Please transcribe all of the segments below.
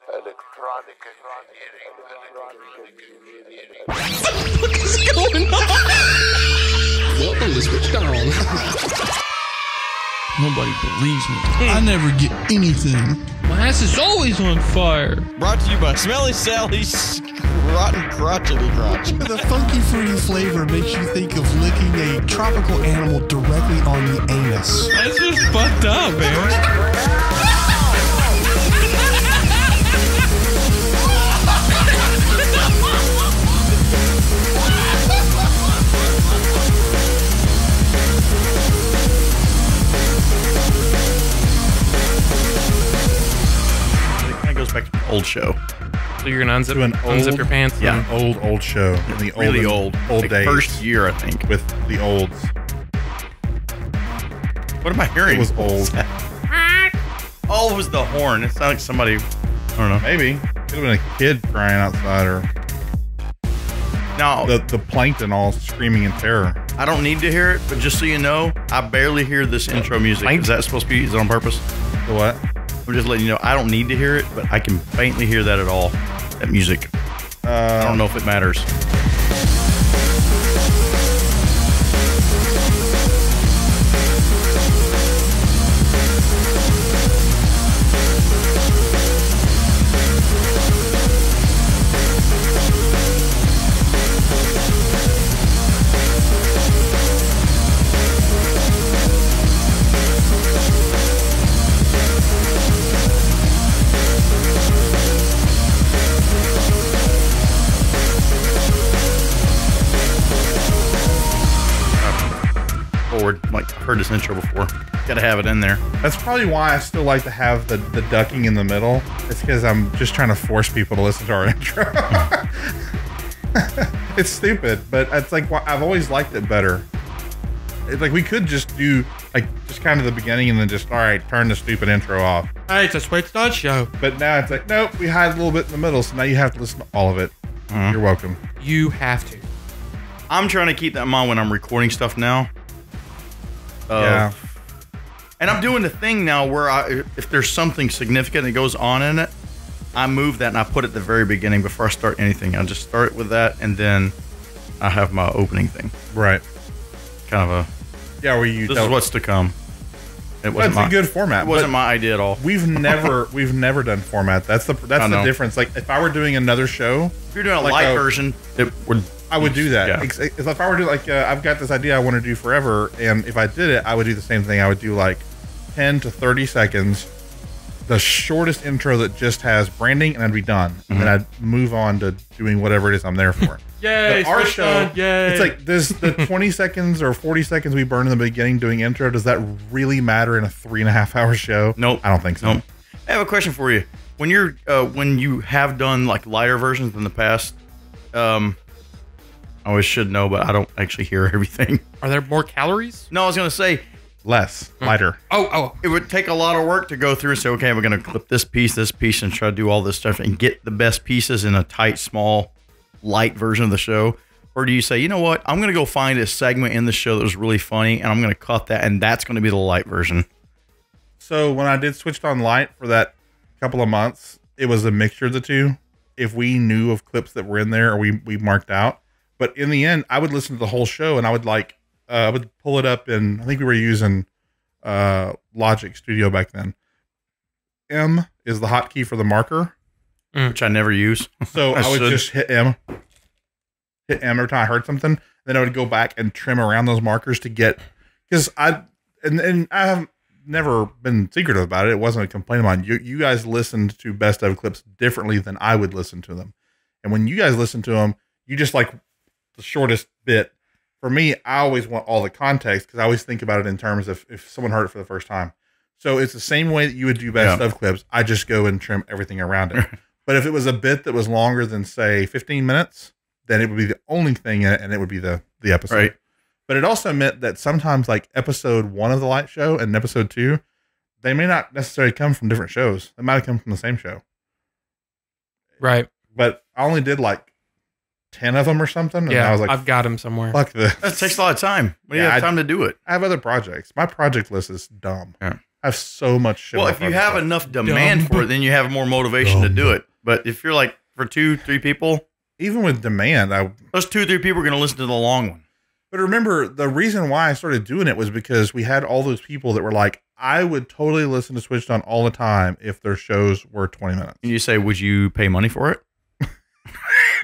What is going on? Welcome to Switch On. Nobody believes me. I never get anything. My ass is always on fire. Brought to you by Smelly Sally's Rotten Crotchety Crotch. The funky fruity flavor makes you think of licking a tropical animal directly on the anus. That's just fucked up, man. Goes back to an old show. So you're gonna unzip your pants? Yeah, old show. In the really old like days. First year, I think. With the olds. What am I hearing? It was old. Oh, it was the horn. It sounded like somebody. I don't know. Maybe could have been a kid crying outside, or no, the plankton all screaming in terror. I don't need to hear it, but just so you know, I barely hear this intro music. Is that supposed to be? Is it on purpose? The what? I'm just letting you know, I don't need to hear it, but I can faintly hear that at all. That music. I don't know if it matters. Like, I've heard this intro before. Gotta have it in there. That's probably why I still like to have the ducking in the middle. It's because I'm just trying to force people to listen to our intro. It's stupid, but it's like I've always liked it better. It's like we could just do like just kind of the beginning and then just all right, turn the stupid intro off. Hey, it's a Switch On show. But now it's like nope, we hide a little bit in the middle, so now you have to listen to all of it. You're welcome. You have to. I'm trying to keep that in mind when I'm recording stuff now. Yeah. And I'm doing the thing now where if there's something significant that goes on in it, I move that and I put it at the very beginning before I start anything. I just start with that and then I have my opening thing. Right. Kind of a where you this is what's to come. It wasn't a good format. It wasn't my idea at all. We've never done format. That's the difference. Like if I were doing another show, if you're doing a light version, I would do that. Yeah. If I were to like, I've got this idea I want to do forever, and if I did it, I would do the same thing. I would do like 10 to 30 seconds, the shortest intro that just has branding, and I'd be done. And then I'd move on to doing whatever it is I'm there for. Yay! Our show, yay! It's like this: the 20 seconds or 40 seconds we burn in the beginning doing intro. Does that really matter in a 3.5 hour show? Nope. I don't think so. Nope. I have a question for you. When you're when you have done like lighter versions in the past, I always should know, but I don't actually hear everything. Are there more calories? No, I was going to say less, lighter. Oh. It would take a lot of work to go through and say, okay, we're going to clip this piece, and try to do all this stuff and get the best pieces in a tight, small, light version of the show. Or do you say, you know what? I'm going to go find a segment in the show that was really funny, and I'm going to cut that, and that's going to be the light version. So when I did Switched On Light for that couple of months, it was a mixture of the two. If we knew of clips that were in there or we marked out. But in the end, I would listen to the whole show and I would I would pull it up in, I think we were using Logic Studio back then. M is the hotkey for the marker. Which I never use. So I would just hit M every time I heard something. Then I would go back and trim around those markers to get, because I have never been secretive about it. It wasn't a complaint of mine. You guys listened to best of clips differently than I would listen to them. And when you guys listen to them, you just like the shortest bit. For me, I always want all the context because I always think about it in terms of if someone heard it for the first time. So it's the same way that you would do best of clips. I just go and trim everything around it. But if it was a bit that was longer than, say, 15 minutes, then it would be the only thing in it, and it would be the episode. Right. But it also meant that sometimes, like episode 1 of the light show and episode 2, they may not necessarily come from different shows. They might have come from the same show. Right. But I only did like 10 of them or something. And I was like, I've got them somewhere. Fuck this. That takes a lot of time. When do you have time to do it? I have other projects. My project list is dumb. Yeah. I have so much shit. Well, if you have enough demand for it, then you have more motivation to do it. But if you're like for 2-3 people, even with demand, those 2-3 people are going to listen to the long one. But remember, the reason why I started doing it was because we had all those people that were like, I would totally listen to Switched On all the time if their shows were 20 minutes. And you say, would you pay money for it?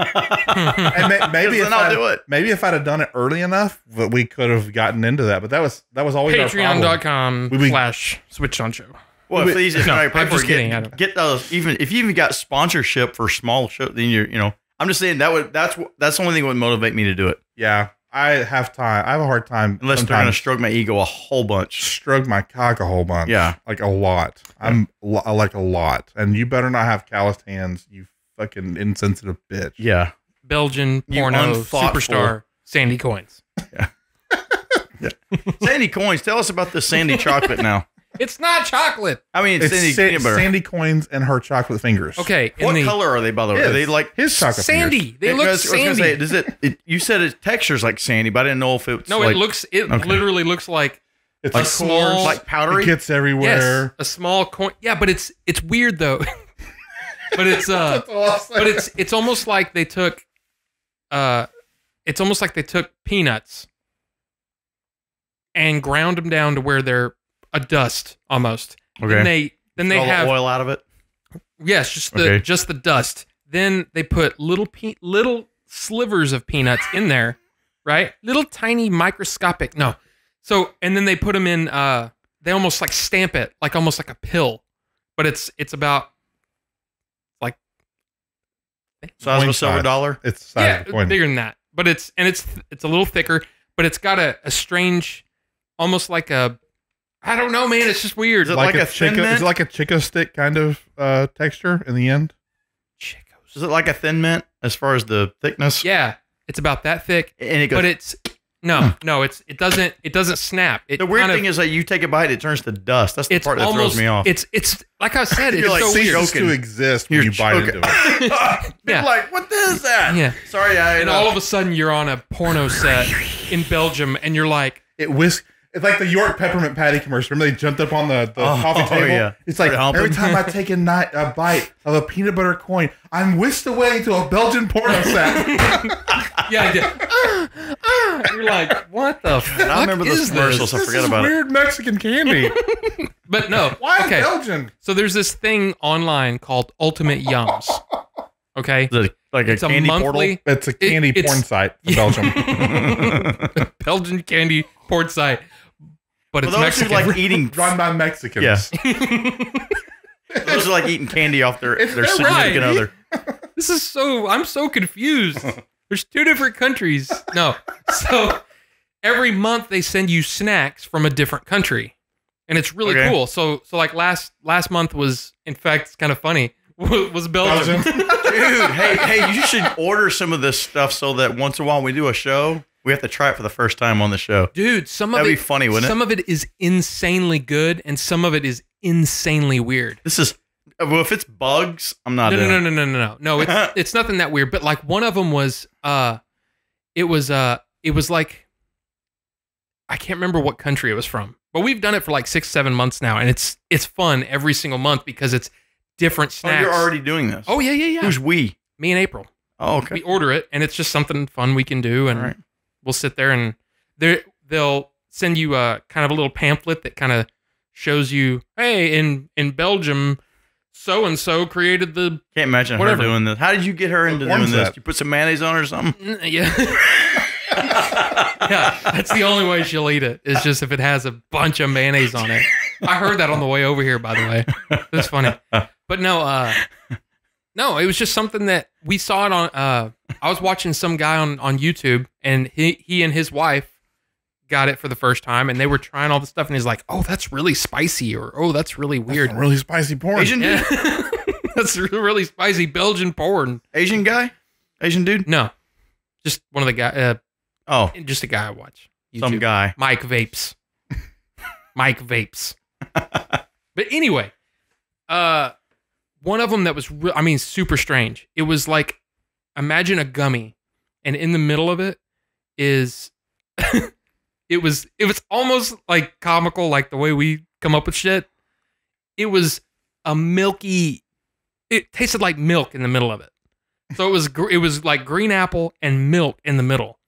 And maybe if I'd have done it early enough, that we could have gotten into that. But that was always Patreon.com/Switched On Show. Well, I'm just kidding. Get those. Even if you even got sponsorship for small show, then I'm just saying that's the only thing that would motivate me to do it. Yeah, I have time. I have a hard time unless they're gonna stroke my ego a whole bunch, stroke my cock a whole bunch. Yeah, like a lot. I like a lot, and you better not have calloused hands. You fucking insensitive bitch. Yeah. Belgian porno superstar Sandy Coynes. Yeah. Yeah. Sandy Coynes, tell us about the Sandy chocolate now. It's not chocolate. I mean, it's Sandy Coynes and her chocolate fingers. Okay. What color are they, by the way? Are they like his chocolate sandy? Fingers. They look sandy. I was gonna say, you said its texture's like sandy, but I didn't know if it was literally looks like it's like small, like powdery. It gets everywhere. Yes, a small coin. Yeah, but it's weird though. But it's it's almost like they took peanuts and ground them down to where they're a dust almost. Okay. Then they have the oil out of it. Yes, just the dust. Then they put little slivers of peanuts in there, right? Little tiny microscopic. No. So and then they put them in. They almost like stamp it like almost like a pill, but it's about. Size of a silver dollar? It's the size of a coin. Bigger than that. But it's a little thicker, but it's got a strange, almost like a, I don't know, man. It's just weird. Is it like a thin mint? Is it like a Chico stick kind of texture in the end? Chicos. Is it like a thin mint as far as the thickness? Yeah, it's about that thick. And it goes, but it's it doesn't snap. The weird thing is that you take a bite, it turns to dust. That's the part that throws me off. It's like I said, it's like, so weird. Ceases to exist when you bite into it. You're like, what is that? Yeah. Sorry, and all of a sudden you're on a porno set in Belgium, and you're like, It's like the York peppermint patty commercial. Remember they jumped up on the coffee table? Yeah. It's like every time I take a bite of a peanut butter coin, I'm whisked away to a Belgian porno set. Yeah, I did. You're like, what the fuck I remember those commercials. I forget about it. Weird Mexican candy. But no. Why Belgian? So there's this thing online called Ultimate Yums. Okay? Is it like it's a candy portal? It's a candy porn site in Belgium. Belgian candy porn site. But it's those Mexican. Are like eating run by Mexicans. Yes. Those are like eating candy off their significant other. I'm so confused. There's 2 different countries. No. So every month they send you snacks from a different country. And it's really cool. So like last month was, in fact, it's kind of funny, was Belgium. Dude, hey, you should order some of this stuff so that once in a while when we do a show, we have to try it for the first time on the show. Dude, that'd be funny, wouldn't it? Some of it is insanely good, and some of it is insanely weird. If it's bugs, I'm not. No. It's nothing that weird. But like one of them was, it was like, I can't remember what country it was from, but we've done it for like 6-7 months now, and it's fun every single month because it's different snacks. Oh, you're already doing this. Oh yeah. Who's we? Me and April. Oh, okay. We order it, and it's just something fun we can do, and we'll sit there, and they'll send you a kind of a little pamphlet that kind of shows you, hey, in Belgium, so and so created the. Can't imagine her doing this. How did you get her into doing this? You put some mayonnaise on her or something? Yeah. Yeah, that's the only way she'll eat it. Is just if it has a bunch of mayonnaise on it. I heard that on the way over here, by the way. That's funny. But no, it was just something that we saw it on. I was watching some guy on YouTube, and he and his wife got it for the first time, and they were trying all the stuff, and he's like, "Oh, that's really spicy," or "Oh, that's really weird." That's really spicy porn. Asian dude? That's really spicy Belgian porn. Asian guy? Asian dude? No, just one of the guys. Just a guy I watch. YouTube. Some guy. Mike Vapes. Mike Vapes. But anyway, one of them that was, super strange. It was like, imagine a gummy, and in the middle of it is, it was almost like comical, like the way we come up with shit. It was a milky. It tasted like milk in the middle of it. So it was like green apple and milk in the middle.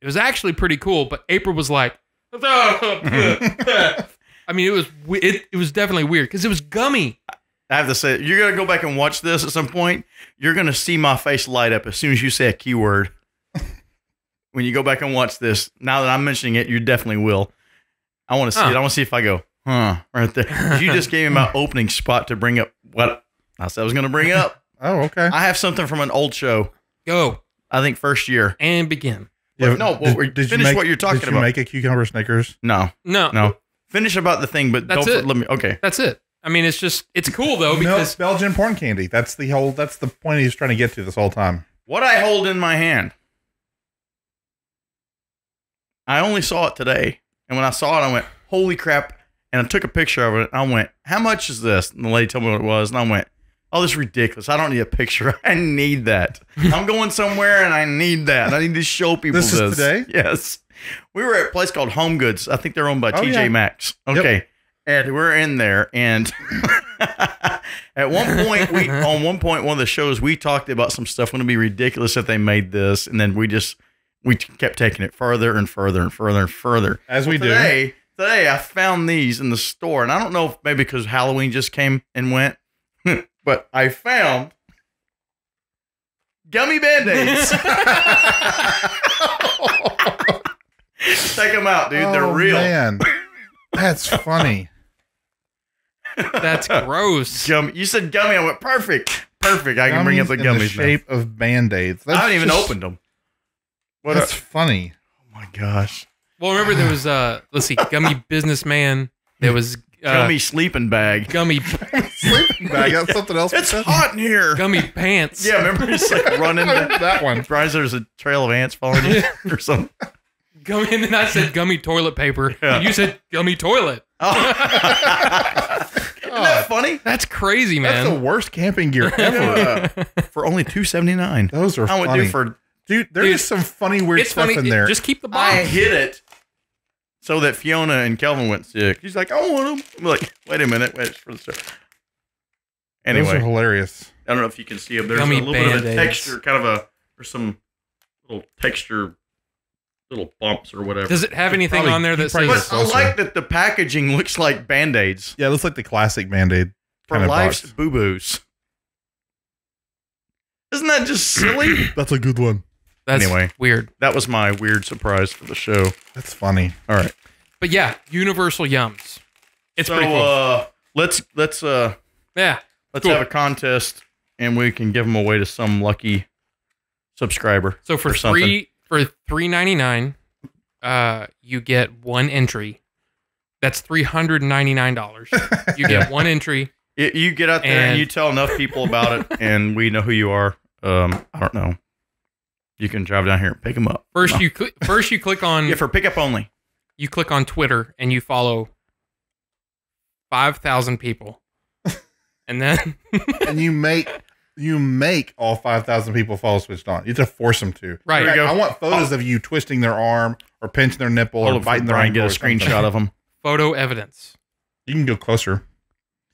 It was actually pretty cool. But April was like, I mean, it was definitely weird because it was gummy. I have to say, you're gonna go back and watch this at some point. You're gonna see my face light up as soon as you say a keyword. When you go back and watch this, now that I'm mentioning it, you definitely will. I want to see it. I want to see if I go, right there. You just gave me my opening spot to bring up what I said I was going to bring up. Oh, okay. I have something from an old show. Go. I think first year. And begin. Yeah, no, finish what you're talking about. Did you make a cucumber Snickers? No. Finish about the thing, but That's don't it. let me. Okay. That's it. I mean, it's cool though because Belgian porn candy. That's the point he's trying to get to this whole time. What I hold in my hand, I only saw it today. And when I saw it, I went, holy crap. And I took a picture of it. And I went, how much is this? And the lady told me what it was. And I went, oh, this is ridiculous. I don't need a picture. I need that. I'm going somewhere and I need that. I need to show people this. This is today? Yes. We were at a place called Home Goods. I think they're owned by TJ Maxx. Okay. Yep. And we're in there. And at one point, one of the shows, we talked about some stuff. Going to be ridiculous if they made this. And then we kept taking it further and further and further and further. As we do. Today, I found these in the store. And I don't know if maybe because Halloween just came and went, but I found gummy Band-Aids. Take them out, dude. They're real. Man, that's funny. That's gross. Gummy. You said gummy. I went, perfect. Perfect. I can bring up the gummies. In the shape of Band-Aids. I haven't even opened them. That's funny. Oh my gosh. Well, remember there was let's see, gummy businessman. There was gummy sleeping bag. Gummy sleeping bag. That's something else. It's hot in here. Gummy pants. Yeah, remember he's like running that one. Surprised there's a trail of ants following you or something. Gummy, and then I said gummy toilet paper. Yeah. And you said gummy toilet. Oh. Isn't that funny? That's crazy, man. That's the worst camping gear ever. For only $2.79. Those are funny. I would do for. Dude, there's some funny, weird stuff in there. Just keep the box. I hid it so that Fiona and Kelvin went sick. He's like, I want them. I'm like, wait a minute. Wait for the show. Anyway. Those are hilarious. I don't know if you can see them. There's Gummy a little bit of a Band-Aids. texture, kind of there's some little texture, little bumps or whatever. Does it have anything on there that says... But I like that the packaging looks like Band-Aids. Yeah, it looks like the classic Band-Aid. For life's boo-boos. Isn't that just silly? That's a good one. That's anyway, weird. That was my weird surprise for the show. That's funny. All right. But yeah, Universal Yums. It's pretty cool. Let's cool. have a contest and we can give them away to some lucky subscriber. So for $3.99, you get one entry. That's $399. You get one entry. You get out there and you tell enough people about it, and we know who you are. I don't know. You can drive down here and pick them up. First, you click on for pickup only. You click on Twitter and you follow 5,000 people, and then and you make all 5,000 people follow Switched On. You have to force them to. Right. Like, I want photos of you twisting their arm or pinching their nipple or biting their ankle. Get a screenshot of them. Photo evidence. You can go closer.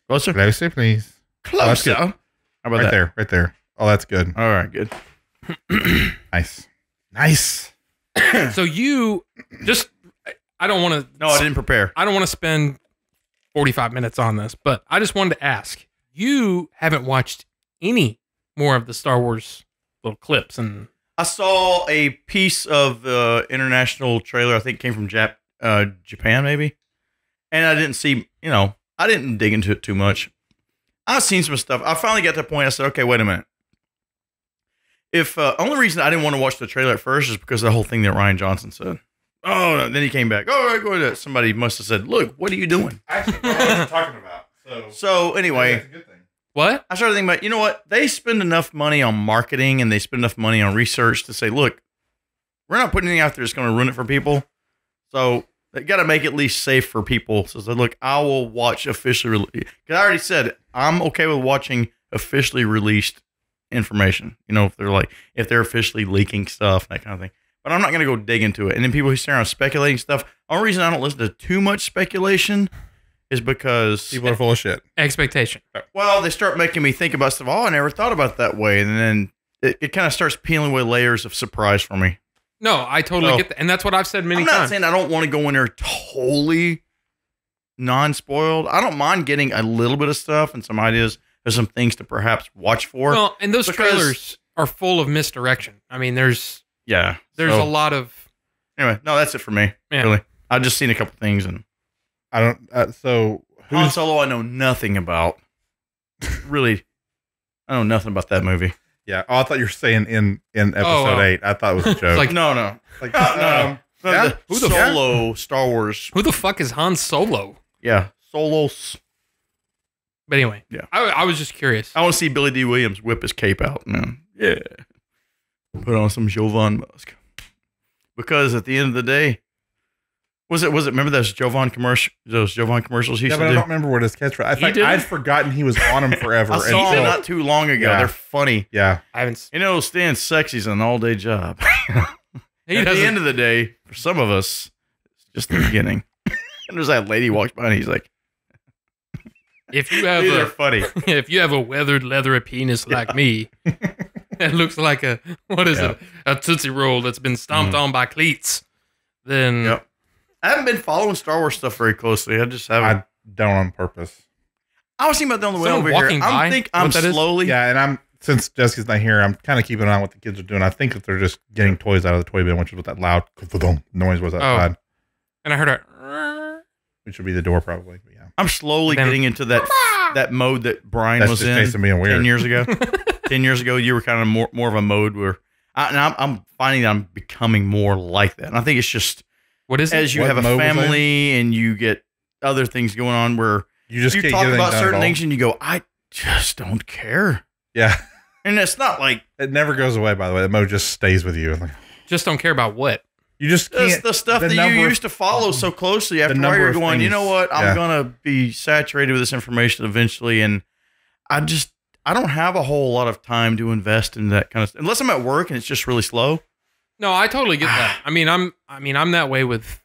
Closer, please. Closer. How about right that? there, right there. Oh, that's good. All right, good. Nice. So you just, I don't want to. No, I didn't prepare. I don't want to spend 45 minutes on this, but I just wanted to ask. You haven't watched any more of the Star Wars little clips, and I saw a piece of the international trailer. I think it came from Japan, maybe. And I didn't see, I didn't dig into it too much. I've seen some stuff. I finally got to the point. I said, okay, wait a minute. If only reason I didn't want to watch the trailer at first is because of the whole thing that Ryan Johnson said. Oh, no. Then he came back. Oh, go ahead. Somebody must have said, look, what are you doing? I actually know what you're talking about. So anyway, that's a good thing. What? I started thinking about, you know what? They spend enough money on marketing and they spend enough money on research to say, look, we're not putting anything out there that's going to ruin it for people. So they got to make it at least safe for people. So look, I will watch officially. Because I already said I'm okay with watching officially released information. If they're officially leaking stuff, that kind of thing. But I'm not going to go dig into it. And then people who start around speculating stuff. The only reason I don't listen to too much speculation is because People are full of shit. Expectation. well, they start making me think about stuff. Oh, I never thought about it that way, and then it kind of starts peeling away layers of surprise for me. No, I totally So, get that. And that's what I've said many I'm not times. saying I don't want to go in there totally non-spoiled. I don't mind getting a little bit of stuff and some ideas or some things to perhaps watch for. Well, and those because- trailers are full of misdirection. I mean, there's yeah. a lot of... Anyway, no, that's it for me. Yeah. Really. I've just seen a couple things, and I don't. So Han who's Solo I know nothing about. Really, I know nothing about that movie. yeah? Oh, I thought you were saying in episode 8. I thought it was a joke. like, No. like No. yeah? Who the Solo Star Wars. who the fuck is Han Solo? Yeah. Solos. But anyway, Yeah. I was just curious. I want to see Billy D. Williams whip his cape out, man. Yeah. Put on some Jovan Musk. Because at the end of the day, was it remember those Jovan commercials he Yeah, used but to I do? don't remember what his catchphrase. I think didn't? I'd forgotten he was on him forever. I saw them not too long ago. Yeah. They're funny. Yeah, I haven't... You know, staying sexy is an all-day job. He At the doesn't- end of the day, for some of us, it's just the beginning. And there's that lady walks by and he's like, if you have these are a funny. if you have a weathered leather penis like me, it looks like a a Tootsie Roll that's been stomped on by cleats. Then Yep. I haven't been following Star Wars stuff very closely. I just haven't. I don't on purpose. I was thinking about that on the way Someone over here. walking by? I think I'm What that is? slowly. Yeah, and I'm since Jessica's not here, I'm kind of keeping an eye on what the kids are doing. I think that they're just getting toys out of the toy bin, which is what that loud noise was outside, and I heard a which would be the door probably. But yeah, I'm slowly Then- getting into that mode that Brian that's was just in Jason being weird. 10 years ago. 10 years ago, you were kind of more of a mode where I'm finding that I'm becoming more like that. And I think it's just what is it? as you What have a mode was family and you get other things going on where You just you can't talk get anything about done certain at all. things and you go, I just don't care. Yeah, And it's not like it never goes away. By the way, the mode just stays with you. Like, Just don't care about what. you just it's can't. the stuff the that you number of- used to follow so closely. After a while, number you're of going, you things. know what? I'm Yeah. going to be saturated with this information eventually. And I don't have a whole lot of time to invest in that kind of stuff. Unless I'm at work and it's just really slow. No, I totally get that. I mean, I'm that way with.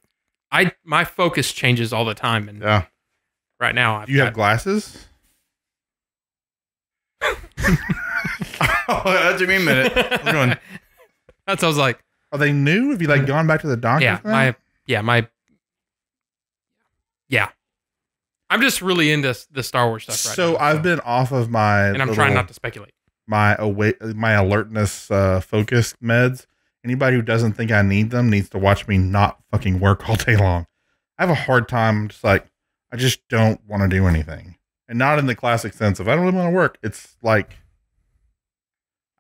My focus changes all the time, and Yeah. right now I've Do you have got- glasses? Oh, that took me a minute. I was going, That's I was like, Are they new? Have you like gone back to the doctor? yeah. I'm just really into the Star Wars stuff right So now. I've been off of my and I'm trying not to speculate. my alertness focus meds. Anybody who doesn't think I need them needs to watch me not fucking work all day long. I have a hard time just like I just don't want to do anything. And not in the classic sense of I don't really want to work. It's like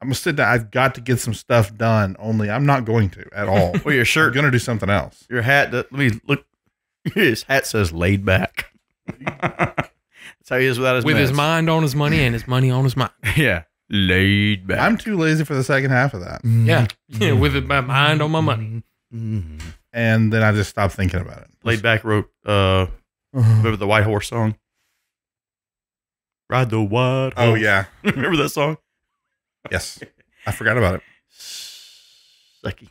I'm gonna sit down. I've got to get some stuff done. Only I'm not going to at all. well, your I'm shirt, gonna do something else. your hat, let me look. His hat says laid back. That's how he is without his With his meds. mind on his money and his money on his mind. Yeah. Laid back. I'm too lazy for the second half of that. Yeah. With my mind on my money. Mhm. And then I just stopped thinking about it. Laid back wrote, remember the White Horse song? Ride the White Horse. Oh yeah. Remember that song? Yes. I forgot about it. Sucky.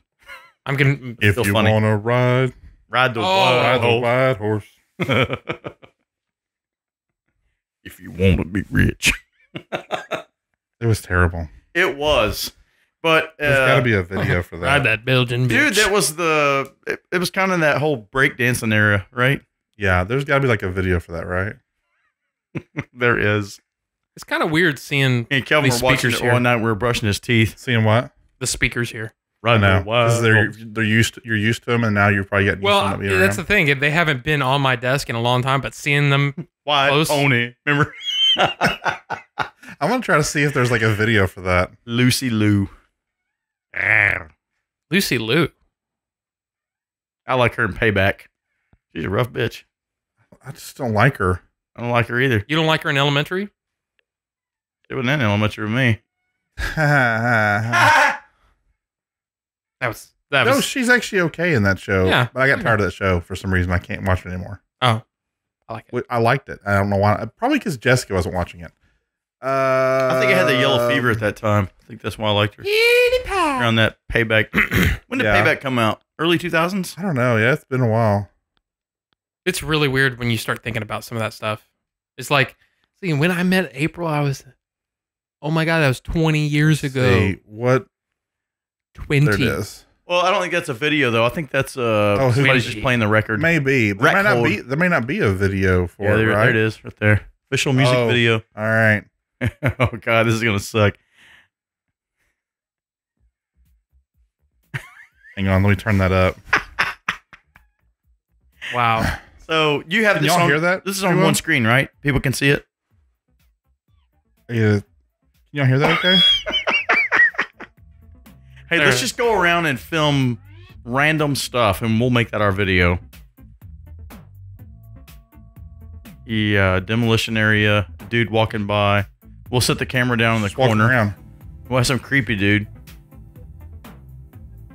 I'm gonna. If Still you funny. want to ride Ride the the White white horse. Horse. If you want to be rich. It was terrible. It was. But There's got to be a video for Ride that. that Belgian bitch. dude, that was it was kind of that whole breakdancing era, right? Yeah, there's got to be like a video for that, right? There is. It's kind of weird seeing And Kelvin These were watching it speakers here. one night. We were brushing his teeth. Seeing what? the speakers here. I Ride know. the White Because Horse. they're you're used to them, and now you're probably getting used to Well, them. being that's the around. thing. If they haven't been on my desk in a long time, but seeing them, White Close. Pony. Remember? I'm gonna try to see if there's like a video for that. Lucy Lou. Lucy Liu. I like her in Payback. She's a rough bitch. I just don't like her. I don't like her either. You don't like her in Elementary? It wasn't that elementary with me. That was. No, she's actually okay in that show. Yeah. But I got tired of that show for some reason. I can't watch it anymore. Oh, I like it. I liked it. I don't know why. Probably because Jessica wasn't watching it. I think I had the yellow fever at that time. I think that's why I liked her. Around that Payback. When did Yeah. Payback come out? Early 2000s? I don't know. Yeah, it's been a while. It's really weird when you start thinking about some of that stuff. It's like, see, when I met April, oh my God, that was 20 years ago. See, what? 20. There it is. Well, I don't think that's a video though. I think that's somebody's just playing the record. Maybe. There may not be a video for it, right? There it is, right there. Official music video. All right. Oh God, this is gonna suck. Hang on, let me turn that up. Wow. So you have Can this y'all on, hear that? This is on one screen, right? People can see it. Yeah. Can y'all hear that okay? Hey, let's just go around and film random stuff, and we'll make that our video. Yeah, demolition area, dude walking by. We'll set the camera down in the corner. Around. We'll have some creepy dude.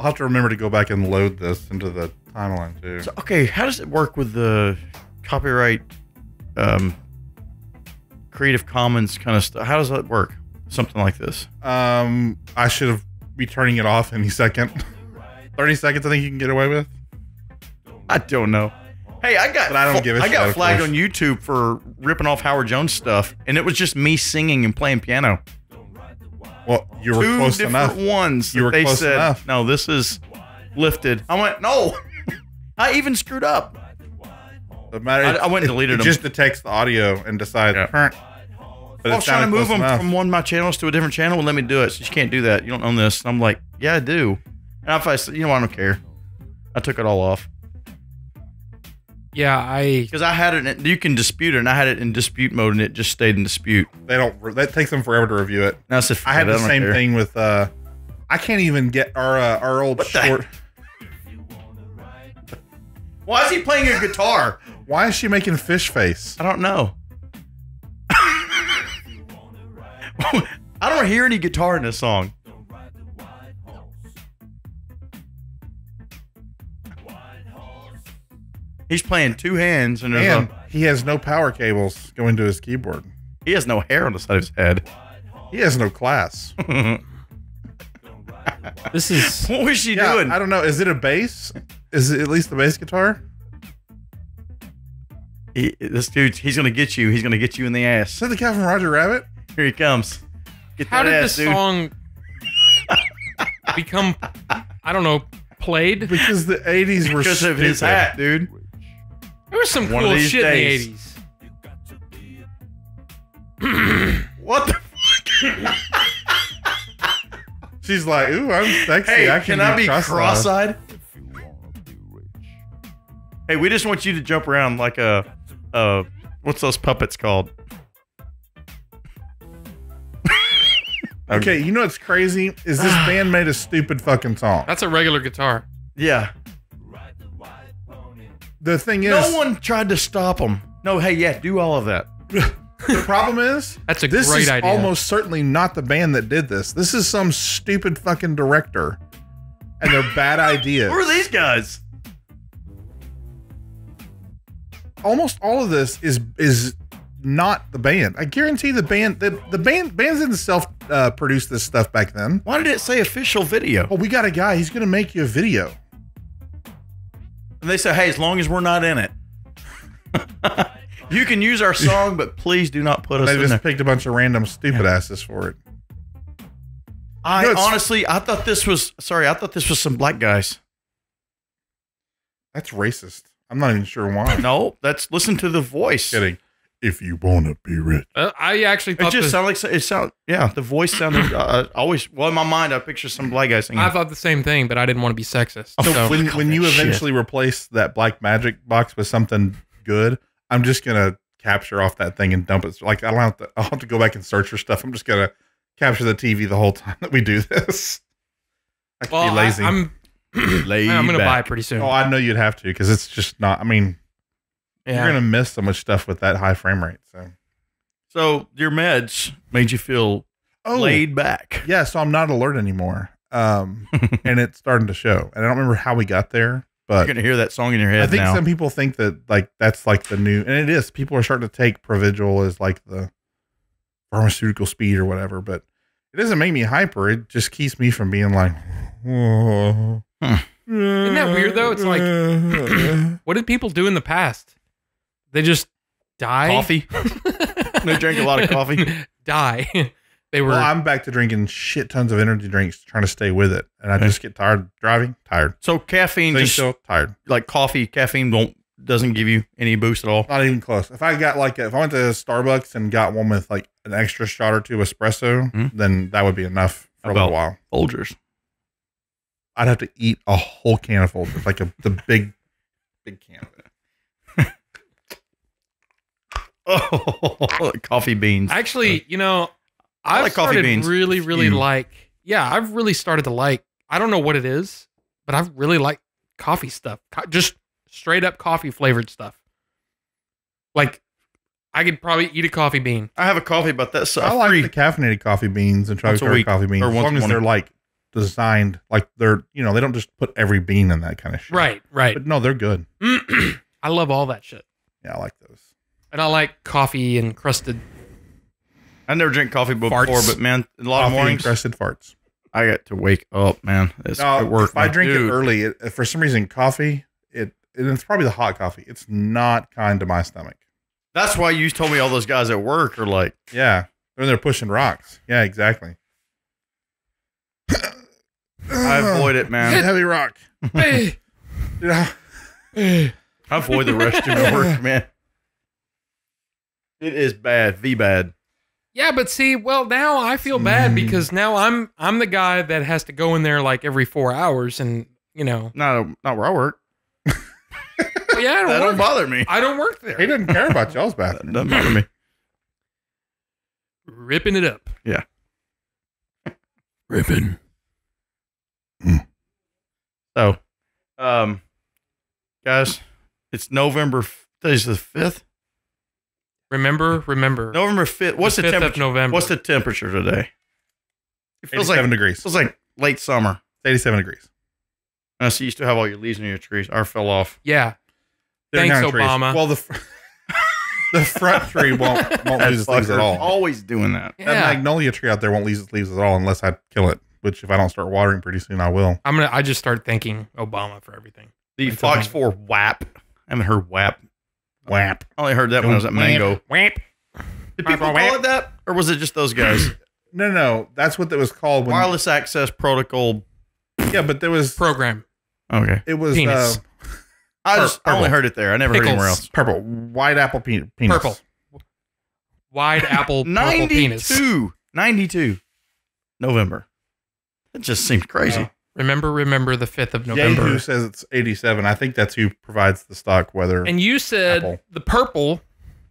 I'll have to remember to go back and load this into the timeline too. So, okay, how does it work with the copyright, Creative Commons kind of stuff? How does that work? Something like this. I should be turning it off any second. 30 seconds, I think you can get away with. I don't know. Hey, I got flagged on YouTube for ripping off Howard Jones stuff, and it was just me singing and playing piano. Well, you were close enough. 2 different ones. You were they close said, enough. No, this is lifted. I went, no. I even screwed up. I went and deleted them. It just detects the audio and decides. Yeah. But I was trying to move them from one of my channels to a different channel and let me do it. So you can't do that. You don't own this. And I'm like, yeah, I do. And if I said, you know, I don't care. I took it all off. Yeah, because I had it. You can dispute it, and I had it in dispute mode, and it just stayed in dispute. They don't. That takes them forever to review it. That's I had the same thing with. I can't even get our old short. Why is he playing a guitar? Why is she making fish face? I don't know. I don't hear any guitar in this song. He's playing 2 hands, and he has no power cables going to his keyboard. He has no hair on the side of his head. He has no class. This is... What was she doing? I don't know. Is it a bass? Is it at least a bass guitar? This dude, he's going to get you. He's going to get you in the ass. Is that the guy from Roger Rabbit? Here he comes. Get How that did ass, this dude. song become, I don't know, played? Because the 80s were because of his stupid. hat, dude. There was some One cool of these shit days. in the 80s. What the fuck? She's like, ooh, I'm sexy. Hey, can I be cross-eyed? cross-eyed? Hey, we just want you to jump around like a what's those puppets called? Okay, you know what's crazy? Is this band made a stupid fucking song. That's a regular guitar. Yeah. The thing is... No one tried to stop them. No, hey, yeah, do all of that. The problem is... That's a this great is idea. almost certainly not the band that did this. This is some stupid fucking director. And they're bad ideas. Who are these guys? Almost all of this is not the band. I guarantee the band... The bands didn't self-produce this stuff back then. Why did it say official video? Oh, we got a guy. He's going to make you a video. And they say, hey, as long as we're not in it. You can use our song, but please do not put us They in just there. picked a bunch of random stupid asses for it. Honestly, I thought this was some black guys. That's racist. I'm not even sure why. No, listen to the voice. Kidding. If you want to be rich. I actually It thought just sounded the voice sounded always. Well, in my mind, I picture some black guy singing. I thought the same thing, but I didn't want to be sexist. So when you eventually replace that black magic box with something good, I'm just gonna capture off that thing and dump it. Like I'll have to go back and search for stuff. I'm just gonna capture the TV the whole time that we do this. I can be lazy. I'm gonna buy it pretty soon. Oh, I know you'd have to because it's just not. I mean, Yeah. you're gonna miss so much stuff with that high frame rate. So your meds made you feel laid back. Yeah, so I'm not alert anymore. And it's starting to show. And I don't remember how we got there, but You're gonna hear that song in your head. I think now. some people think that like that's like the new, and it is. People are starting to take Provigil as like the pharmaceutical speed or whatever, but it doesn't make me hyper. It just keeps me from being like, Isn't that weird though? It's like, what did people do in the past? They just die. Coffee. They drink a lot of coffee. Die. They were. Well, I'm back to drinking shit tons of energy drinks, trying to stay with it, and I just get tired driving. Tired. So caffeine, Staying just still tired. like coffee, caffeine doesn't give you any boost at all. Not even close. If I got if I went to Starbucks and got one with like an extra shot or two of espresso, then that would be enough for a little while. Folgers. I'd have to eat a whole can of Folgers, like the big can of it. Oh, coffee beans. Actually, I I've like coffee started beans. really, really I've really started to like, I don't know what it is, but I've really liked coffee stuff. Just straight up coffee flavored stuff. Like, I could probably eat a coffee bean. I have a coffee, but that's I like the caffeinated coffee beans and Once a chocolate week, coffee beans, or as once long a as they're morning. like designed, like they're, they don't just put every bean in that kind of shit. Right. But no, they're good. I love all that shit. Yeah, I like those. And I like coffee encrusted. I never drink coffee before, Farts. but man, a lot of Coffee mornings encrusted farts. I got to wake up, man. It's at work. If I like, drink dude, it early, for some reason, coffee, and it's probably the hot coffee. It's not kind to my stomach. That's why you told me all those guys at work are like, Yeah, when they're pushing rocks. Yeah, exactly. I avoid it, man. Heavy rock. Hey. Yeah. I avoid the restroom at work, man. It is bad, bad. Yeah, but see, well, now I feel bad because now I'm the guy that has to go in there like every 4 hours, and Not where I work. well, yeah, That don't bother me. I don't work there. He doesn't care about y'all's That bathroom. doesn't bother me. Ripping it up. Yeah. Ripping. So, guys, it's November. Today's the 5th. Remember. November 5th. What's the 5th of temperature? November. What's the temperature today? It feels 87 like degrees. feels like late summer. 87 degrees. I see you still have all your leaves in your trees. Ours fell off. Yeah. They're Thanks, kind of trees. Obama. Well, the front tree won't lose its leaves at all. Always doing that. Yeah. That magnolia tree out there won't lose its leaves at all unless I kill it. Which, if I don't start watering pretty soon, I will. I just start thinking Obama for everything. The Until Fox then. 4 WAP. I haven't heard WAP. Whap. I only heard that when I was at Mango. Whamp. Did people call it that? Or was it just those guys? No. That's what it was called. When, Wireless access protocol. Yeah, but there was... Program. Okay. It was... Penis. I only purple. heard it there. I never heard Pickles. anywhere else. Purple. White apple penis. Purple. Wide apple purple penis. 92. November. It just seemed crazy. Wow. Remember the 5th of November. Yahoo says it's 87. I think that's who provides the stock weather. And you said Apple. the purple,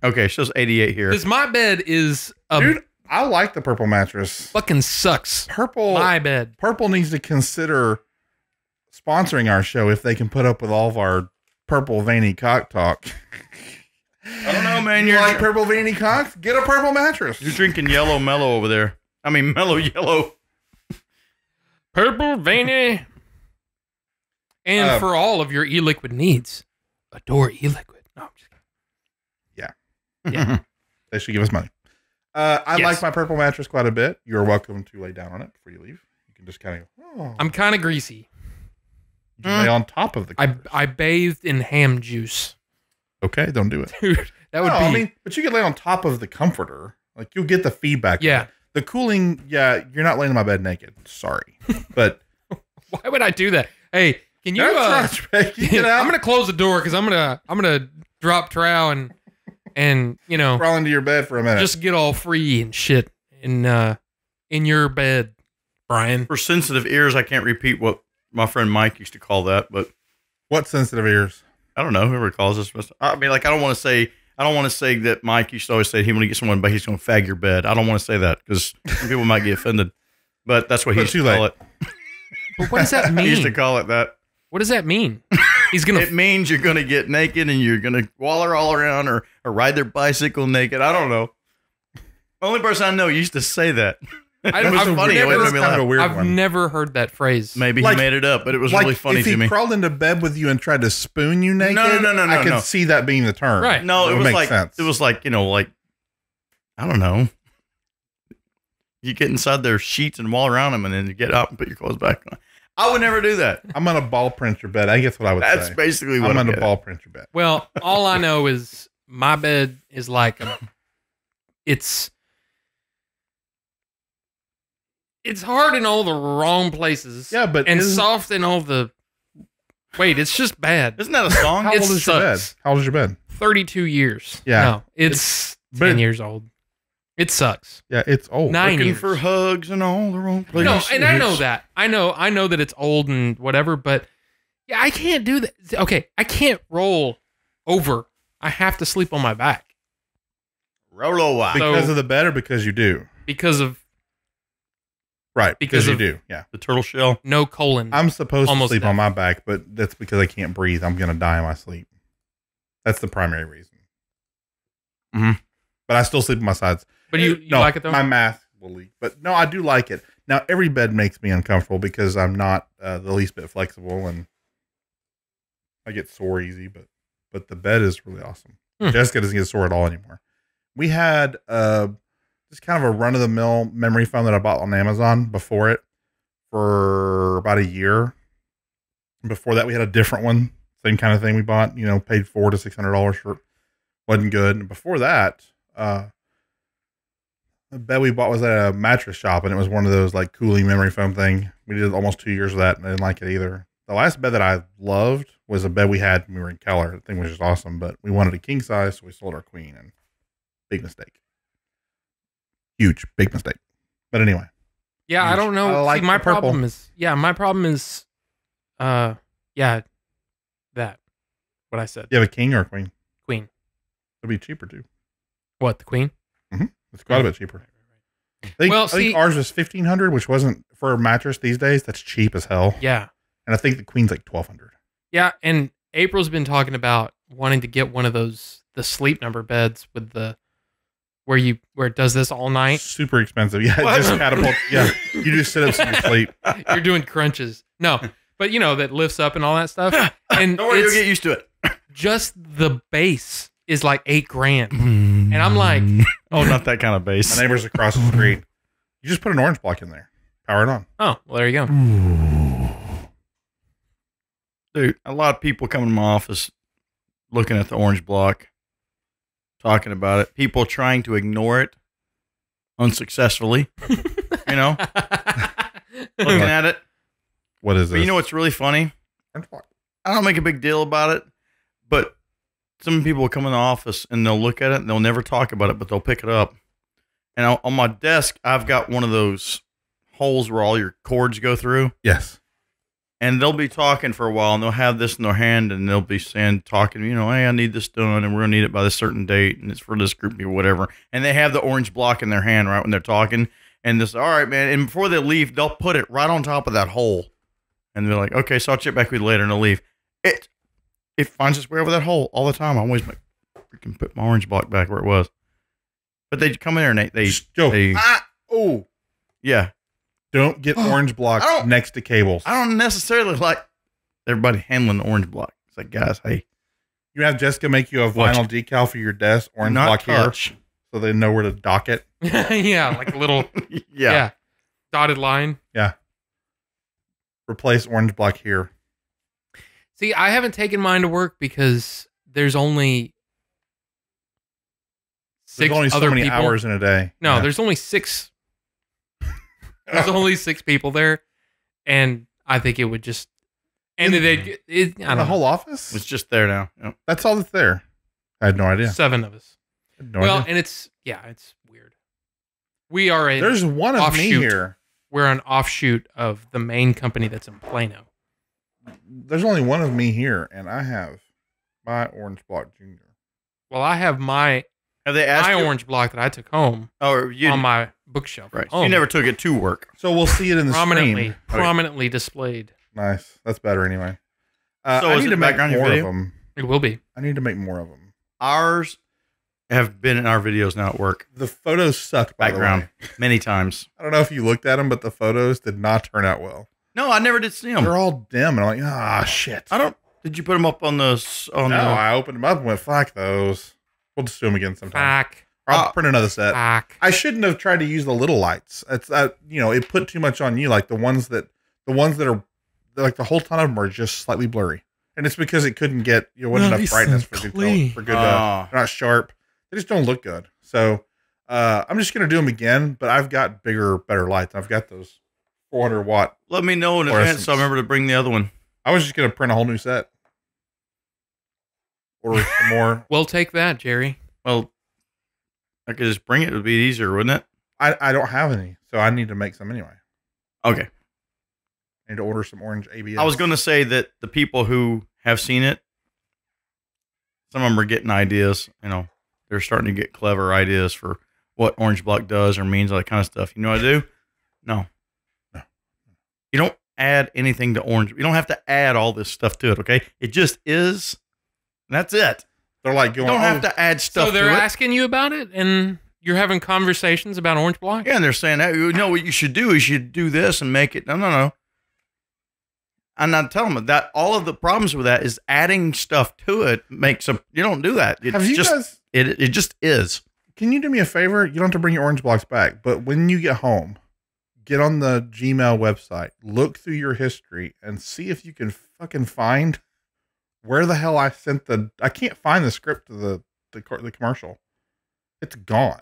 Okay, it shows 88 here. because my bed is Dude, I like the purple mattress. fucking sucks. Purple My bed. Purple needs to consider sponsoring our show if they can put up with all of our purple veiny cock talk. I don't know, man. You You're like purple veiny cocks? Get a purple mattress. You're drinking yellow mellow over there. I mean, mellow yellow. Purple veiny. And for all of your e-liquid needs, adore e-liquid. No, I'm just kidding. Yeah. They should give us money. I Yes. like my purple mattress quite a bit. You're welcome to lay down on it before you leave. You can just kind of go, I'm kind of greasy. you lay on top of the covers. I bathed in ham juice. Okay, don't do it. Dude, that would No, be... I mean, but you can lay on top of the comforter. Like, you'll get the feedback. Yeah. The cooling, yeah, you're not laying in my bed naked. Sorry. But Why would I do that? Hey, can you... that's right, Ray. Get out. I'm going to close the door because I'm gonna drop trow and crawl into your bed for a minute. just get all free and shit in your bed, Brian. For sensitive ears, I can't repeat what my friend Mike used to call that, but What sensitive ears? I don't know. Whoever calls this. I mean, like, I don't want to say that Mike used to always say he, when he gets someone back, he's going to fag your bed. I don't want to say that because some people might get offended. But that's what he But used to too call late. it. But what does that He used to mean? call it that. What does that mean? He's gonna. It means you're going to get naked and you're going to waller all around or ride their bicycle naked. I don't know. The only person I know used to say that. I It don't- was I've funny. It never- made me kind of a laugh. weird I've one. never heard that phrase. Maybe Like- he made it up, but it was Like, really funny if he to me. crawled into bed with you and tried to spoon you naked, No, I could no. see that being the term. Right. No, it would was make like sense. it was like, like, I don't know. You get inside their sheets and wall around them, and then you get up and put your clothes back on. I would never do that. I'm gonna ball print your bed. I guess what I would That's say. basically what I'm I'm gonna getting ball print your bed. Well, all I know is my bed is like it's hard in all the wrong places. Yeah, but and soft in all the. Wait, it's just bad. Isn't that a song? How old is your bed? How old is your bed? 32 years. Yeah. No, it's 10 years old. It sucks. Yeah, it's old. 9 Looking years. for hugs in all the wrong places. No, and I know that. I know that it's old and whatever, but yeah, I can't do that. Okay, I can't roll over. I have to sleep on my back. Rolo Wild. Because of the bed or because you do? Because of Right, because you of- do. Yeah. The turtle shell. no colon. I'm supposed Almost to sleep dead. on my back, but that's because I can't breathe. I'm going to die in my sleep. That's the primary reason. Mhm. But I still sleep on my sides. But you No, like it though? my math will leak. But no, I do like it. Now, every bed makes me uncomfortable because I'm not the least bit flexible and I get sore easy, but the bed is really awesome. Jessica doesn't get sore at all anymore. We had just kind of a run-of-the-mill memory foam that I bought on Amazon before it for about a year. Before that, we had a different one. Same kind of thing we bought, paid $400 to $600 for it. Wasn't good. And before that, the bed we bought was at a mattress shop, and it was one of those like cooling memory foam thing. We did almost 2 years of that, and I didn't like it either. The last bed that I loved was a bed we had when we were in Keller. The thing was just awesome, but we wanted a king size, so we sold our queen, and big mistake. Huge, big mistake. But anyway. Yeah, I don't know. I like See, my the purple. problem is, that. What I said. You have a king or a queen? Queen. It'll be cheaper too. What, the queen? It's quite a bit cheaper. I think ours was $1,500, which wasn't for a mattress these days. That's cheap as hell. Yeah. And I think the queen's like $1,200. Yeah, and April's been talking about wanting to get one of those, the sleep number beds with the, where it does this all night. Super expensive. Yeah, it just catapult. Yeah, you do sit-ups in your sleep. You're doing crunches. No, but that lifts up and all that stuff. And Don't worry, you'll get used to it. just the base is like $8,000. And I'm like, Oh, not that kind of My bass. neighbors across the street. You just put an orange block in there. Power it on. oh, well, there you go. Dude, a lot of people come in my office looking at the orange block, talking about it. People trying to ignore it unsuccessfully. Looking at it. What is But this? you know what's really funny? Orange block. I don't make a big deal about it, but some people will come in the office and they'll look at it and they'll never talk about it, but they'll pick it up. And on my desk, I've got one of those holes where all your cords go through. Yes. And they'll be talking for a while, and they'll have this in their hand, and they'll be talking, hey, I need this done, and we're going to need it by this certain date, and it's for this group or whatever. And they have the orange block in their hand right when they're talking, and this, all right, man. And before they leave, they'll put it right on top of that hole. And they're like, okay, so I'll check back with you later, and they'll leave. It finds its way over that hole all the time. I always freaking put my orange block back where it was. But they come in there, and yeah. Don't get orange blocks next to cables. I don't necessarily like everybody handling the orange block. It's like, guys, hey. You have Jessica make you a vinyl decal for your desk, orange Not block touch. here, so they know where to dock it. Yeah, like a little Yeah. dotted line. Yeah. Replace orange block here. See, I haven't taken mine to work because there's only There's six only so other many people. hours in a day. No, Yeah. there's only six. There's only 6 people there, and I think it would just. And I In don't the know. whole office? It's just there now. Yep. That's all that's there. I had no idea. 7 of us. I had no Well, idea. and it's weird. We are a There's one of me offshoot. here. We're an offshoot of the main company that's in Plano. There's only one of me here, and I have my orange block junior. Well, I have my Have they asked you? orange block that I took home Oh, you on my bookshelf. right. at So you home. never took it to work. So we'll see it in the screen. prominently displayed. Nice. That's better anyway. So I is need it to make background your more of video? them. It will be. I need to make more of them. Ours have been in our videos now at work. The photos suck, by Background the way. many times. I don't know if you looked at them, but the photos did not turn out well. No, I never did see them. They're all dim, and I'm like, shit. I don't. Did you put them up on the? No, I opened them up and went, fuck those. We'll just do them again sometime. Pack. Or I'll print another set. Pack. I shouldn't have tried to use the little lights. It's it put too much on you. Like the ones that are like the whole ton of them are just slightly blurry. And it's because it couldn't get, wasn't enough brightness for good color, they're not sharp. They just don't look good. So I'm just going to do them again, but I've got better lights. I've got those 400 watt. Let me know in advance so I remember to bring the other one. I was just going to print a whole new set. Order some more. We'll take that, Jerry. Well, I could just bring it. It would be easier, wouldn't it? I don't have any, so I need to make some anyway. Okay. I need to order some orange ABS. I was going to say that the people who have seen it, some of them are getting ideas. They're starting to get clever ideas for what orange block does or means, all that kind of stuff. You know what I do? No. You don't add anything to orange. You don't have to add all this stuff to it, okay? It just is. That's it. They're like going, you don't have to add stuff to it. So they're asking you about it, and you're having conversations about orange block? Yeah, and they're saying, hey, what you should do is you should do this and make it. No. I'm not telling them that all of the problems with that is adding stuff to it makes them. You don't do that. It's it just is. Can you do me a favor? You don't have to bring your orange blocks back, but when you get home, get on the Gmail website, look through your history, and see if you can fucking find where the hell I sent I can't find the script to the commercial. It's gone.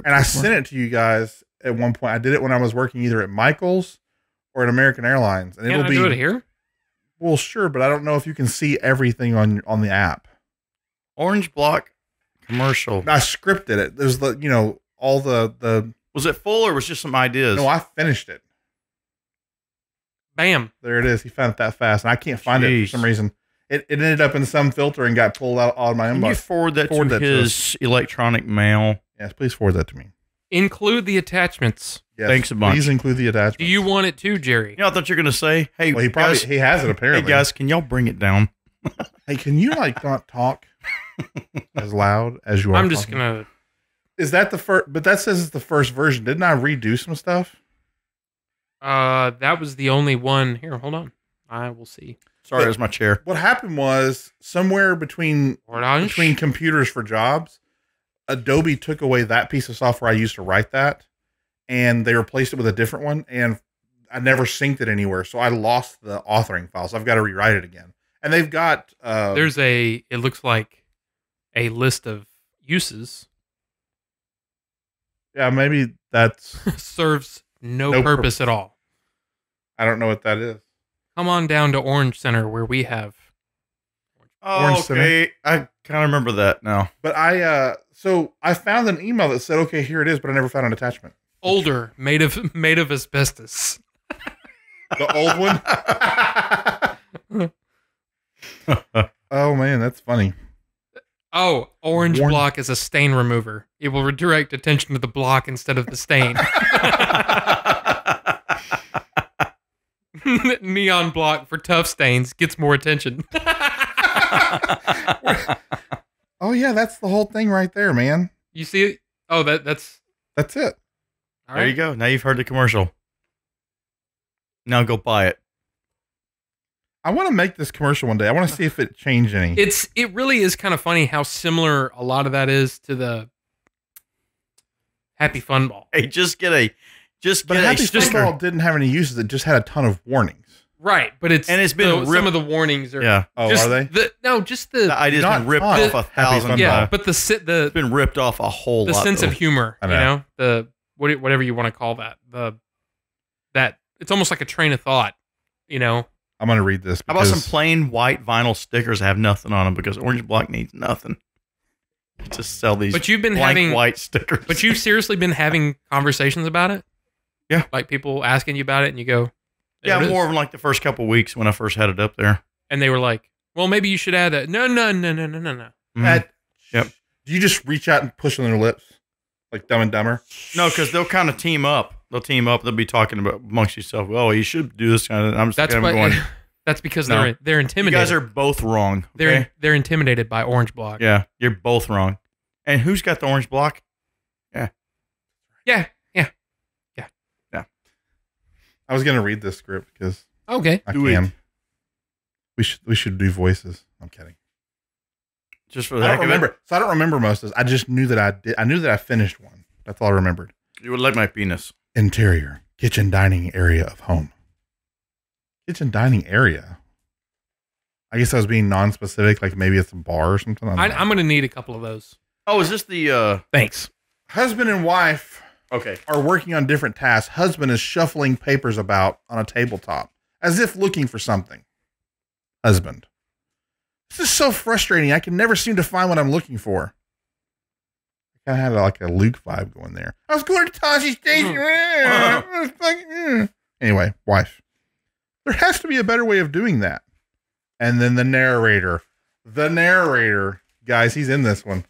And I sent it to you guys at one point. I did it when I was working either at Michael's or at American Airlines. And Can I do it here? Well, sure, but I don't know if you can see everything on the app. Orange block commercial. I scripted it. There's all the. Was it full or was it just some ideas? No, I finished it. Bam. There it is. He found it that fast, and I can't find it for some reason. It ended up in some filter and got pulled out of my inbox. Can you forward that to his electronic mail? Yes, please forward that to me. Include the attachments. Yes, thanks a bunch. Please include the attachments. Do you want it too, Jerry? I thought you were going to say, hey, well, he has it apparently. Hey guys, can y'all bring it down? Hey, can you not talk as loud as you are? I'm just going to. Is that the first? But that says it's the first version. Didn't I redo some stuff? That was the only one. Here, hold on. I will see. Sorry, it was my chair. What happened was somewhere between computers for jobs, Adobe took away that piece of software I used to write that, and they replaced it with a different one, and I never synced it anywhere, so I lost the authoring file, so I've got to rewrite it again. And they've got... it looks like a list of uses. Yeah, maybe that's... serves no purpose at all. I don't know what that is. Come on down to Orange Center where we have... Oh, okay. I kind of remember that now. But so I found an email that said, okay, here it is, but I never found an attachment. Older, made of asbestos. The old one? Oh, man, that's funny. Oh, orange block is a stain remover. It will redirect attention to the block instead of the stain. Neon block for tough stains gets more attention. Oh, yeah, that's the whole thing right there, man. You see it? Oh, that's it. All there you go. Now you've heard the commercial. Now go buy it. I want to make this commercial one day. I want to see if it changed any. It really is kind of funny how similar a lot of that is to the Happy Fun Ball. Hey, Happy Fun Ball didn't have any uses. It just had a ton of warnings. Right, but it's been some of the warnings are are they? The idea's been ripped off 1,000 times. But it's been ripped off a whole lot. The sense of humor, the whatever you want to call that. That it's almost like a train of thought, I'm going to read this. How about some plain white vinyl stickers that have nothing on them because Orange Block needs nothing. Just sell these white stickers. But you've seriously been having conversations about it? Yeah. Like people asking you about it and you go... Yeah, more of like the first couple of weeks when I first had it up there. And they were like, well, maybe you should add that. No. Mm-hmm. Yep. Do you just reach out and push on their lips? Like Dumb and Dumber? No, because they'll kind of team up. They'll be talking about amongst yourself. Oh, you should do this kind of. I'm just going. That's because they're intimidated. You guys are both wrong. Okay? They're intimidated by Orange Block. Yeah, you're both wrong. And who's got the Orange Block? Yeah. I was gonna read this script because okay, I can. We should do voices. I'm kidding. Just for the I heck don't of remember. it? So I don't remember most of this. I just knew that I did. I knew that I finished one. That's all I remembered. You would like my penis. Interior kitchen dining area of home. Kitchen dining area. I guess I was being non-specific, like maybe it's a bar or something. I'm going to need a couple of those. Oh, is this the Thanks. Husband and wife okay. are working on different tasks. Husband is shuffling papers about on a tabletop as if looking for something. Husband. This is so frustrating. I can never seem to find what I'm looking for. I kind of had like a Luke vibe going there. I was going to Tashi Station. Anyway, wife. There has to be a better way of doing that. And then the narrator. The narrator. Guys, he's in this one.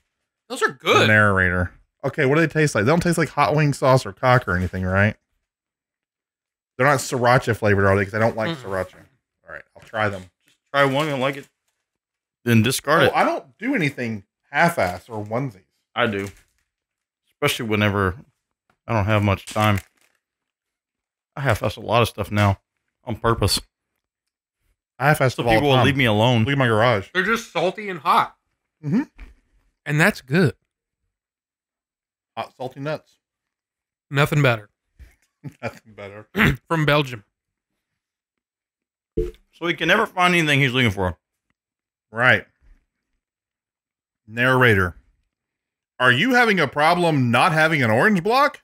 Those are The good. narrator. Okay, what do they taste like? They don't taste like hot wing sauce or cock or anything, right? They're not sriracha flavored, are they? Because I don't like sriracha. All right, I'll try them. Try one and like it. Then discard it. I don't do anything half-ass or onesies. I do. Especially whenever I don't have much time. I half-ass a lot of stuff now on purpose. I half-ass So all the people will time. leave me alone. Look at my garage. They're just salty and hot. Mm-hmm. And that's good. Hot salty nuts. Nothing better. Nothing better. From Belgium. So he can never find anything he's looking for. Right. Narrator. Are you having a problem not having an orange block?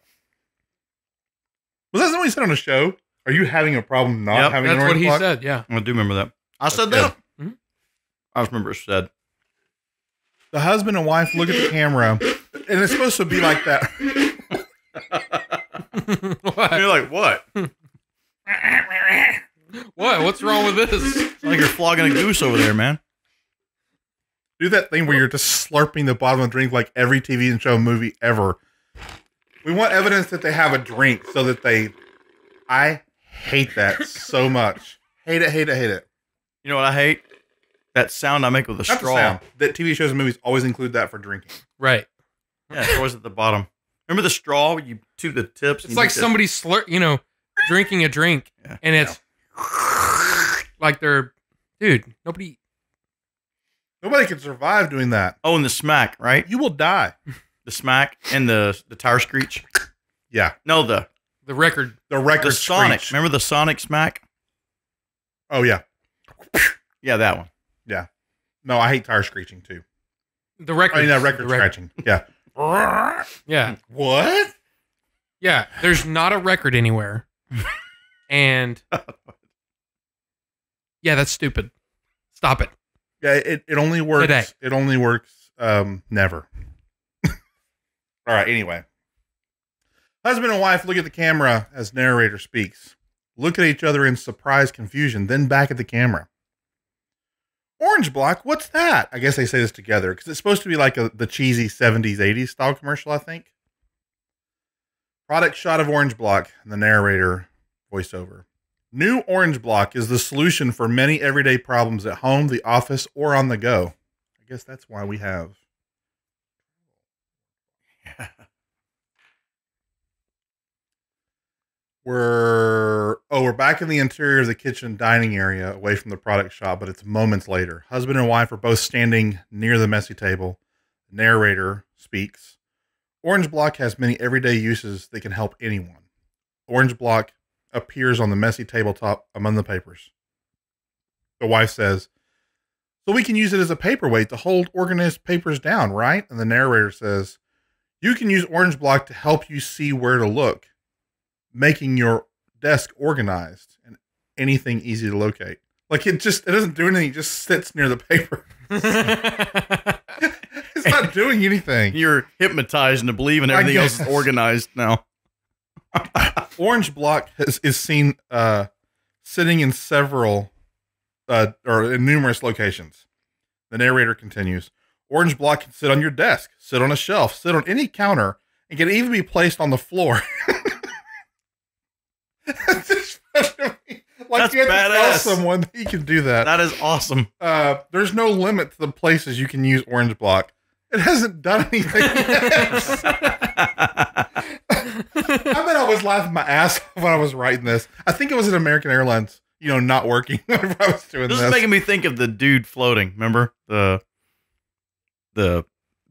Was that something he said on the show? Are you having a problem not Yep, having an That's orange what he block? said, yeah. I do remember that. I said good. that. Mhm. I just remember it said. The husband and wife look at the camera, and it's supposed to be like that. What? You're like, what? What? What's wrong with this? It's like you're flogging a goose over there, man. Do that thing where you're just slurping the bottom of the drink like every TV and show movie ever. We want evidence that they have a drink so that they... I hate that so much. Hate it, hate it, hate it. You know what I hate? That sound I make with a Not the straw. sound. That TV shows and movies always include that for drinking. Right. Yeah, it's always at the bottom. Remember the straw? Where you toot the tips. It's like somebody drinking a drink, Yeah. and it's like they're, dude, nobody. Nobody can survive doing that. Oh, and the smack, right? You will die. The smack and the tire screech. Yeah. No, the The record. The Sonic. screech. Remember the Sonic smack? Oh, yeah. Yeah, that one. Yeah. No, I hate tire screeching, too. The record. I mean, record the scratching. Yeah. Yeah. What? Yeah. There's not a record anywhere. And yeah, that's stupid. Stop it. Yeah, it only works. Today. It only works never. All right, anyway. Husband and wife look at the camera as narrator speaks. Look at each other in surprised confusion, then back at the camera. Orange block, what's that? I guess they say this together because it's supposed to be like the cheesy 70s, 80s style commercial, I think. Product shot of orange block, and the narrator voiceover. New orange block is the solution for many everyday problems at home, the office, or on the go. I guess that's why we have. We're back in the interior of the kitchen dining area away from the product shop, but it's moments later. Husband and wife are both standing near the messy table. The narrator speaks. Orange block has many everyday uses that can help anyone. Orange block appears on the messy tabletop among the papers. The wife says, so we can use it as a paperweight to hold organized papers down, right? And the narrator says, you can use orange block to help you see where to look, making your desk organized and anything easy to locate. Like it doesn't do anything. It just sits near the paper. It's not doing anything. You're hypnotized into believing everything else is guess. organized now. Orange block is seen sitting in several or in numerous locations. The narrator continues. Orange block can sit on your desk, sit on a shelf, sit on any counter, and can even be placed on the floor. That's just like That's you have to tell badass. someone that you can do that. That is awesome. There's no limit to the places you can use orange block. It hasn't done anything yet. I bet I was laughing my ass off when I was writing this. I think it was an American Airlines, not working whenever I was doing This this. is making me think of the dude floating. Remember the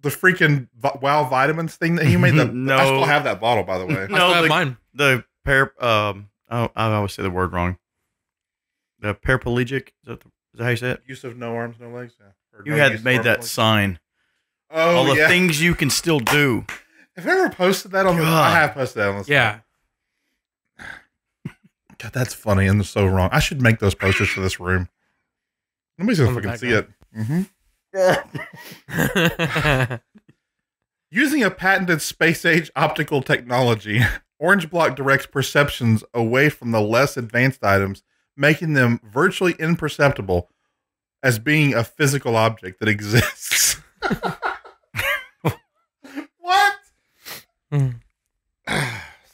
freaking Wow Vitamins thing that he made. No. I still have that bottle, by the way. I still have mine. the pair. I always say the word wrong. The paraplegic. Is Is that how you say it? Use of no arms, no legs. Yeah. Or You no had use of made arms, that no legs. sign. Oh, All the yeah. things you can still do. Have I ever posted that on the? God. I have posted that on the. Yeah. God, that's funny and so wrong. I should make those posters for this room. Nobody's gonna On the fucking see it. background. Using a patented space-age optical technology, Orange Block directs perceptions away from the less advanced items, making them virtually imperceptible as being a physical object that exists. What?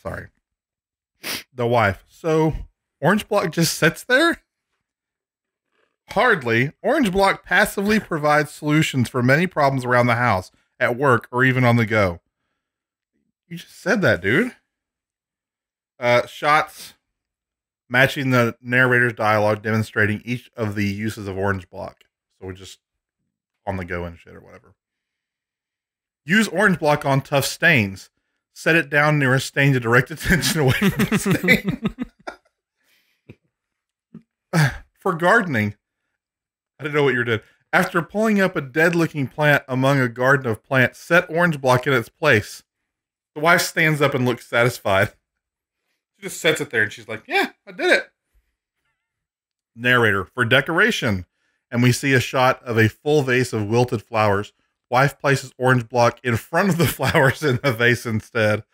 Sorry. The wife. So, Orange Block just sits there? Hardly. Orange Block passively provides solutions for many problems around the house, at work, or even on the go. You just said that, dude. Shots matching the narrator's dialogue, demonstrating each of the uses of Orange Block. So we're just on the go and shit or whatever. Use Orange Block on tough stains. Set it down near a stain to direct attention away from the stain. For gardening, I didn't know what you did. After pulling up a dead-looking plant among a garden of plants, set Orange Block in its place. The wife stands up and looks satisfied. She just sets it there and she's like, yeah, I did it. Narrator, for decoration. And we see a shot of a full vase of wilted flowers. Wife places Orange Block in front of the flowers in the vase instead.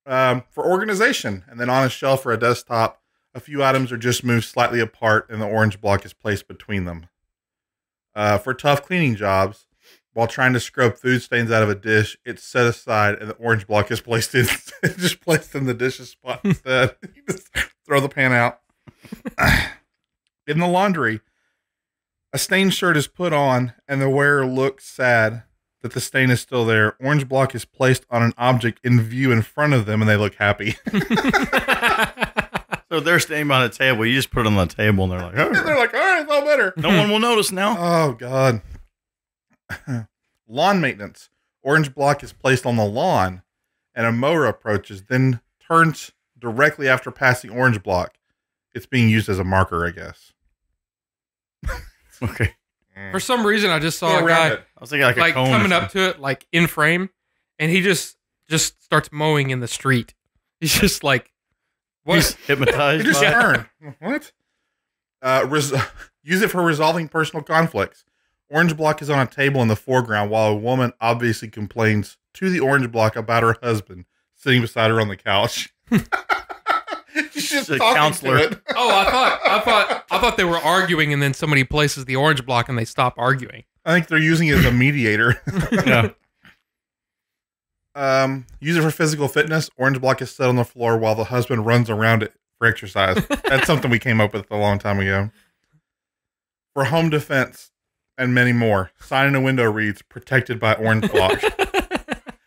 For organization. And then on a shelf or a desktop, a few items are just moved slightly apart and the Orange Block is placed between them. For tough cleaning jobs, while trying to scrub food stains out of a dish, it's set aside and the Orange Block is placed in just placed in the dishes spot instead. You just throw the pan out. In the laundry, a stained shirt is put on and the wearer looks sad that the stain is still there. Orange Block is placed on an object in view in front of them and they look happy. So they're staying by the table. You just put it on the table and they're like, And oh, they're like, all right, it's all better. no one will notice now. Oh, God. Lawn maintenance. Orange Block is placed on the lawn and a mower approaches, then turns directly after passing Orange Block. It's being used as a marker, I guess. Okay. For some reason, I just saw Go a around guy it. I was thinking like a like cone. coming up to it, like in frame, and he just starts mowing in the street. He's just like, what? He's hypnotized. You just by it. turn. What? Use it for resolving personal conflicts. Orange Block is on a table in the foreground while a woman obviously complains to the Orange Block about her husband sitting beside her on the couch. She's just a talking counselor. to it. Oh, I thought they were arguing, and then somebody places the Orange Block, and they stop arguing. I think they're using it as a mediator. Yeah. Use it for physical fitness. Orange Block is set on the floor while the husband runs around it for exercise. That's something we came up with a long time ago. For home defense and many more. Sign in a window reads, protected by Orange Block.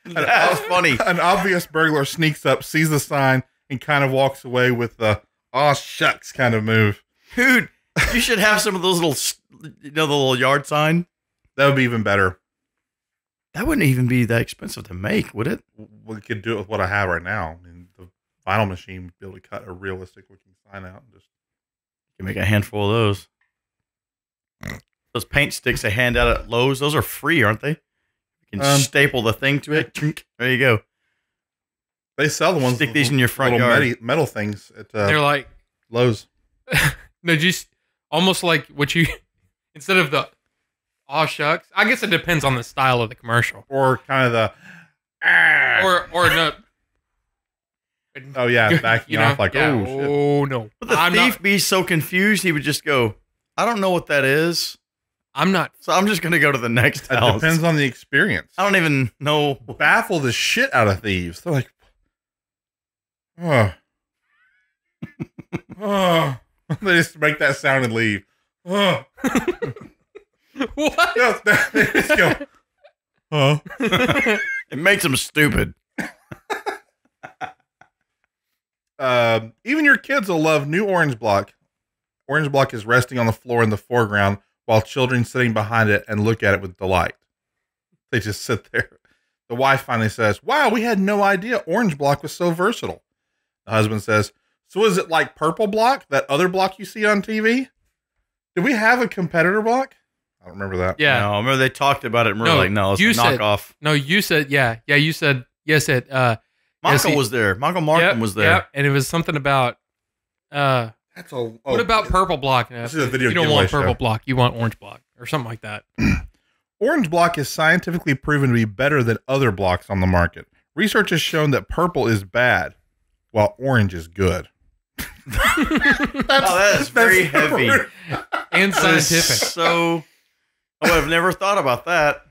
That's funny. An obvious burglar sneaks up, sees the sign, and kind of walks away with the, aw shucks kind of move. Dude, you should have some of those little, the little yard sign. That would be even better. That wouldn't even be that expensive to make, would it? We could do it with what I have right now. I mean, the vinyl machine would be able to cut a realistic looking sign out. And just You can make a handful of those. Those paint sticks they hand out at Lowe's, those are free, aren't they? You can staple the thing to it. There you go. They sell the ones. Stick these in your front little yard. metal things at They're like, Lowe's. no, just almost like what you, instead of the, aw shucks. I guess it depends on the style of the commercial. Or kind of the, Or no. oh yeah, backing You know? off like, Yeah. oh shit. Oh no. But the thief be so confused, he would just go, I don't know what that is, I'm not. so I'm just going to go to the next It house. depends on the experience. I don't even know. Baffle the shit out of thieves. They're like, oh. Oh. They just make that sound and leave. Oh. What? No, they just go, oh. It makes them stupid. Even your kids will love new Orange Block. Orange Block is resting on the floor in the foreground while children sitting behind it and look at it with delight. They just sit there. The wife finally says, wow, we had no idea Orange Block was so versatile. The husband says, so is it like Purple Block, that other block you see on TV? Did we have a competitor block? I don't remember that. Yeah. No, I remember they talked about it and we were like, no, it's a knockoff. No, you said, yeah, you said, yes, it, Michael was there. Michael Markham was there. Yep, and it was something about, That's a. what about purple block? This is a video You don't giveaway want purple show. block, you want orange block, or something like that. Orange block is scientifically proven to be better than other blocks on the market. Research has shown that purple is bad, while orange is good. That is very heavy. And That is scientific. So, I would have never thought about that.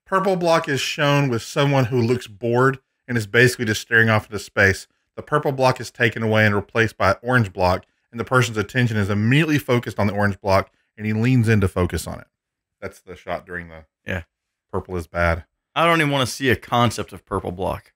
Purple block is shown with someone who looks bored and is basically just staring off into space. The purple block is taken away and replaced by orange block, and the person's attention is immediately focused on the orange block, and he leans in to focus on it. That's the shot during the purple is bad. I don't even want to see a concept of purple block.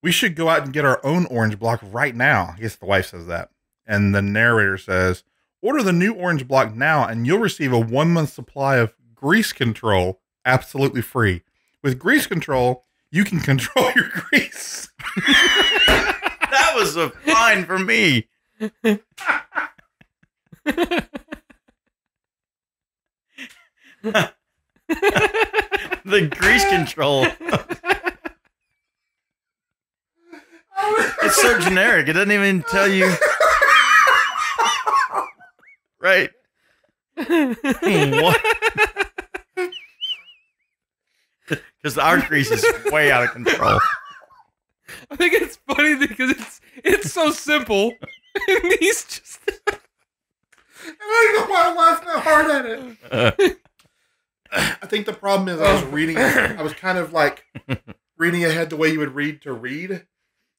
We should go out and get our own orange block right now. I guess the wife says that. And the narrator says, order the new orange block now and you'll receive a 1-month supply of grease control absolutely free. With grease control, you can control your grease. That was a fine for me. The grease control. It's so generic. It doesn't even tell you. Right. What? Because our grease is way out of control. I think it's funny because it's so simple. And he's just. I don't know why I laughed that hard at it. I think the problem is I was reading. I was kind of like reading ahead the way you would read to read.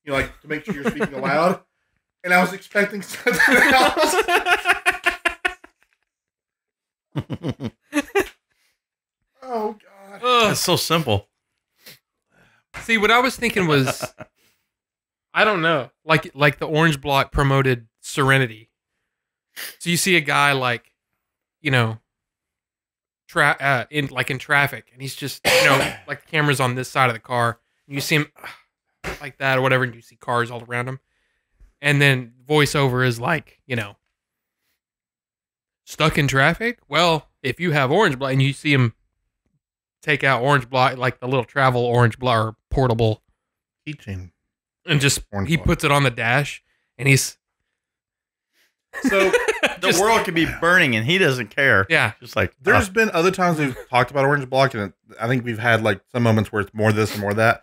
You know, like to make sure you're speaking aloud. And I was expecting something else. Oh God! It's so simple. See, what I was thinking was, I don't know, like the orange block promoted serenity. So you see a guy like, you know, in traffic, and he's just, you know, like the camera's on this side of the car, and you see him like that or whatever, and you see cars all around him, and then voiceover is like, you know, stuck in traffic. Well, if you have orange block, and you see him take out orange block, like the little travel orange block or portable Teaching. and just Orange he block. puts it on the dash, and he's So the world could be burning and he doesn't care. yeah. Just like There's been other times we've talked about orange block, and I think we've had like some moments where it's more this and more that.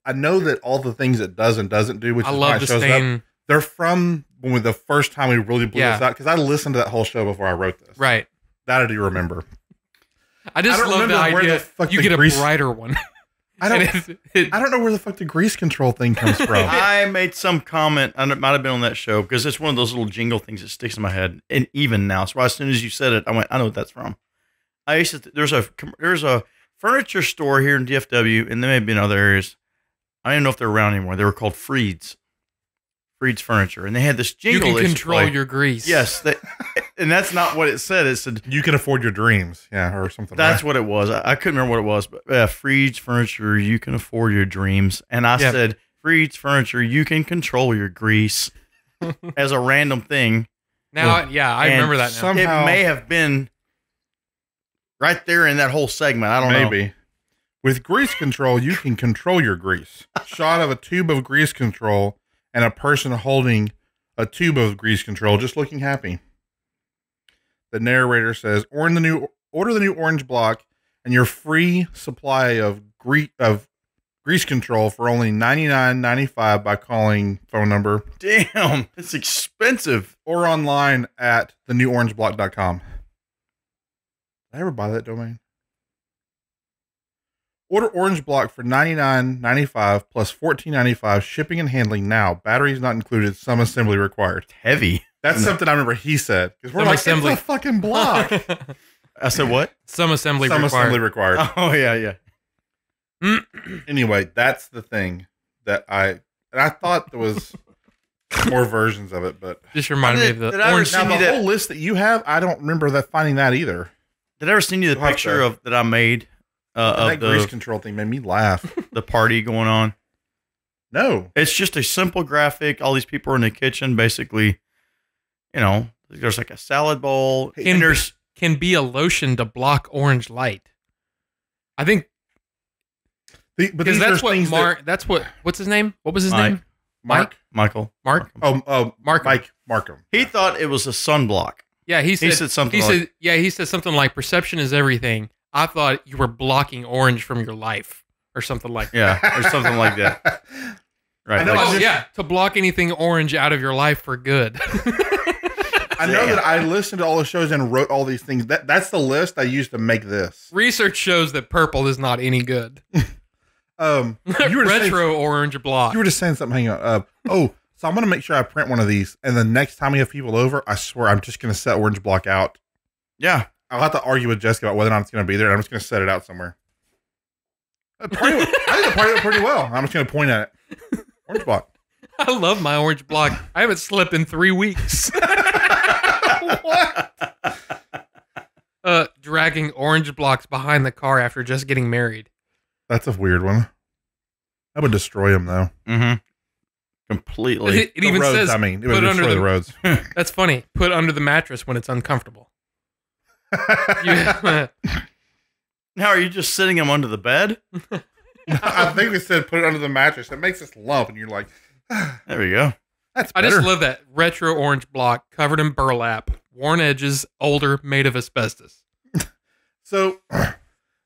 I know that all the things it does and doesn't do, which I is why love it the shows stain. up, they're from when the first time we really blew Yeah. this out, because I listened to that whole show before I wrote this. Right. That I do remember. I just I don't love the remember where idea the fuck you the get a grease- brighter one. I don't. And it- I don't know where the fuck the grease control thing comes from. I made some comment, and it might have been on that show, because it's one of those little jingle things that sticks in my head. And even now, so as soon as you said it, I went, I know what that's from. I used to, there's a furniture store here in DFW, and there may have been other areas. I don't even know if they're around anymore. They were called Freed's Furniture, and they had this you jingle. can they used to control play. your grease. Yes, and that's not what it said. It said You can afford your dreams, yeah, or something. that's right? what it was. I couldn't remember what it was, but Freed's Furniture, you can afford your dreams. And I Yeah. said, Freed's Furniture, you can control your grease as a random thing. Now, I And remember that now. Somehow- It may have been right there in that whole segment. I don't know. Maybe. With grease control, you can control your grease. Shot of a tube of grease control and a person holding a tube of grease control, just looking happy. The narrator says, order the new orange block and your free supply of grease control for only $99.95 by calling phone number Damn, it's expensive. or online at theneworangeblock.com. Did I ever buy that domain? Order Orange Block for $99.95 plus $14.95 shipping and handling now. Batteries not included. Some assembly required. Heavy. That's something I remember he said. Because we're Some like, assembly. it's a fucking block. I said what? Some assembly Some required. assembly required. Oh, yeah. Anyway, that's the thing that I thought there was more versions of it, but Just reminded me of the Did I ever orange. see- now Send the me that- whole list that you have, I don't remember that finding that either. Did I ever send you the You'll have picture to- of that I made that of grease the control thing made me laugh. the party going on? No. It's just a simple graphic. All these people are in the kitchen, basically, you know, There's like a salad bowl. Can, And there's can be a lotion to block orange light. I think But because these that's are what things Mark. That's what. What's his name? What was his Mike. name? Michael. Mark. Mark. Mike Markham. He thought it was a sunblock. Yeah, he said something He like- said, yeah, he said something like perception is everything. I thought you were blocking orange from your life or something like that. Yeah, or something like that. Right. I know, like- Oh, yeah, to block anything orange out of your life for good. I know that I listened to all the shows and wrote all these things. That's the list I used to make this. Research shows that purple is not any good. You were just saying, Retro orange block. you were just saying something. Hang on. So I'm gonna make sure I print one of these, and the next time we have people over, I swear I'm just gonna set orange block out. yeah. I'll have to argue with Jessica about whether or not it's gonna be there. And I'm just gonna set it out somewhere. I think it parted out pretty well. I'm just gonna point at it. Orange block. I love my orange block. I haven't slept in 3 weeks. What? Dragging orange blocks behind the car after just getting married. That's a weird one. I would destroy them though. Mm-hmm. Completely. It even roads, says, I mean, it would put under destroy the- the roads. that's funny, put under the mattress when it's uncomfortable. You- Now, are you just sitting him under the bed? I think we said put it under the mattress. It makes us lump, and you're like, There we go. that's I better. just love that retro orange block covered in burlap, worn edges, older, made of asbestos. So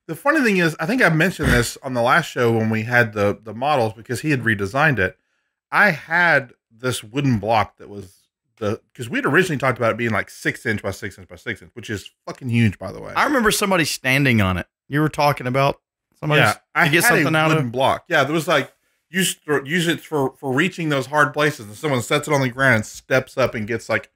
the funny thing is, I think I mentioned this on the last show when we had the models because he had redesigned it. I had this wooden block that was because we had originally talked about it being like 6 inch by 6 inch by 6 inch, which is fucking huge, by the way. I remember somebody standing on it. You were talking about somebody I to get had something a out wooden of. block. Yeah, there was like use it for reaching those hard places, and someone sets it on the ground and steps up and gets like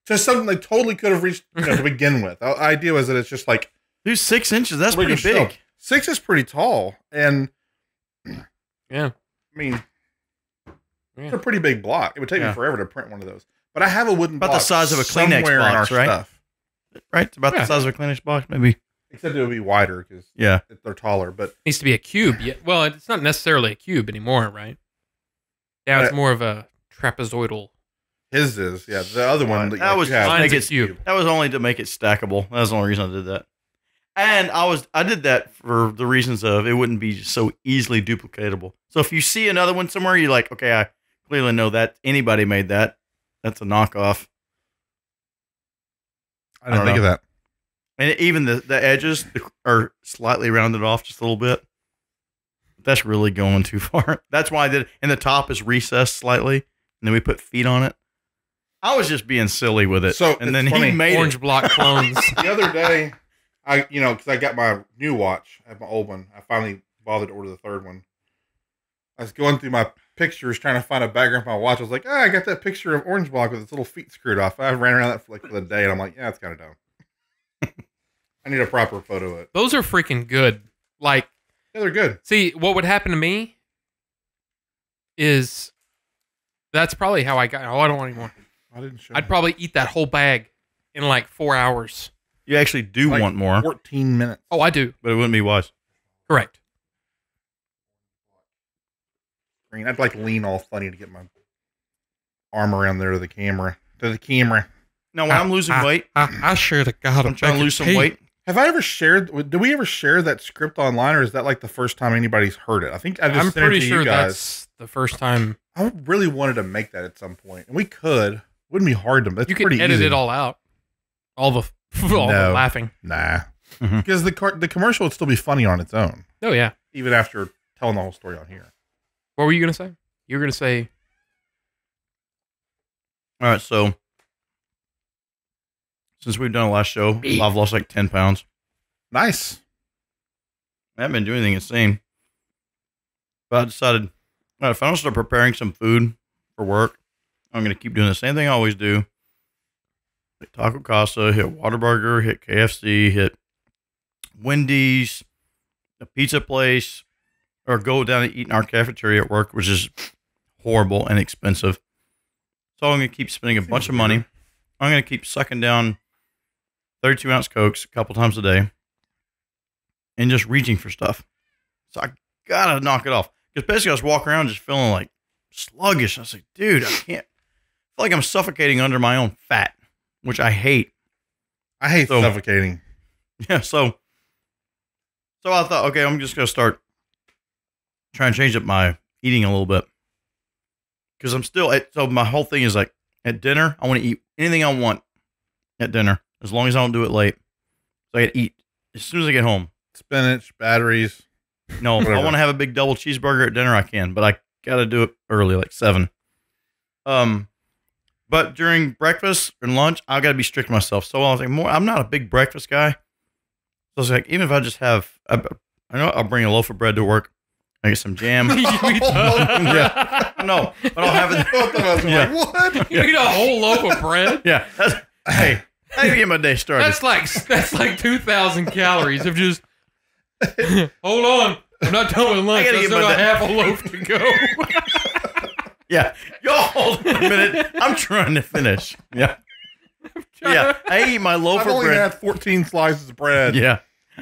just something they totally could have reached to begin with. The idea was that it's just like. Dude, 6 inches. That's pretty Still, big. 6 is pretty tall, and Yeah. I mean, Yeah. it's a pretty big block. It would take me Yeah. forever to print one of those. But I have a wooden About block the size of a Kleenex somewhere in box, our right? stuff. Right? It's about Yeah. the size of a Kleenex box, maybe. Except it would be wider because Yeah. they're taller. But Needs to be a cube. Yeah. Well, it's not necessarily a cube anymore, right? Yeah, it's more of a trapezoidal. his is, yeah. The other one That was you have, Mine's make a it cube. That was only to make it stackable. That was the only reason I did that. And I did that for the reasons of it wouldn't be so easily duplicatable. So if you see another one somewhere, you're like, okay, I clearly know that anybody made that. That's a knockoff. I didn't I think don't of that. And even the edges are slightly rounded off just a little bit. That's really going too far. That's why I did it. And the top is recessed slightly. And then we put feet on it. I was just being silly with it. So, and it's then he funny. made Orange it. block clones. The other day, because I got my new watch, I have my old one. I finally bothered to order the third one. I was going through my pictures trying to find a background for my watch. I was like, I got that picture of Orange Block with its little feet screwed off. I ran around that for the day, and I'm like, yeah, it's kind of dumb. I need a proper photo of it. Those are freaking good. Like, Yeah, they're good. see, what would happen to me is that's probably how I got. Oh, I don't want any more. I didn't show I'd probably eat that whole bag in like 4 hours. You actually do Like want more, 14 minutes. Oh, I do. but it wouldn't be wise. Correct. I'd like lean all funny to get my arm around there to the camera. No, when I'm losing weight, I sure to God, I'm trying to lose some weight. Have I ever shared? Did we ever share that script online, or is that like the first time anybody's heard it? I think I just I'm sent it pretty to sure you guys. that's the first time. I really wanted to make that at some point, and we could. Wouldn't be hard to. It's You could pretty edit easy. it all out. All the No. laughing. Nah, Mhm. because the commercial would still be funny on its own, Oh yeah. even after telling the whole story on here. What were you gonna say? You were gonna say All right, so since we've done a last show, I've lost like 10 pounds. Nice. I haven't been doing anything insane. But I decided, all right, if I don't start preparing some food for work, I'm going to keep doing the same thing I always do. Hit Taco Casa, hit Whataburger, hit KFC, hit Wendy's, a pizza place, or go down and eat in our cafeteria at work, which is horrible and expensive. So I'm going to keep spending a bunch of money. I'm going to keep sucking down 32-ounce Cokes a couple times a day and just reaching for stuff. So I got to knock it off. Because basically I was walking around just feeling like sluggish. I was like, dude, I can't. I feel like I'm suffocating under my own fat. which I hate. I hate suffocating. Yeah, so I thought, okay, I'm just gonna start trying to change up my eating a little bit because I'm still. So my whole thing is like at dinner, I want to eat anything I want at dinner as long as I don't do it late. So I can eat as soon as I get home. Spinach, batteries. No, if I want to have a big double cheeseburger at dinner, I can, but I gotta do it early, like 7. But during breakfast and lunch, I gotta be strict with myself. So I was like, I'm not a big breakfast guy. So I was like, even if I just have, I know I'll bring a loaf of bread to work. I get some jam. Yeah, no, but I'll have it. Yeah. What? You eat a whole loaf of bread? Yeah, hey, I need to get my day started. That's like 2,000 calories of just. Hold on, I'm not done with lunch. I still got half a loaf to go. Yeah, y'all hold on a minute. I'm trying to finish. Yeah, yeah. I eat my loaf I've of only bread. had 14 slices of bread. Yeah,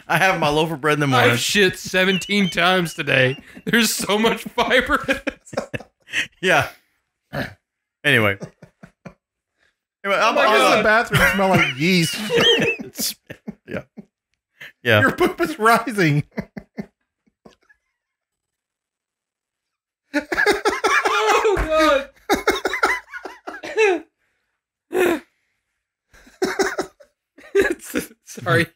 I have my loaf of bread in the morning. I've shit 17 times today. There's so much fiber in it. Yeah. Anyway. Why does the bathroom smell like yeast? Yeah. Yeah. Your poop is rising. Oh, God. Sorry.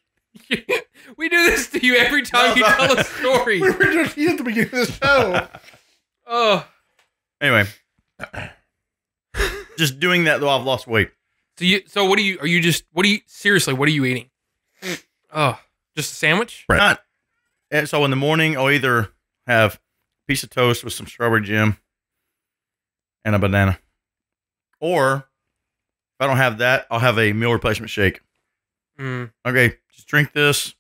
We do this to you every time you tell a story. We were just here at the beginning of the show. Oh. Anyway. Just doing that, though, I've lost weight. So what are you seriously, what are you eating? Oh, just a sandwich? Not. And so in the morning, I'll either have a piece of toast with some strawberry jam and a banana. Or if I don't have that, I'll have a meal replacement shake. Okay, just drink this,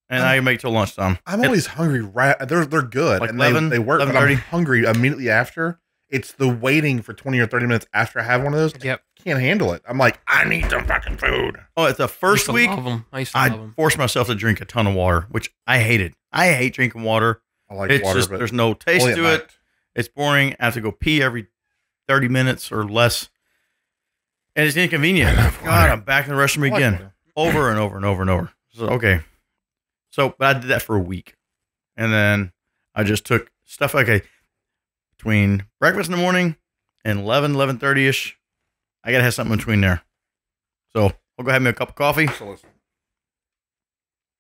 and I can make it till lunchtime. I'm always hungry. They're good, like and 11, they work. But I'm hungry immediately after. It's the waiting for 20 or 30 minutes after I have one of those. Yep. I can't handle it. I'm like, I need some fucking food. Oh, it's the first week. I used to love I them. forced myself to drink a ton of water, which I hated. I hate drinking water. I like It's water, just but there's no taste only at to night. it. It's boring. I have to go pee every 30 minutes or less, and it's inconvenient. God, I'm back in the restroom I like again, water. over and over and over and over. So okay, but I did that for a week, and then I just took stuff between breakfast in the morning and 11:30 ish. I gotta have something in between there. So I'll go have me a cup of coffee. So listen.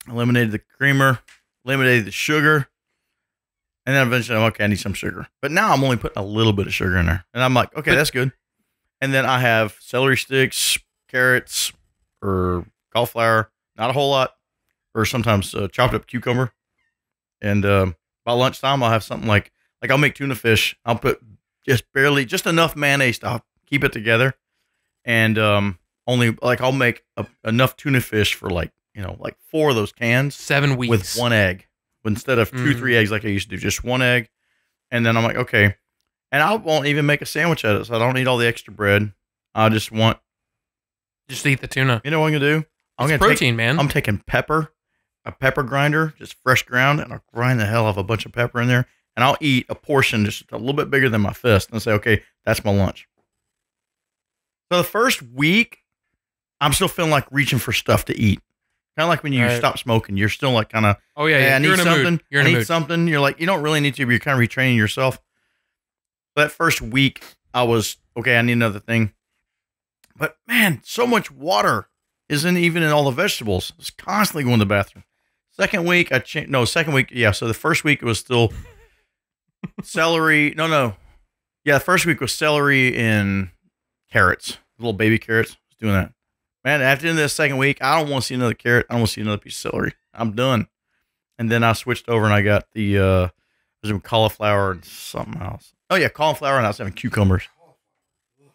Eliminated the creamer, eliminated the sugar, and then eventually I'm okay, I need some sugar. But now I'm only putting a little bit of sugar in there. And I'm like, okay, that's good. And then I have celery sticks, carrots, or cauliflower, not a whole lot, or sometimes chopped up cucumber. And by lunchtime, I'll have something like I'll make tuna fish. I'll put just enough mayonnaise to keep it together. And I'll make enough tuna fish for like 4 of those cans. 7 weeks. With 1 egg. Instead of 2-3 eggs like I used to do, just 1 egg. And then I'm like, okay. And I won't even make a sandwich out of it, so I don't need all the extra bread. I just eat the tuna. you know what I'm going to do? It's protein, man. I'm taking a pepper grinder, just fresh ground, and I'll grind the hell of a bunch of pepper in there. And I'll eat a portion just a little bit bigger than my fist and say, okay, that's my lunch. So the first week, I'm still feeling like reaching for stuff to eat. Kind of like when you stop smoking, you're still like kind of, oh yeah, hey, I need you're in a something. mood. You're in I a need mood. something. You're like, you don't really need to, but you're kind of retraining yourself. That first week, I was, okay, I need another thing. But man, so much water isn't even in all the vegetables. It's constantly going to the bathroom. Second week, yeah. So the first week it was still celery. No. Yeah, the first week was celery and carrots, little baby carrots. I was doing that. Man, after the end of the second week, I don't want to see another carrot. I don't want to see another piece of celery. I'm done. And then I switched over and I got the cauliflower and something else. Oh yeah, cauliflower, and I was having cucumbers.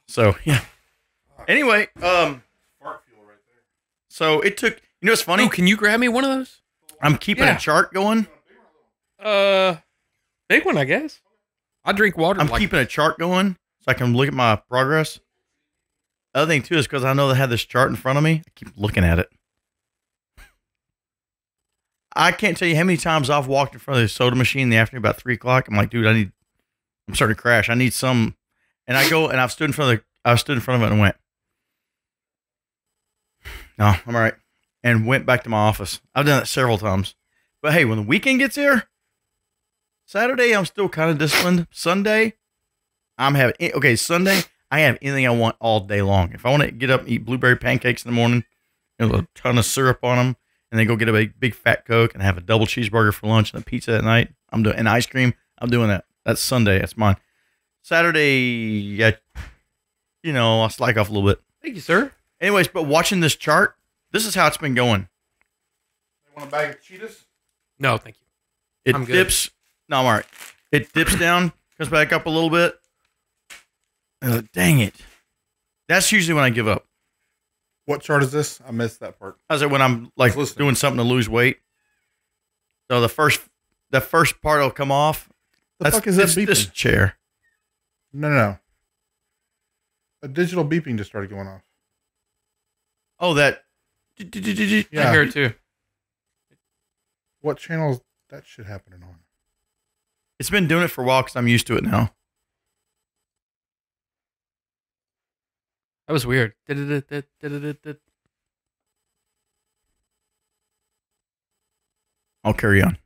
So yeah. Anyway, so it took. You know what's funny? Oh, can you grab me one of those? I'm keeping a chart going. Big one, I guess. I drink water. I'm keeping a chart going so I can look at my progress. Other thing too is because I know they have this chart in front of me. I keep looking at it. I can't tell you how many times I've walked in front of the soda machine in the afternoon about 3 o'clock. I'm like, dude, I'm starting to crash. I need some. And I go and I stood in front of it and went, No, I'm all right. And went back to my office. I've done it several times. But hey, when the weekend gets here, Saturday, I'm still kind of disciplined. Sunday, Sunday, I have anything I want all day long. If I want to get up and eat blueberry pancakes in the morning, a ton of syrup on them, and then go get a big fat Coke and have a double cheeseburger for lunch and a pizza at night, and ice cream, I'm doing that. That's Sunday. That's mine. Saturday, I'll slack off a little bit. Thank you, sir. Anyways, but watching this chart, this is how it's been going. You want a bag of Cheetos? No, thank you. It I'm good. dips. No, I'm all right. It dips down, comes back up a little bit. And dang it. That's usually when I give up. What chart is this? I missed that part. I said when I'm like doing something to lose weight. So the first part will come off. The fuck is that beeping? This chair. No. A digital beeping just started going off. Oh, that. Yeah. I hear it too. What channel is that shit happening on? It's been doing it for a while because I'm used to it now. That was weird. I'll carry on.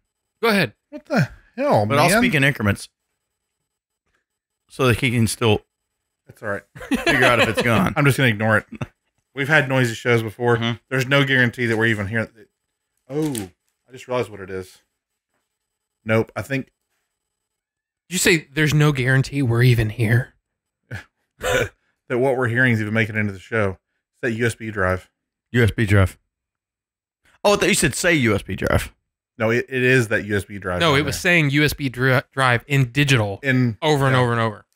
Go ahead. What the hell, But man? I'll speak in increments so that he can still That's all right. figure out if it's gone. I'm just going to ignore it. We've had noisy shows before. Mhm. There's no guarantee that we're even hearing. Oh, I just realized what it is. Nope. I think Did you say there's no guarantee we're even here? that what we're hearing is even making it into the show. It's that USB drive. USB drive. Oh, I thought you said say USB drive. No, it is that USB drive. No, on it was there. saying USB drive in digital over and over and over.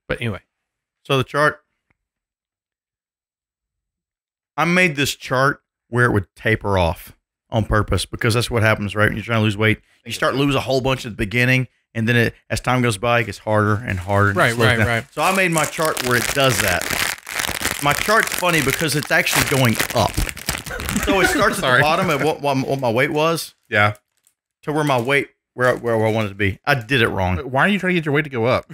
But anyway. So the chart. I made this chart where it would taper off on purpose because that's what happens, right? When you're trying to lose weight, you start to lose a whole bunch at the beginning, and then as time goes by, it gets harder and harder. And it slows down. Right. So I made my chart where it does that. My chart's funny because it's actually going up. So it starts at the bottom at what my weight was. Yeah. To where my weight, where I wanted to be. I did it wrong. Why are you trying to get your weight to go up?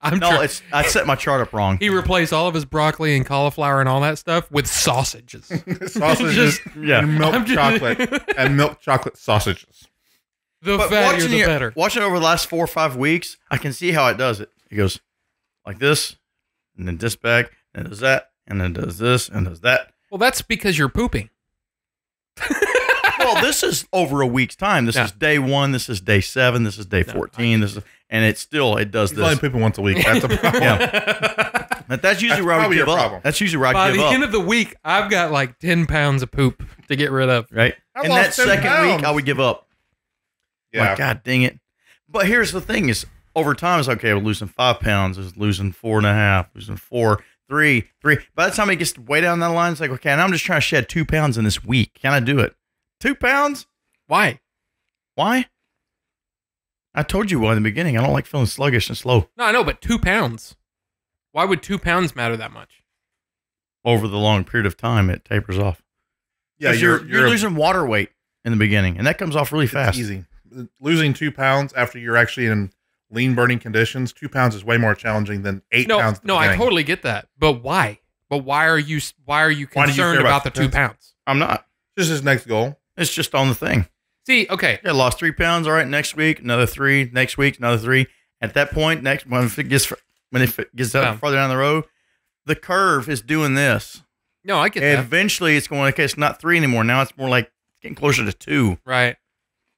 I set my chart up wrong. He replaced all of his broccoli and cauliflower and all that stuff with sausages. Sausages yeah. and milk chocolate and milk chocolate sausages. The But fattier, the better. Watching it over the last 4 or 5 weeks, I can see how it does it. It goes like this, and then this back, and does that, and then does this, and does that. Well, that's because you're pooping. Well, this is over a week's time. This is day 1. This is day 7. This is day 14. And it does He's only this. pooping once a week. That's a problem. Yeah. But that's usually where I would probably give your up. problem. That's usually where I By give the up. end of the week, I've got like 10 pounds of poop to get rid of. Right. I And that lost 10 second pounds. week, I would give up. Yeah. Like, God dang it. But here's the thing is, over time, it's okay, we're losing 5 pounds, it's losing 4.5, losing 4, 3. By the time it gets way down that line, it's like, okay, now I'm just trying to shed 2 pounds in this week. Can I do it? 2 pounds? Why? Why? I told you why in the beginning. I don't like feeling sluggish and slow. No, I know, but 2 pounds. Why would 2 pounds matter that much? Over the long period of time, it tapers off. Yeah, 'Cause you're losing water weight in the beginning, and that comes off really fast. It's easy. Losing 2 pounds after you're actually in lean burning conditions, 2 pounds is way more challenging than 8 pounds. No, I totally get that. But why? But why are you concerned care about about the 2 2 pounds? I'm not. Just his next goal. It's just on the thing. See, okay. Yeah, lost 3 pounds. All right, next week another 3. Next week another 3. At that point, when it gets up farther down the road, the curve is doing this. No, I get And that. eventually, it's going. Okay, it's not 3 anymore. Now it's more like getting closer to 2. Right.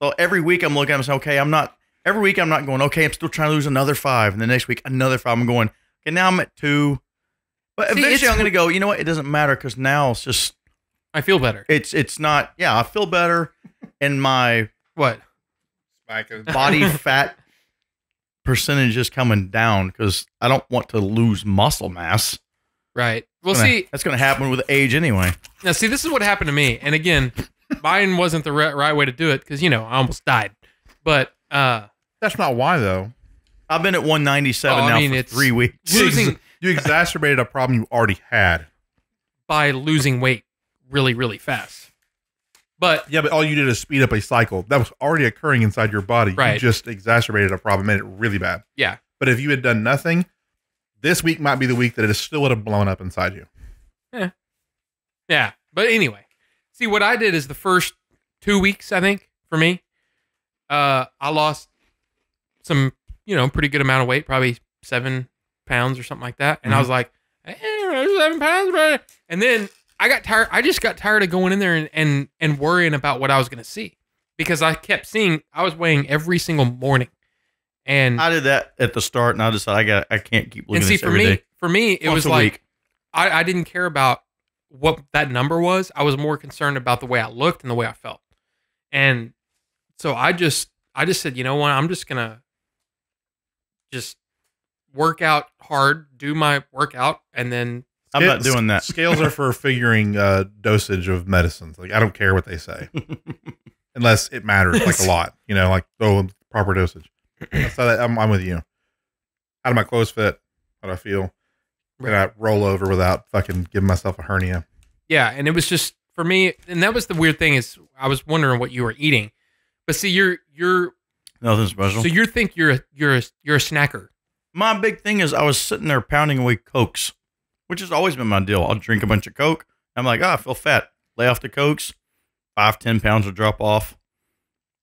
So every week I'm looking at it and saying, okay, I'm not. Every week I'm not going. Okay, I'm still trying to lose another 5, and the next week another 5. I'm going. Okay, now I'm at 2. But See, eventually I'm going to go. You know what? It doesn't matter because now it's just. I feel better. It's not. Yeah, I feel better, and my What? body fat percentage is coming down because I don't want to lose muscle mass. Right. Well, see, That's going to happen with age anyway. now, see, this is what happened to me. And again, mine wasn't the right way to do it because, I almost died. But That's not why, though. I've been at 197 Oh, I now mean, for it's 3 weeks. losing You exacerbated a problem you already had. by losing weight really, really fast. But Yeah, but all you did is speed up a cycle that was already occurring inside your body. You Right. just exacerbated a problem, made it really bad. yeah, But if you had done nothing, this week might be the week that it still would have blown up inside you. Yeah. But anyway, see, what I did is the first 2 weeks, I think, for me, I lost some, pretty good amount of weight, probably 7 pounds or something like that. And I was like, hey, 7 pounds, bro. And then I got tired. I just got tired of going in there and worrying about what I was going to see, because I kept seeing, I was weighing every single morning. And I did that at the start, and I decided I can't keep looking at this every day. For me, it Once was a like, week. I didn't care about what that number was. I was more concerned about the way I looked and the way I felt. And so I just said, you know what? I'm just going to just work out hard, do my workout, and then I'm not doing that. Scales are for figuring dosage of medicines. Like, I don't care what they say, unless it matters like a lot. Proper dosage. So I'm with you. How do my clothes fit? How do I feel? Can I roll over without fucking giving myself a hernia? Yeah, and it was just for me, and that was the weird thing, is I was wondering what you were eating. But see, you're Nothing special. so you think you're a snacker. My big thing is I was sitting there pounding away Cokes, which has always been my deal. I'll drink a bunch of Coke. I'm like, I feel fat. Lay off the Cokes, 5-10 pounds will drop off.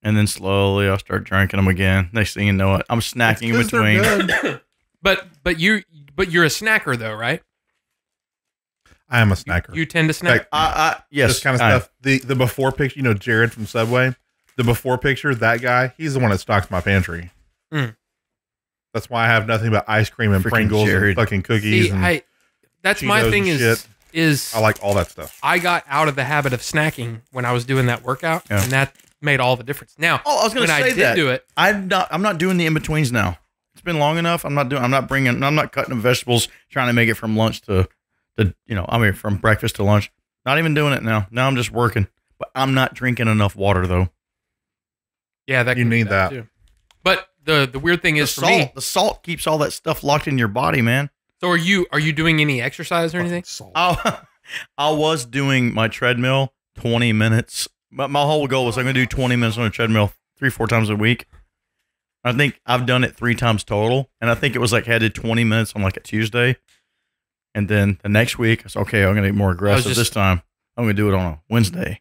And then slowly I'll start drinking them again. Next thing you know it, I'm snacking in between. But you're a snacker though, right? I am a snacker. You tend to snack. Yes. This kind of stuff. The before picture, Jared from Subway, the before picture, that guy, he's the one that stocks my pantry. Mm. That's why I have nothing but ice cream and Freaking Pringles Jared. and fucking cookies. See, that's my Cheetos thing and is I like all that stuff. I got out of the habit of snacking when I was doing that workout, Yeah. and that made all the difference. Now, I was going to say I did do it. I'm not doing the in betweens now. It's been long enough. I'm not cutting the vegetables, trying to make it from lunch from breakfast to lunch. Not even doing it now. Now I'm just working, but I'm not drinking enough water though. Yeah, that You can be need that. too. But the weird thing is for me, The salt keeps all that stuff locked in your body, man. so are you doing any exercise or anything? I was doing my treadmill 20 minutes, but my whole goal was I'm going to do 20 minutes on a treadmill 3-4 times a week. I think I've done it 3 times total, and I think it was like I did 20 minutes on like a Tuesday, and then the next week I said, okay, I'm going to get more aggressive this time. I'm going to do it on a Wednesday.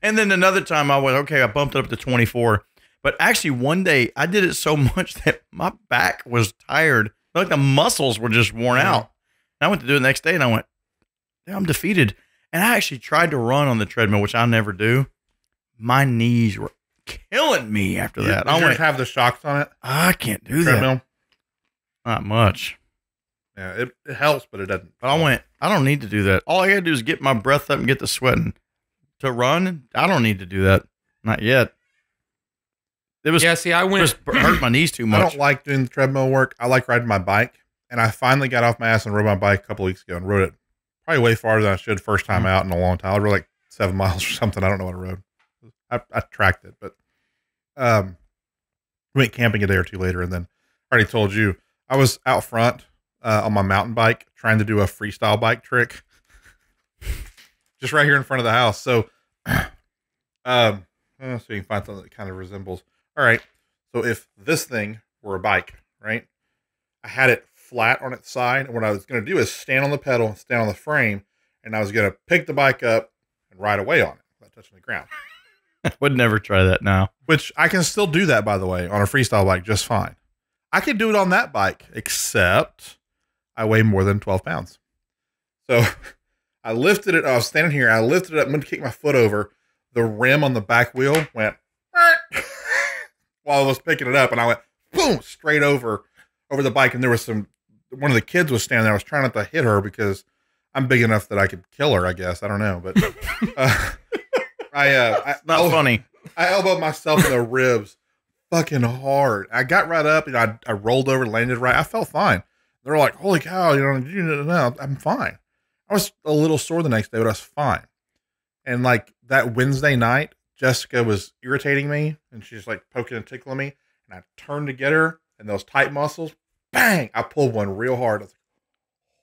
And then another time I went, okay, I bumped it up to 24. But actually one day I did it so much that my back was tired. Like the muscles were just worn out. And I went to do it the next day and I went, yeah, I'm defeated. And I actually tried to run on the treadmill, which I never do. My knees were killing me after that. I want to have the shocks on it. I can't do Treadmill. that. Not much. Yeah, it helps, but it doesn't. But I went, I don't need to do that. All I got to do is get my breath up and get the sweating. To run, I don't need to do that. Not yet. It was I went. just hurt my knees too much. I don't like doing the treadmill work. I like riding my bike, and I finally got off my ass and rode my bike a couple weeks ago and rode it probably way farther than I should first time out in a long time. I rode like 7 miles or something. I don't know what I rode. I tracked it, but we went camping a day or two later, and then I already told you I was out front on my mountain bike trying to do a freestyle bike trick. Just right here in front of the house. So, so you can find something that kind of resembles. All right. So if this thing were a bike, right? I had it flat on its side. And what I was going to do is stand on the pedal and stand on the frame. And I was going to pick the bike up and ride away on it without touching the ground. Would never try that now. Which I can still do that, by the way, on a freestyle bike just fine. I could do it on that bike, except I weigh more than 12 pounds. So I lifted it. I was standing here. I lifted it up. I'm going to kick my foot over. The rim on the back wheel went while I was picking it up. And I went, boom, straight over the bike. And there was one of the kids was standing there. I was trying not to hit her because I'm big enough that I could kill her, I guess. I don't know. But Not funny. I elbowed myself in the ribs fucking hard. I got right up and I rolled over, landed right. I felt fine. They're like, holy cow, no, I'm fine. I was a little sore the next day, but I was fine. And like that Wednesday night, Jessica was irritating me and she's like poking and tickling me. And I turned to get her and those tight muscles, bang, I pulled one real hard. I was like,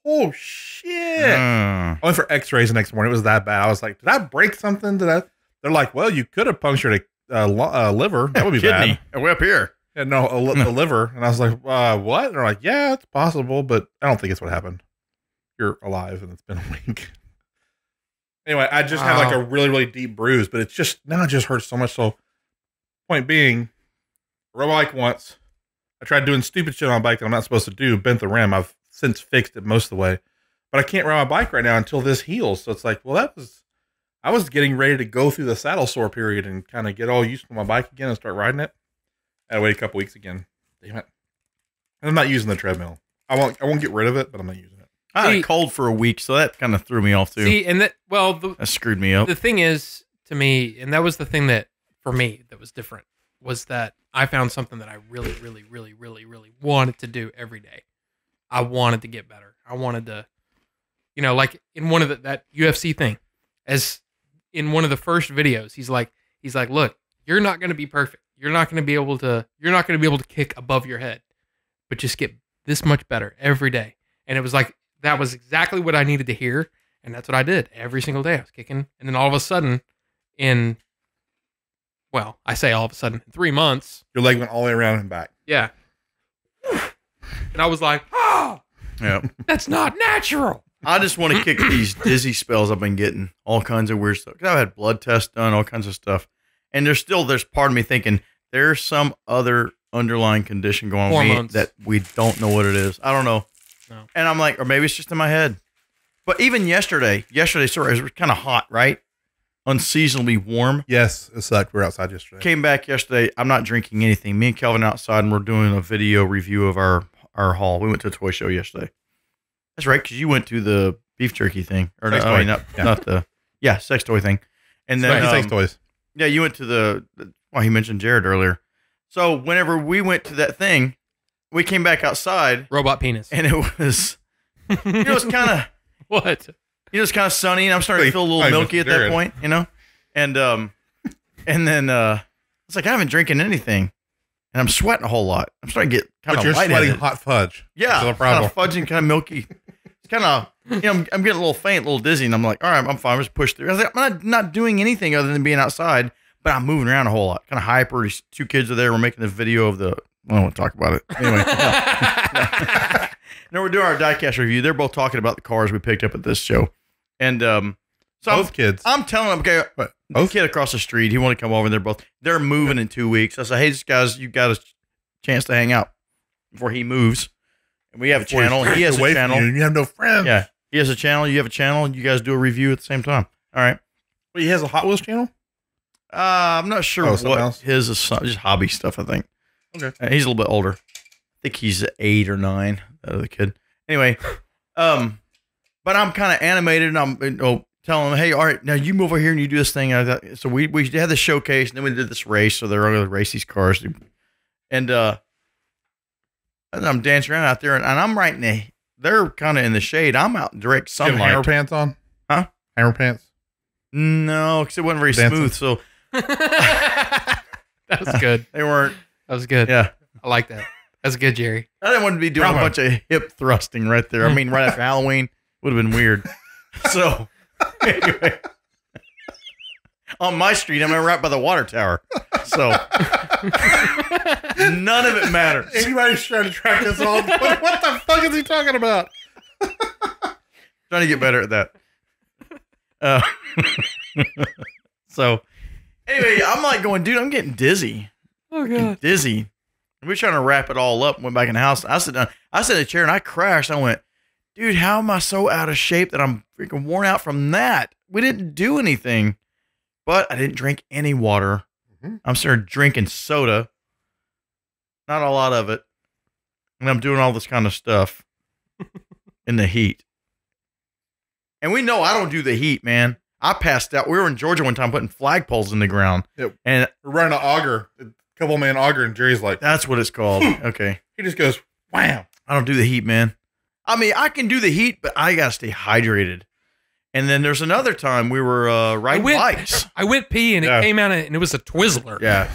oh shit. I went for x-rays the next morning. It was that bad. I was like, did I break something? They're like, well, you could have punctured a liver. That would be Kidney. bad. Way up here. And no, a liver. And I was like, what? And they're like, yeah, it's possible, but I don't think it's what happened. You're alive and it's been a week. Anyway, I just had like a really, really deep bruise, but it's just, now it just hurts so much. So, point being, I rode my bike once. I tried doing stupid shit on a bike that I'm not supposed to do, bent the rim. I've since fixed it most of the way. But I can't ride my bike right now until this heals. So it's like, well, I was getting ready to go through the saddle sore period and kind of get all used to my bike again and start riding it. I had to wait a couple weeks again. Damn it. And I'm not using the treadmill. I won't get rid of it, but I'm not using it. I had a cold for a week, so that kind of threw me off too. See, and that screwed me up. The thing is, to me, and that was the thing that for me that was different, was that I found something that I really, really, really, really, really wanted to do every day. I wanted to get better. I wanted to, like in one of that UFC thing, as in one of the first videos, he's like, look, you're not going to be perfect. You're not going to be able to kick above your head, but just get this much better every day. And it was like, that was exactly what I needed to hear. And that's what I did every single day. I was kicking. And then all of a sudden I say all of a sudden, in 3 months, your leg went all the way around and back. Yeah. And I was like, yeah, that's not natural. I just want to kick these dizzy spells I've been getting, all kinds of weird stuff. I've had blood tests done, all kinds of stuff. And there's part of me thinking there's some other underlying condition going on with me that we don't know what it is. I don't know. No. And I'm like, or maybe it's just in my head. But even yesterday, sorry, it was kind of hot, right? Unseasonably warm. Yes, it sucked. We were outside yesterday. Came back yesterday. I'm not drinking anything. Me and Kelvin outside, and we're doing a video review of our haul. We went to a toy show yesterday. That's right, because you went to the beef jerky thing. Or sex no, toy. not the sex toy thing. And then sex toys. Yeah, you went to he mentioned Jared earlier. So whenever we went to that thing, we came back outside. Robot penis. And it was, it was kind of, what? It was kind of sunny, and I'm starting to feel a little milky at that point, And then it's like I haven't drinking anything, and I'm sweating a whole lot. I'm starting to get kind of lightheaded. But you're sweating hot fudge. Yeah, no problem. Kind of fudgy and kind of milky. It's kind of, I'm getting a little faint, a little dizzy, and I'm like, all right, I'm fine. I'm just push through. I was like, I'm not doing anything other than being outside, but I'm moving around a whole lot. Kind of hyper. These two kids are there. We're making the video of the. I don't want to talk about it. Anyway. No, we're doing our diecast review. They're both talking about the cars we picked up at this show. And so both kids. I'm telling them, okay, the kid across the street, he wanted to come over. They're moving in 2 weeks. I said, hey, guys, you got a chance to hang out before he moves. And we have a channel. He has a channel. You have no friends. Yeah. He has a channel. You have a channel. And you guys do a review at the same time. All right. But he has a Hot Wheels channel? I'm not sure what his is. Just hobby stuff, I think. Okay. He's a little bit older. I think he's 8 or 9, that other kid. Anyway, but I'm kind of animated, and I'm telling them, hey, all right, now you move over here and you do this thing. So we had the showcase, and then we did this race. So they're going to race these cars, and I'm dancing around out there, and I'm right in they're kind of in the shade. I'm out in direct sunlight. You have hammer pants on? Huh? Hammer pants? No, because it wasn't very smooth. So that was good. They weren't. That was good. Yeah, I like that. That's good, Jerry. I didn't want to be doing a bunch of hip thrusting right there. I mean, right after Halloween would have been weird. So, anyway, on my street, I'm right by the water tower. So, none of it matters. Anybody's trying to track us all. What the fuck is he talking about? Trying to get better at that. So, anyway, I'm like going, dude, I'm getting dizzy. Oh, God. Dizzy. We were trying to wrap it all up. Went back in the house. I sat down. I sat in a chair and I crashed. I went, dude, how am I so out of shape that I'm freaking worn out from that? We didn't do anything, but I didn't drink any water. Mm-hmm. I'm started drinking soda. Not a lot of it. And I'm doing all this kind of stuff in the heat. And we know I don't do the heat, man. I passed out. We were in Georgia one time putting flagpoles in the ground. Yep. And we're running an auger. Couple man auger, and Jerry's like, that's what it's called. Okay. He just goes, wham. I don't do the heat, man. I mean, I can do the heat, but I gotta stay hydrated. And then there's another time we were riding bikes. I went pee and it came out and it was a Twizzler. Yeah.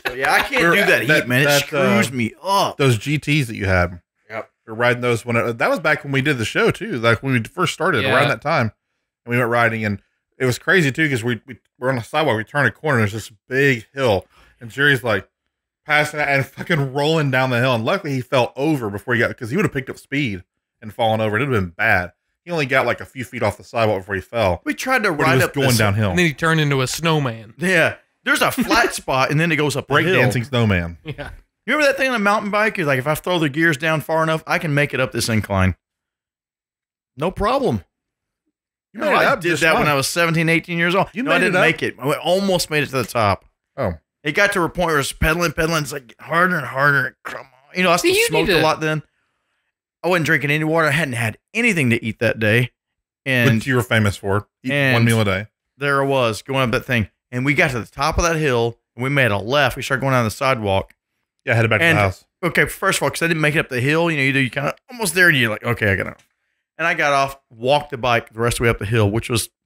So, yeah, I can't do that heat, man. It screws me up. Those GTs that you had. Yep. We're riding those that was back when we did the show too. Like when we first started around that time, and we went riding, and it was crazy too because we're on the sidewalk. We turn a corner, and there's this big hill. And Jerry's like passing out and fucking rolling down the hill. And luckily he fell over before he got, because he would have picked up speed and fallen over. It would have been bad. He only got like a few feet off the sidewalk before he fell. We tried to But he ride was up going downhill. And then he turned into a snowman. Yeah. There's a flat spot, and then it goes up a hill. Breakdancing snowman. Yeah. You remember that thing on a mountain bike? You're like, if I throw the gears down far enough, I can make it up this incline. No problem. You No, made it I up did just that fine. when I was 17, 18 years old. You No, I made it didn't up? make it. I almost made it to the top. Oh. It got to a point where it's pedaling. It's like harder and harder. Come on. You know, I still you smoked need a to- lot then. I wasn't drinking any water. I hadn't had anything to eat that day. And Which you were famous for. Eating and- one meal a day. there I was going up that thing. And we got to the top of that hill, and we made a left. We started going down the sidewalk. Yeah, headed back to And- the house. Okay, first of all, because I didn't make it up the hill, you kind of almost there, and you're like, okay, I got to. And I got off, walked the bike the rest of the way up the hill,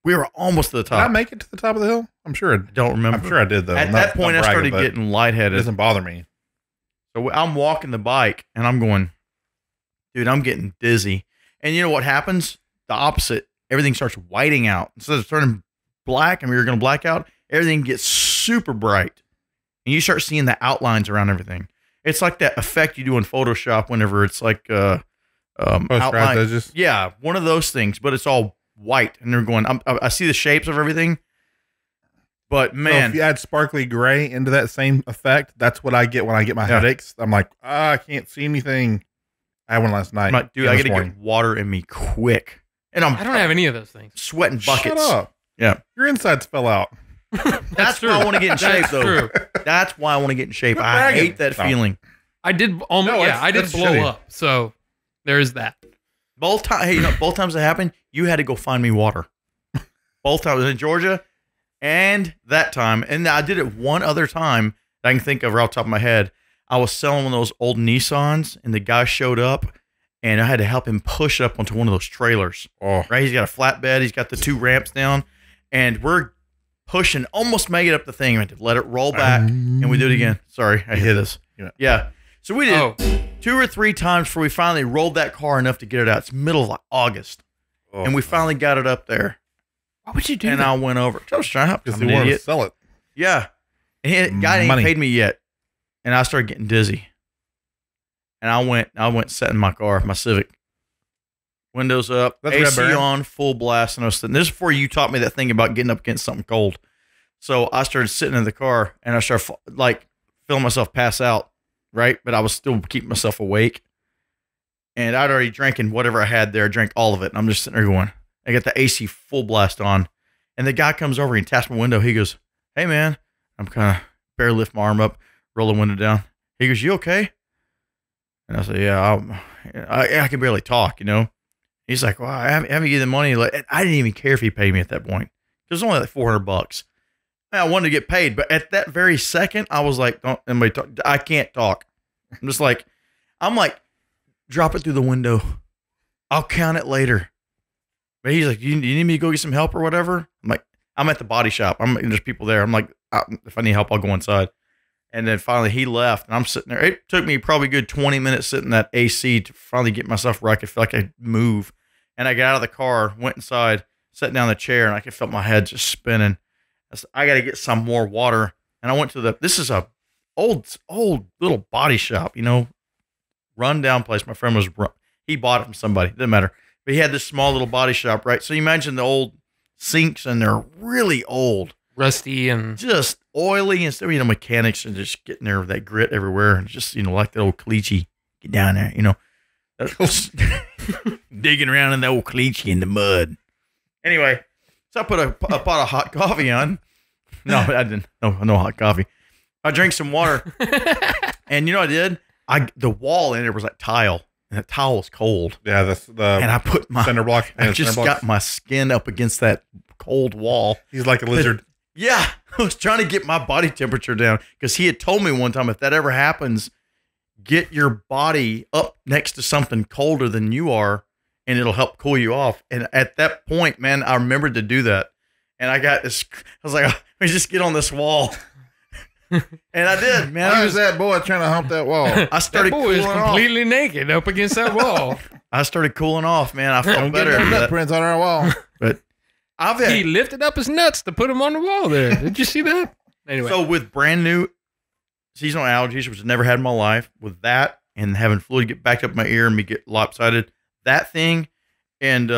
we were almost to the Did I top. make it to the top of the hill? I'm sure. Don't remember. I'm sure I did though. At Not- that point, not I started bragging, but getting It lightheaded. doesn't bother me. So I'm walking the bike, and I'm going, dude, I'm getting dizzy. And you know what happens? The opposite. Everything starts whiting out. Instead of turning black, and we were going to black out, everything gets super bright. And you start seeing the outlines around everything. It's like that effect you do in Photoshop whenever it's like Post-grad outline. edges. Yeah, one of those things, but it's all white. And they're going, I see the shapes of everything. But So man, if you add sparkly gray into that same effect, that's what I get when I get my Yeah. headaches. I'm like, I can't see anything. I had one last night. I'm like, dude, and I this got to morning. get water in me quick. And I'm I don't have any of those things. sweating buckets. Shut up. Yeah. Your insides fell out. That's why I want to get in shape, That's though. true. That's why I want to get in shape. Quit I bragging. hate that No. feeling. I did almost. No, Yeah, I did that's blow shitty. up. So there's that. Both times, hey, both times that happened, you had to go find me water. Both times in Georgia, and that time, and I did it one other time that I can think of right off the top of my head. I was selling one of those old Nissans, and the guy showed up, and I had to help him push up onto one of those trailers. Oh, Right, he's got a flatbed, he's got the two ramps down, and we're pushing, almost make it up the thing. I had to let it roll back, and we do it again. Sorry, I hit this. Yeah. So we did Oh, 2 or 3 times before we finally rolled that car enough to get it out. It's middle of like August. oh. And we finally got it up there. why would you do And that? I went over. I was trying to help. because I'm they an wanted to idiot. sell it. Yeah. And the guy ain't Money. paid me yet. And I started getting dizzy. And I went sat in my car, my Civic. Windows up, That's AC Red Baron? on, full blast. And I was sitting. This is before you taught me that thing about getting up against something cold. So I started sitting in the car, and I started like feeling myself pass out, right? But I was still keeping myself awake. And I'd already drinking whatever I had there. I drank all of it. And I'm just sitting there going, I got the AC full blast on. And the guy comes over and taps my window. He goes, hey, man. I'm kind of barely lift my arm up, roll the window down. He goes, you okay? And I said, yeah, I can barely talk, He's like, well, I haven't given the money. Like, I didn't even care if he paid me at that point. It was only like $400. Man, I wanted to get paid. But at that very second, I was like, don't anybody talk. I can't talk. I'm just like, drop it through the window. I'll count it later. But he's like, you need me to go get some help or whatever? I'm like, I'm at the body shop. There's people there. I'm like, if I need help, I'll go inside. And then finally he left, and I'm sitting there. It took me probably a good 20 minutes sitting in that AC to finally get myself where I could feel like I could move. And I got out of the car, went inside, sat down in the chair, and I could feel my head just spinning. I said, I got to get some more water. And I went to this is a old little body shop, run down place. My friend he bought it from somebody. Didn't matter. But he had this small little body shop, right? So you imagine the old sinks, and they're really old. Rusty and Just oily and stuff, mechanics and just getting there with that grit everywhere. And just, like the old caliche, get down there, digging around in the old caliche in the mud. Anyway, so I put a pot of hot coffee on. No, I didn't. No hot coffee. I drank some water. And you know what I did? The wall in there was like tile. And the tile was cold. Yeah, And I put my center block. I just got my skin up against that cold wall. He's like a lizard. Yeah, I was trying to get my body temperature down because he had told me one time, if that ever happens, get your body up next to something colder than you are, and it'll help cool you off. And at that point, man, I remembered to do that. And I got this, I was like, let me just get on this wall. And I did, man. Why was that boy trying to hump that wall? I started that boy is cooling off. completely naked up against that wall. I started cooling off, man. I felt Don't get better. no after nut that. prints on our wall. But I've He had, lifted up his nuts to put them on the wall there. Did you see that? Anyway, so with brand new seasonal allergies, which I've never had in my life, with that and having fluid get backed up my ear and me get lopsided, that thing, and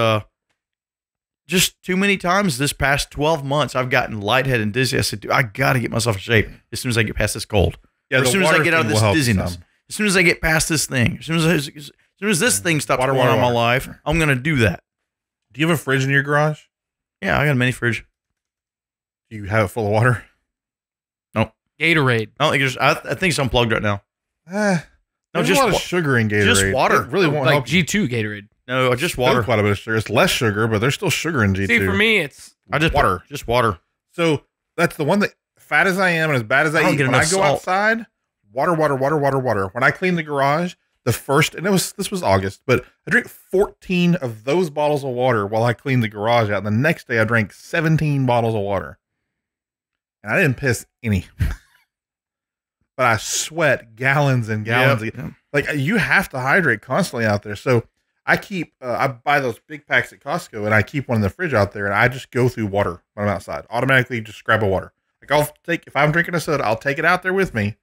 just too many times this past 12 months, I've gotten lightheaded and dizzy. I said, dude, I got to get myself in shape as soon as I get past this cold. Yeah, Or as soon as I get out of this dizziness. Some. As soon as I get past this thing. As soon as this thing stops going on in my life, I'm going to do that. Do you have a fridge in your garage? Yeah, I got a mini fridge. Do you have it full of water? Nope. Gatorade. I don't think there's, I think it's unplugged right now. No, just just a lot of sugar in Gatorade. just water. It really won't Like help you. G2 Gatorade. No, just Still water. quite a bit of sugar. It's less sugar, but there's still sugar in G2. See, for me, it's I just water. Just water. So that's the one that, fat as I am and as bad as I I don't eat, get when I enough go salt. outside, water. When I clean the garage, this was August, but I drink 14 of those bottles of water while I clean the garage out. And the next day I drank 17 bottles of water. And I didn't piss any. But I sweat gallons and gallons. Yep. Like, you have to hydrate constantly out there. So I keep, I buy those big packs at Costco and I keep one in the fridge out there and I just go through water when I'm outside. Automatically just grab a water. Like, if I'm drinking a soda, I'll take it out there with me,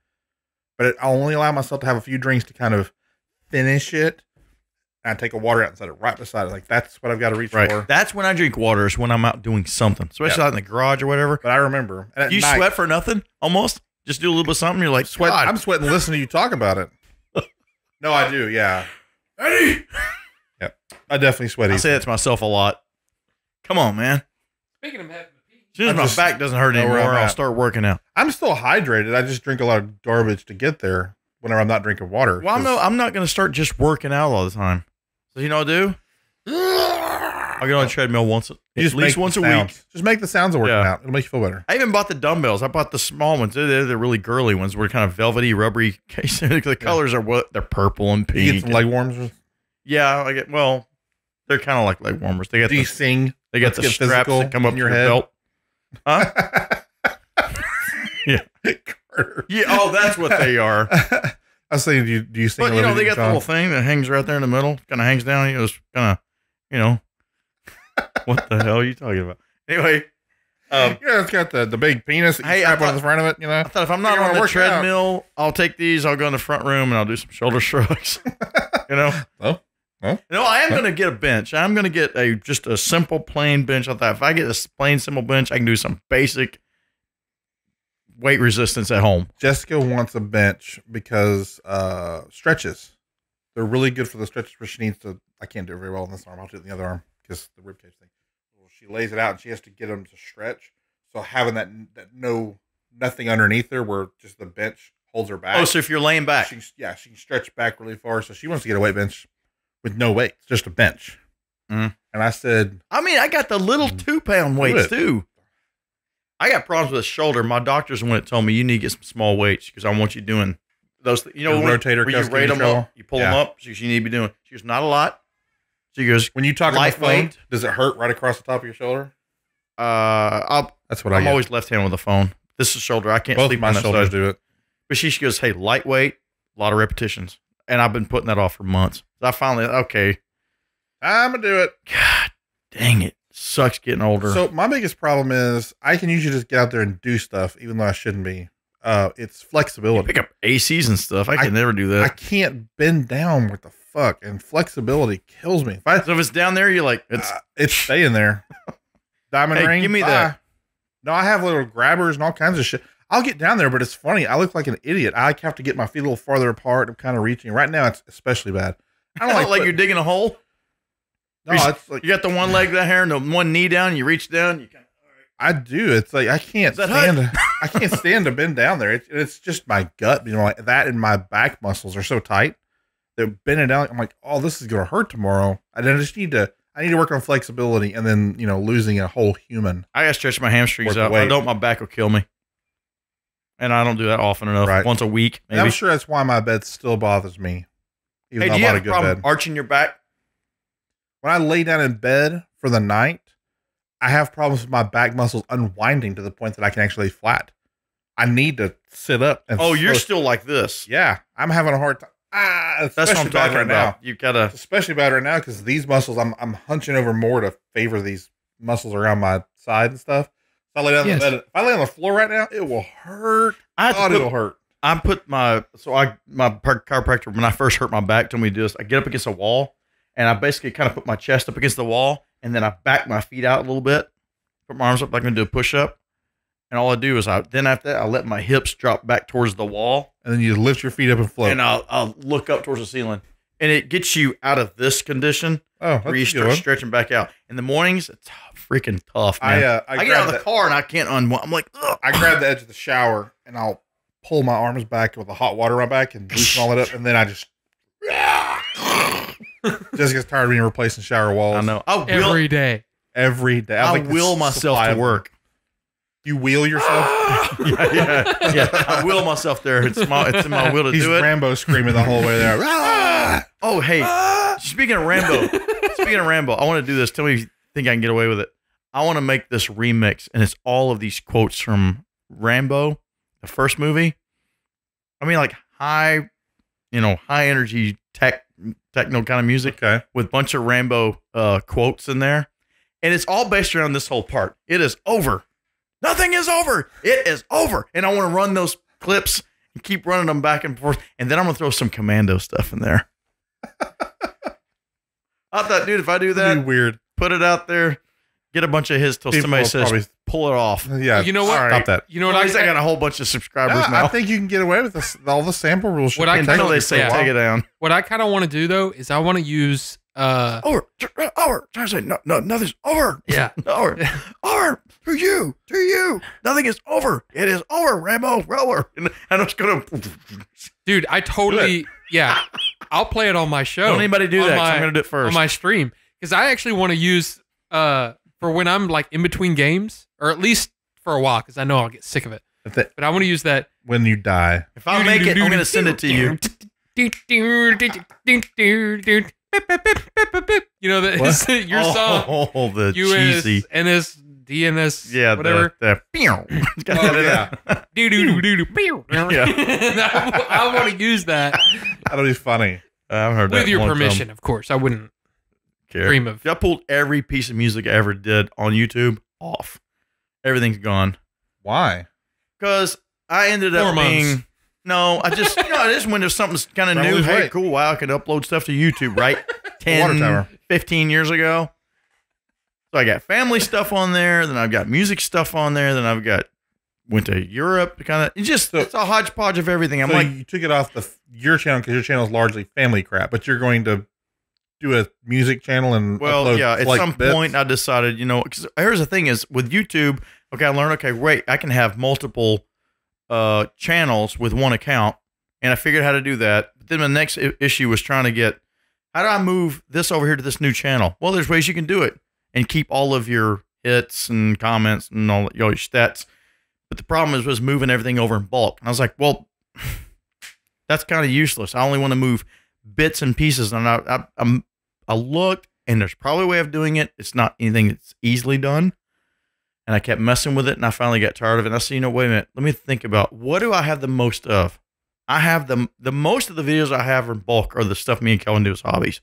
but I'll only allow myself to have a few drinks to kind of finish it. And I take a water out and set it right beside it. Like, that's what I've got to reach for. That's when I drink water, is when I'm out doing something, especially out in the garage or whatever. But I remember. And at You night, sweat for nothing, almost. Just do a little bit of something. You're like, sweat. God. I'm sweating listening to you talk about it. No, I do. Yeah. Eddie. Yep. I definitely sweat I easy. say that to myself a lot. Come on, man. Speaking of having to pee. As soon as my back doesn't hurt know where anymore, I'm I'll at. start working out. I'm still hydrated. I just drink a lot of garbage to get there whenever I'm not drinking water. Well, I'm not going to start just working out all the time. So you know what I'll do? I'll get on the treadmill at least once a week. Just make the sounds of working out. It'll make you feel better. I even bought the dumbbells. I bought the small ones. They're the really girly ones. Where kind of velvety, rubbery. The colors are what they're purple and You get pink. some leg warmers. Yeah, I get. Well, they're kind of like leg warmers. They got Do you the, sing? they got Let's the get straps physical that come up in your your head? belt. Huh? Yeah. Carter. Yeah. Oh, that's what they are. I was saying, do you sing? But Olivia they got the Newton-John? little thing that hangs right there in the middle. Kind of hangs down. It's kind of, what the hell are you talking about? Anyway, Yeah, it's got the big penis that you Hey, strap I on the front of it. You know, I thought if I'm not You're on gonna the work out. treadmill, I'll take these. I'll go in the front room and I'll do some shoulder shrugs. Oh. No, I am going to get a bench. I'm going to get just a simple plain bench. I thought if I get a plain simple bench, I can do some basic weight resistance at home. Jessica wants a bench because stretches. They're really good for the stretches where she needs to. I can't do it very well in this arm. I'll do it in the other arm because the rib cage thing. Well, she lays it out and she has to get them to stretch. So having that nothing underneath her where just the bench holds her back. Oh, so if you're laying back. she can stretch back really far. So she wants to get a weight bench with no weights, just a bench. Mhm. And I said, I mean, I got the little 2-pound weights it. too. I got problems with the shoulder. My doctor's the one that told me you need to get some small weights because I want you doing those. You know, The rotator where you cuff rate them control? up, you pull Yeah. them up. She goes, you need to be doing. She goes, not a lot. She goes, when you talk on the phone, Lightweight. does it hurt right across the top of your shoulder? That's what I I'm get. always left-handed with the phone. This is shoulder. I can't Both sleep my on that shoulders side. do it. But she goes, hey, lightweight, a lot of repetitions. And I've been putting that off for months. So I finally, okay, I'm going to do it. God dang it. Sucks getting older. So my biggest problem is I can usually just get out there and do stuff, even though I shouldn't be. It's flexibility. pick up ACs and stuff. I can never do I that. can't bend down. What the fuck? And flexibility kills me. So if it's down there, you're like, It's staying there. Diamond Hey, ring. give me bye. that. No, I have little grabbers and all kinds of shit. I'll get down there, but it's funny. I look like an idiot. I have to get my feet a little farther apart. I'm kind of reaching. Right now, it's especially bad. I don't like put- you're digging a hole. No, it's like You got the one leg down here and the one knee down. You reach down. You kind I do. It's like I can't Is that stand. I can't stand to bend down there. It's just my gut. Like that, and my back muscles are so tight. They're bending down. I'm like, oh, this is gonna hurt tomorrow. And I just need to. I need to work on flexibility, and then losing a whole human. I gotta stretch my hamstrings Work the out. If I weight. don't, my back will kill me. And I don't do that often enough. Right. Once a week, And maybe. I'm sure that's why my bed still bothers me, even Hey, though do I you bought have a a good problem bed. arching your back? When I lay down in bed for the night, I have problems with my back muscles unwinding to the point that I can actually lay flat. I need to sit up. And Oh, you're still like this. Yeah, I'm having a hard time. That's what especially I'm bad talking right about. now. You gotta. It's especially bad right now because these muscles, I'm hunching over more to favor these muscles around my side and stuff. If I lay down Yes. the bed, if I lay on the floor right now, it will hurt. I have God, to it'll put, hurt. I put my chiropractor, when I first hurt my back, told me to do this. I get up against a wall, and I basically kind of put my chest up against the wall, and then I back my feet out a little bit, put my arms up like I'm going to do a push-up. And all I do is then after that, I let my hips drop back towards the wall. And then you lift your feet up and float. And I'll look up towards the ceiling. And it gets you out of this condition where you start stretching back out. In the mornings, it's freaking tough, man. I get out of the car and I can't unwind. I'm like, ugh. I grab the edge of the shower and I'll pull my arms back with the hot water on my back and loosen all it up. And then I just gets tired of being replacing shower walls. I know. Every day. Every day. I will myself to work. You wheel yourself? yeah. I will myself there. It's in my will to do it. He's Rambo screaming the whole way there. Oh, hey. Speaking of Rambo, I want to do this. Tell me if you think I can get away with it. I want to make this remix, and it's all of these quotes from Rambo, the first movie. I mean, like high energy techno kind of music with a bunch of Rambo quotes in there. And it's all based around this whole part. It is over. Nothing is over. It is over. And I want to run those clips and keep running them back and forth. And then I'm going to throw some commando stuff in there. I thought, dude, if I do that, weird. Put it out there, get a bunch of hits till somebody says, pull it off. Yeah. You know what? Stop that. You know what? At least I got a whole bunch of subscribers now. I think you can get away with this, all the sample rules. Until they say take it down. What I kind of want to do, though, is I want to use... over. Trying to say, no, nothing's over. Yeah. Over. To you. Nothing is over. It is over, Rambo, roller. And I'm just going to... Dude, I totally... Yeah. I'll play it on my show. Don't anybody do that, 'cause I'm going to do it first. On my stream. Because I actually want to use... for when I'm like in between games, or at least for a while, because I know I'll get sick of it. But I want to use that... When you die. If I make it, I'm going to send it to you. You know that your song. Oh, the US, cheesy NS, DNS, yeah, whatever. I want to use that. That'll be funny. I've heard that with your permission, of course. I wouldn't dream of. I pulled every piece of music I ever did on YouTube off. Everything's gone. Why? Because I ended up being. No, I just, just when there's something kind of new, hey, cool, wow, I can upload stuff to YouTube, right? 10, 15 years ago. So I got family stuff on there, then I've got music stuff on there, then I've got, went to Europe, it's a hodgepodge of everything. I'm like, you took it off your channel because your channel is largely family crap, but you're going to do a music channel and upload, at some point I decided, because here's the thing is with YouTube, I learned, wait, I can have multiple channels with one account, and I figured out how to do that. But then the next issue was trying to get, how do I move this over here to this new channel? Well, there's ways you can do it and keep all of your hits and comments and all your stats. But the problem was moving everything over in bulk. And I was like, well, that's kind of useless. I only want to move bits and pieces. And I looked, and there's probably a way of doing it. It's not anything that's easily done. And I kept messing with it, and I finally got tired of it. And I said, wait a minute. Let me think about, what do I have the most of? I have the most of the videos I have in bulk are the stuff me and Kelvin do as hobbies.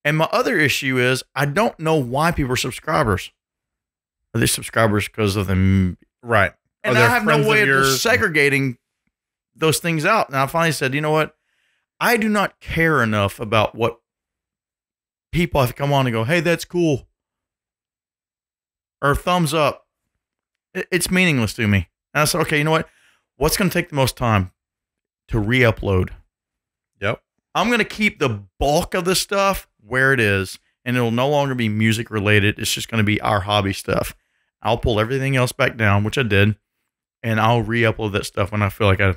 And my other issue is, I don't know why people are subscribers. Are they subscribers because of them? Right. And I have no way of segregating those things out. And I finally said, you know what? I do not care enough about what people have to come on and go, hey, that's cool. Or thumbs up. It's meaningless to me. And I said, okay, you know what? What's going to take the most time? To re-upload. Yep. I'm going to keep the bulk of the stuff where it is, and it'll no longer be music related. It's just going to be our hobby stuff. I'll pull everything else back down, which I did, and I'll re-upload that stuff when I feel like I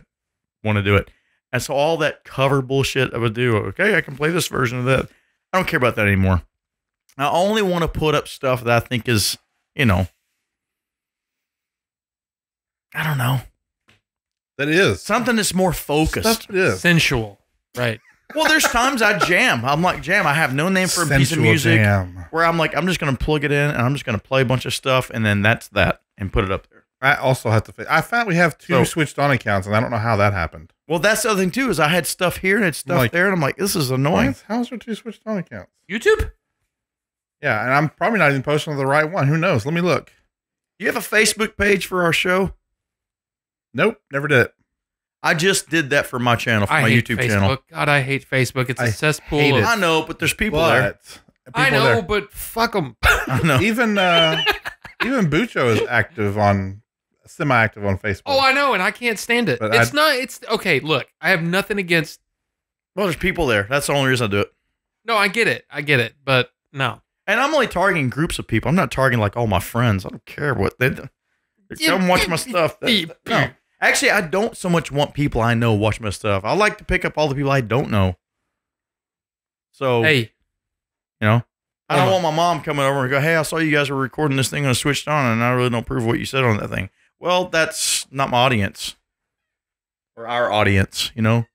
want to do it. And so all that cover bullshit I would do, okay, I can play this version of that. I don't care about that anymore. I only want to put up stuff that I think is, I don't know. That is. Something that's more focused. Sensual. Right. Well, there's times I jam. I'm like, I have no name for a piece of music where I'm like, I'm just going to plug it in and I'm just going to play a bunch of stuff and then that's that and put it up there. I also have to, I found we have two switched on accounts and I don't know how that happened. Well, that's the other thing too, is I had stuff here and had stuff there and I'm like, this is annoying. How's there two switched on accounts? YouTube? Yeah, and I'm probably not even posting to the right one. Who knows? Let me look. Do you have a Facebook page for our show? Nope, never did it. I just did that for my channel, for I my hate YouTube Facebook. channel. God, I hate Facebook. It's a I cesspool. hate it. I know, but there's people there. I people know, there. but fuck them. I know. Even Bucho is semi-active on Facebook. Oh, I know, and I can't stand it. But It's okay. Look, I have nothing against. Well, there's people there. That's the only reason I do it. No, I get it, but no. And I'm only targeting groups of people. I'm not targeting like all my friends. I don't care what they do. Come watch my stuff. No. Actually, I don't so much want people I know watch my stuff. I like to pick up all the people I don't know. So, Hey, you know, I don't want my mom coming over and go, hey, I saw you guys were recording this thing and I switched on and I really don't approve of what you said on that thing. Well, that's not my audience. Or our audience, you know?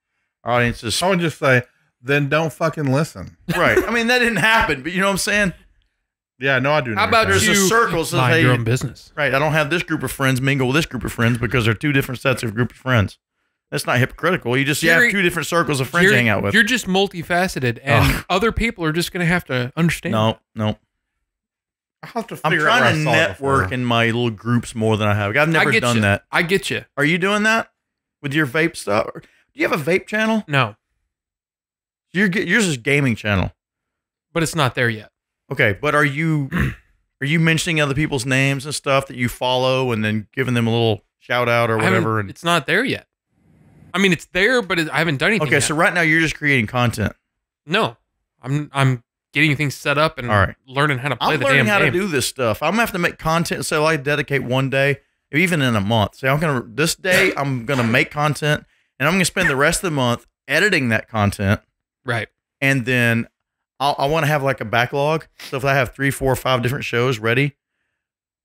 Our audience is... I would just say, then don't fucking listen. Right. I mean, that didn't happen, but you know what I'm saying? Yeah, no, I do. How about There's a you circle that says, mind hey, your own business? right, I don't have this group of friends mingle with this group of friends because they're two different sets of group of friends. That's not hypocritical. You have two different circles of friends you hang out with. You're just multifaceted, and other people are just going to have to understand. No. I'll have to I'm figure out trying to where I saw it network before. in my little groups more than I have. I've never done that. I get you. Are you doing that with your vape stuff? Do you have a vape channel? No, Yours is gaming channel. but it's not there yet. Okay, but are you mentioning other people's names and stuff that you follow and then giving them a little shout out or whatever? And It's not there yet. I mean, it's there, but I haven't done anything. okay, yet. so right now you're just creating content. No, I'm getting things set up and All right. learning how to play I'm the learning damn how game. to do this stuff. I'm gonna have to make content. So I dedicate one day, even in a month. Say this day I'm gonna make content, and I'm gonna spend the rest of the month editing that content, Right. and then I want to have like a backlog. So if I have 3, 4, 5 different shows ready,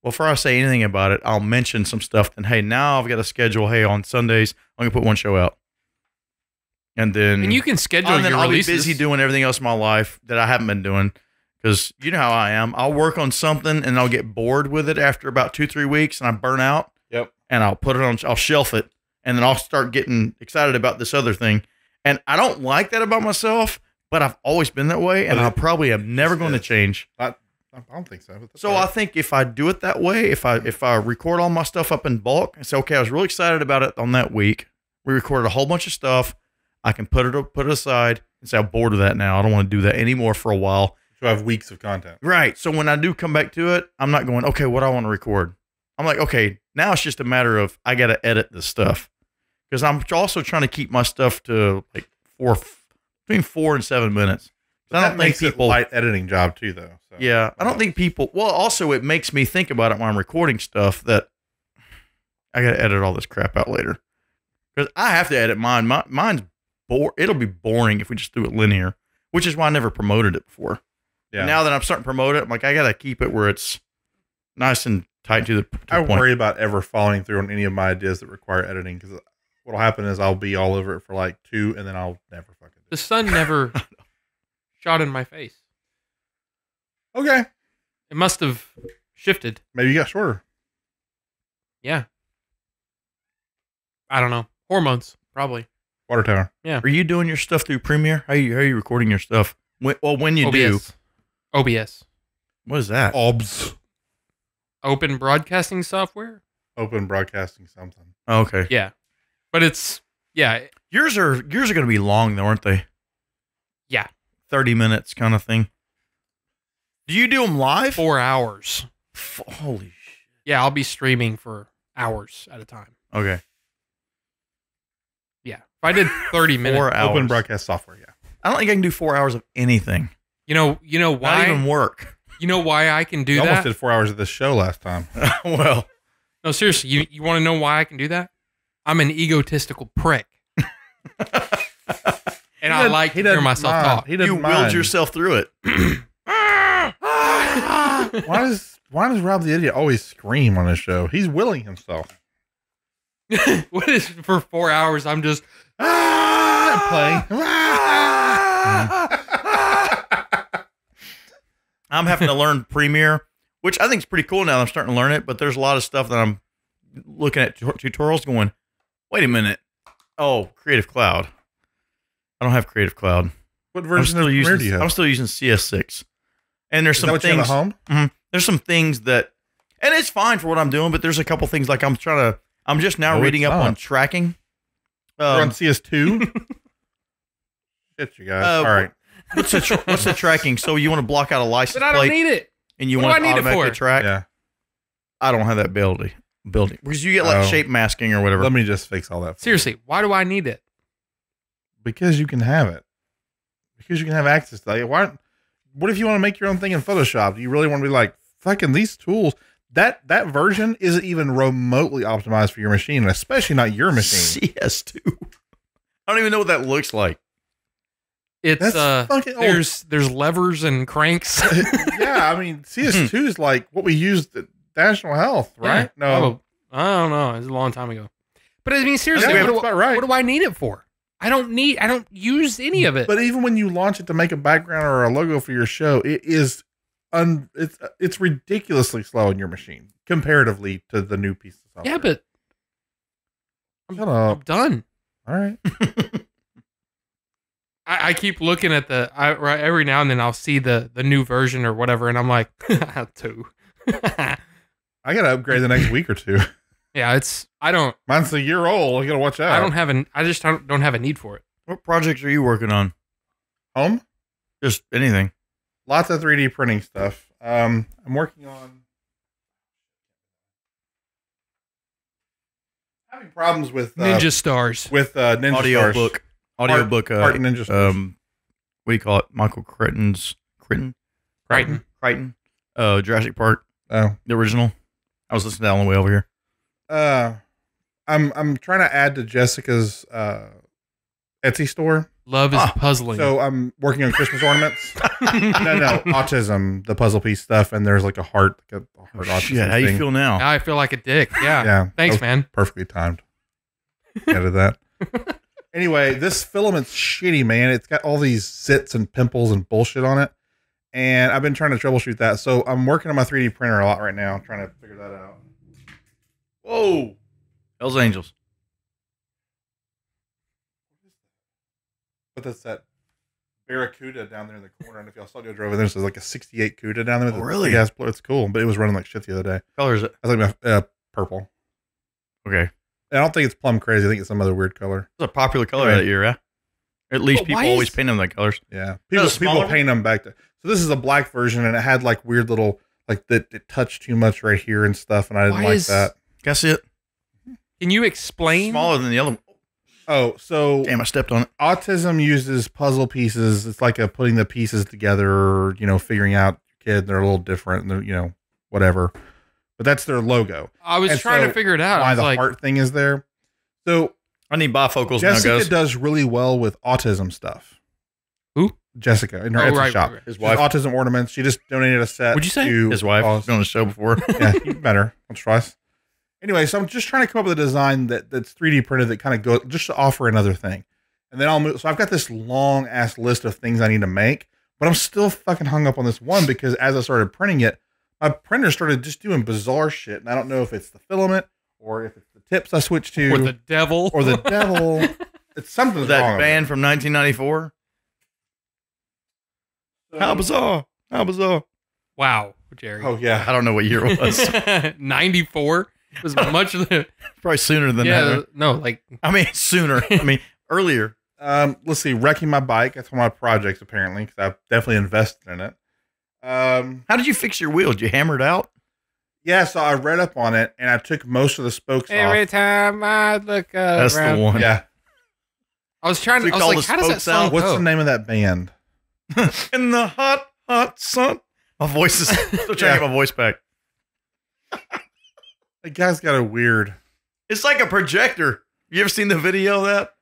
well, before I say anything about it, I'll mention some stuff. Then hey, now I've got a schedule. Hey, on Sundays I'm gonna put one show out, and then And you can schedule and then your I'll releases. be busy doing everything else in my life that I haven't been doing. Because you know how I am. I'll work on something and I'll get bored with it after about 2-3 weeks and I burn out. Yep. And I'll shelf it. And then I'll start getting excited about this other thing. And I don't like that about myself, but I've always been that way. And I probably am never going to change. I don't think so. But that's So all I right. think if I do it that way, if I record all my stuff up in bulk and say, okay, I was really excited about it on that week. We recorded a whole bunch of stuff. I can put it aside and say, I'm bored of that now. I don't want to do that anymore for a while. So I have weeks of content. Right. So when I do come back to it, I'm not going, okay, what do I want to record? I'm like, okay, now it's just a matter of I got to edit this stuff. Because I'm also trying to keep my stuff to like between 4 and 7 minutes. I don't think makes people it a light editing job too, though. So. Yeah, I don't think people. Well, also it makes me think about it when I'm recording stuff that I got to edit all this crap out later because I have to edit mine. Mine's it'll be boring if we just do it linear, which is why I never promoted it before. Yeah. Now that I'm starting to promote it, I'm like I got to keep it where it's nice and tight to the I point. worry about ever following through on any of my ideas that require editing because what'll happen is I'll be all over it for like 2 and then I'll never fucking do The sun never shot in my face. it. Okay. It must have shifted. Maybe you got shorter. Yeah. I don't know. Hormones, probably. Water tower. Are you doing your stuff through Premiere? How are you recording your stuff? When you do, OBS. what is that? OBS. Open broadcasting software? Open broadcasting something. Oh, okay. Yeah. But it's, yeah. Yours are going to be long though, aren't they? Yeah. 30 minutes kind of thing. Do you do them live? 4 hours. Holy shit. Yeah, I'll be streaming for hours at a time. Okay. Yeah. If I did 30 minutes. 4 hours. Open broadcast software, yeah. I don't think I can do 4 hours of anything. You know why? Not even work. You know why I can do You almost that? did 4 hours of this show last time. Well, No, seriously, you want to know why I can do that? I'm an egotistical prick. And I like to hear myself talk. He you doesn't willed mind. yourself through it. Why does Rob the Idiot always scream on his show? He's willing himself. What is for 4 hours? I'm just Playing. I'm having to learn Premiere, which I think is pretty cool now that I'm starting to learn it, but there's a lot of stuff that I'm looking at tutorials going, wait a minute. Oh, Creative Cloud. I don't have Creative Cloud. What version of Premiere do you have? I'm still using CS6. And there's Is some that what you have things at home? There's some things that, and it's fine for what I'm doing, but there's a couple things like I'm I'm just now No, reading it's up on not. tracking. We're on CS2. Shit, you guys. All right. What's the tracking? So you want to block out a license But I don't plate need it. and you What want do to I need it automatically for? track? Yeah. I don't have that ability. Because you get like Oh. shape masking or whatever. Let me just fix all that. For you. Seriously, why do I need it? Because you can have it. Because you can have access to it. What if you want to make your own thing in Photoshop? Do you really want to be like, fucking these tools? That version isn't even remotely optimized for your machine, and especially not your machine. CS2. I don't even know what that looks like. It's That's fucking old. there's levers and cranks. Yeah, I mean, CS2 is like what we used at National Health, right? Yeah. No. Oh, I don't know. It was a long time ago. But I mean, seriously, Yeah, what, that's about right. what do I need it for? I don't use any of it. But even when you launch it to make a background or a logo for your show, it is it's ridiculously slow in your machine comparatively to the new pieces. yeah, but Shut I'm up. done. All right. I keep looking at right every now and then I'll see the new version or whatever, and I'm like, 2. I gotta upgrade the next week or two. Yeah, Mine's a year old. I gotta watch out. I just don't have a need for it. What projects are you working on? Home. Just anything. Lots of 3D printing stuff. I'm working on having problems with Ninja Stars. Ninja Stars. Audiobook. Art Ninja Stars. What do you call it? Michael Crichton's Crichton? Jurassic Park, Oh. the original. I was listening to that on the way over here. I'm trying to add to Jessica's Etsy store. Love is puzzling. So I'm working on Christmas ornaments. No, autism, the puzzle piece stuff, and there's like a heart autism Shit, how you thing. feel now? Now I feel like a dick. Yeah. Yeah, Thanks, that was man. Perfectly timed. Edit that. Anyway, this filament's shitty, man. It's got all these zits and pimples and bullshit on it, and I've been trying to troubleshoot that. So I'm working on my 3D printer a lot right now, trying to figure that out. Whoa. Hell's Angels. But that's that Barracuda down there in the corner. And if y'all saw the drove in there, so there's like a 68 CUDA down there. Oh, really? Yeah, it's cool, but it was running like shit the other day. What color is it? I think purple. Okay. I don't think it's plum crazy. I think it's some other weird color. It's a popular color Right. that year, yeah? At least But people why always is- paint them that colors. Yeah, Is it a people smaller paint them back to. So this is a black version, and it had like weird little like that. It touched too much right here and stuff, and I didn't Why like is- that. Guess it. Can you explain? Smaller than the other one. Oh, so Damn, I stepped on it. autism uses puzzle pieces. It's like putting the pieces together, figuring out your kid. They're a little different and they're, whatever, but that's their logo. I was And trying so to figure it out. I Why was the like, heart thing is there. So I need bifocals now, Jessica guys. does really well with autism stuff. Who? Jessica in her Oh, Etsy right, shop. right, right. His She does wife. autism ornaments. She just donated a set. What'd you say? To His wife. all- Been on the show before. Yeah, you better. Once or twice. Anyway, so I'm just trying to come up with a design that's 3D printed that kind of goes just to offer another thing. And then I'll move. So I've got this long ass list of things I need to make, but I'm still fucking hung up on this one because as I started printing it, my printer started just doing bizarre shit. And I don't know if it's the filament or if it's the tips I switched to or the devil. or the devil. It's something wrong. That with band from 1994. it. How bizarre. How bizarre. Wow, Jerry. Oh yeah. I don't know what year it was. 94 was much of the. Probably sooner than that. No, like I mean, sooner. I mean, earlier. Let's see. Wrecking my bike. That's one of my projects apparently because I've definitely invested in it. How did you fix your wheel? Did you hammer it out? Yeah, so I read up on it and I took most of the spokes every off. time I look That's around. the one. Yeah. I was trying to. So you I was call like, the how does that spokes out? sound? What's go? the name of that band? In the hot, hot sun. My voice is still trying to get my voice back. That guy's got a weird. It's like a projector. You ever seen the video of that?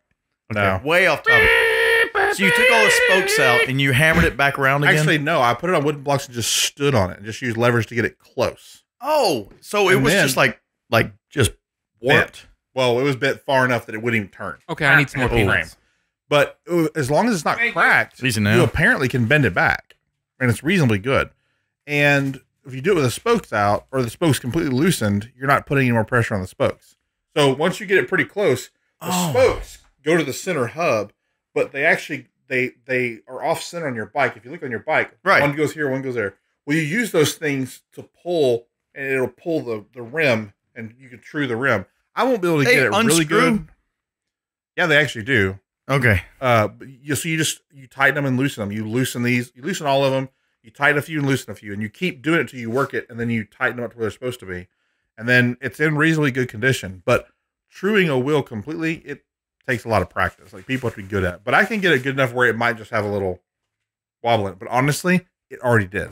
No. Way off topic. So you took all the spokes out and you hammered it back around again? Actually, no. I put it on wooden blocks and just stood on it and just used levers to get it close. Oh, so it And was then- just like just warped. Well, it was bent far enough that it wouldn't even turn. Okay, I need some more Oh. peanuts. But as long as it's not cracked, Easy you now. apparently can bend it back. And it's reasonably good. And if you do it with the spokes out or the spokes completely loosened, you're not putting any more pressure on the spokes. So once you get it pretty close, the spokes go to the center hub, but they actually they are off center on your bike. If you look on your bike, Right. one goes here, one goes there. Well, you use those things to pull, and it'll pull the rim, and you can true the rim. I won't be able to get it really unscrew? good. Yeah, they actually do. Okay. You tighten them and loosen them. You loosen these, you loosen all of them. You tighten a few and loosen a few, and you keep doing it until you work it, and then you tighten them up to where they're supposed to be, and then it's in reasonably good condition. But truing a wheel completely, it takes a lot of practice. Like people have to be good at it. But I can get it good enough where it might just have a little wobble in it. But honestly, it already did.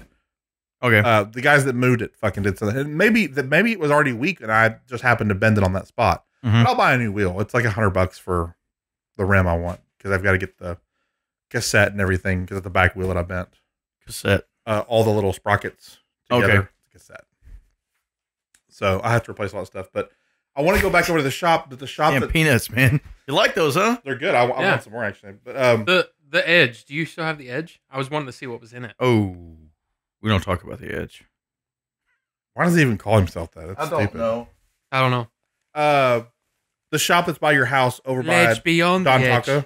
Okay. The guys that moved it fucking did something. And maybe it was already weak, and I just happened to bend it on that spot. Mhm. But I'll buy a new wheel. It's like $100 for the rim I want because I've got to get the cassette and everything because it's the back wheel that I bent. Cassette. All the little sprockets together. Okay. Cassette. So I have to replace a lot of stuff, but I want to go back over to the shop. Damn peanuts, man. You like those, huh? They're good. I Yeah. want some more actually. But The edge. Do you still have the edge? I was wanting to see what was in it. Oh, we don't talk about the edge. why does he even call himself that? It's stupid. know. I don't know. The shop that's by your house over Ledge by beyond Don the edge. Taco,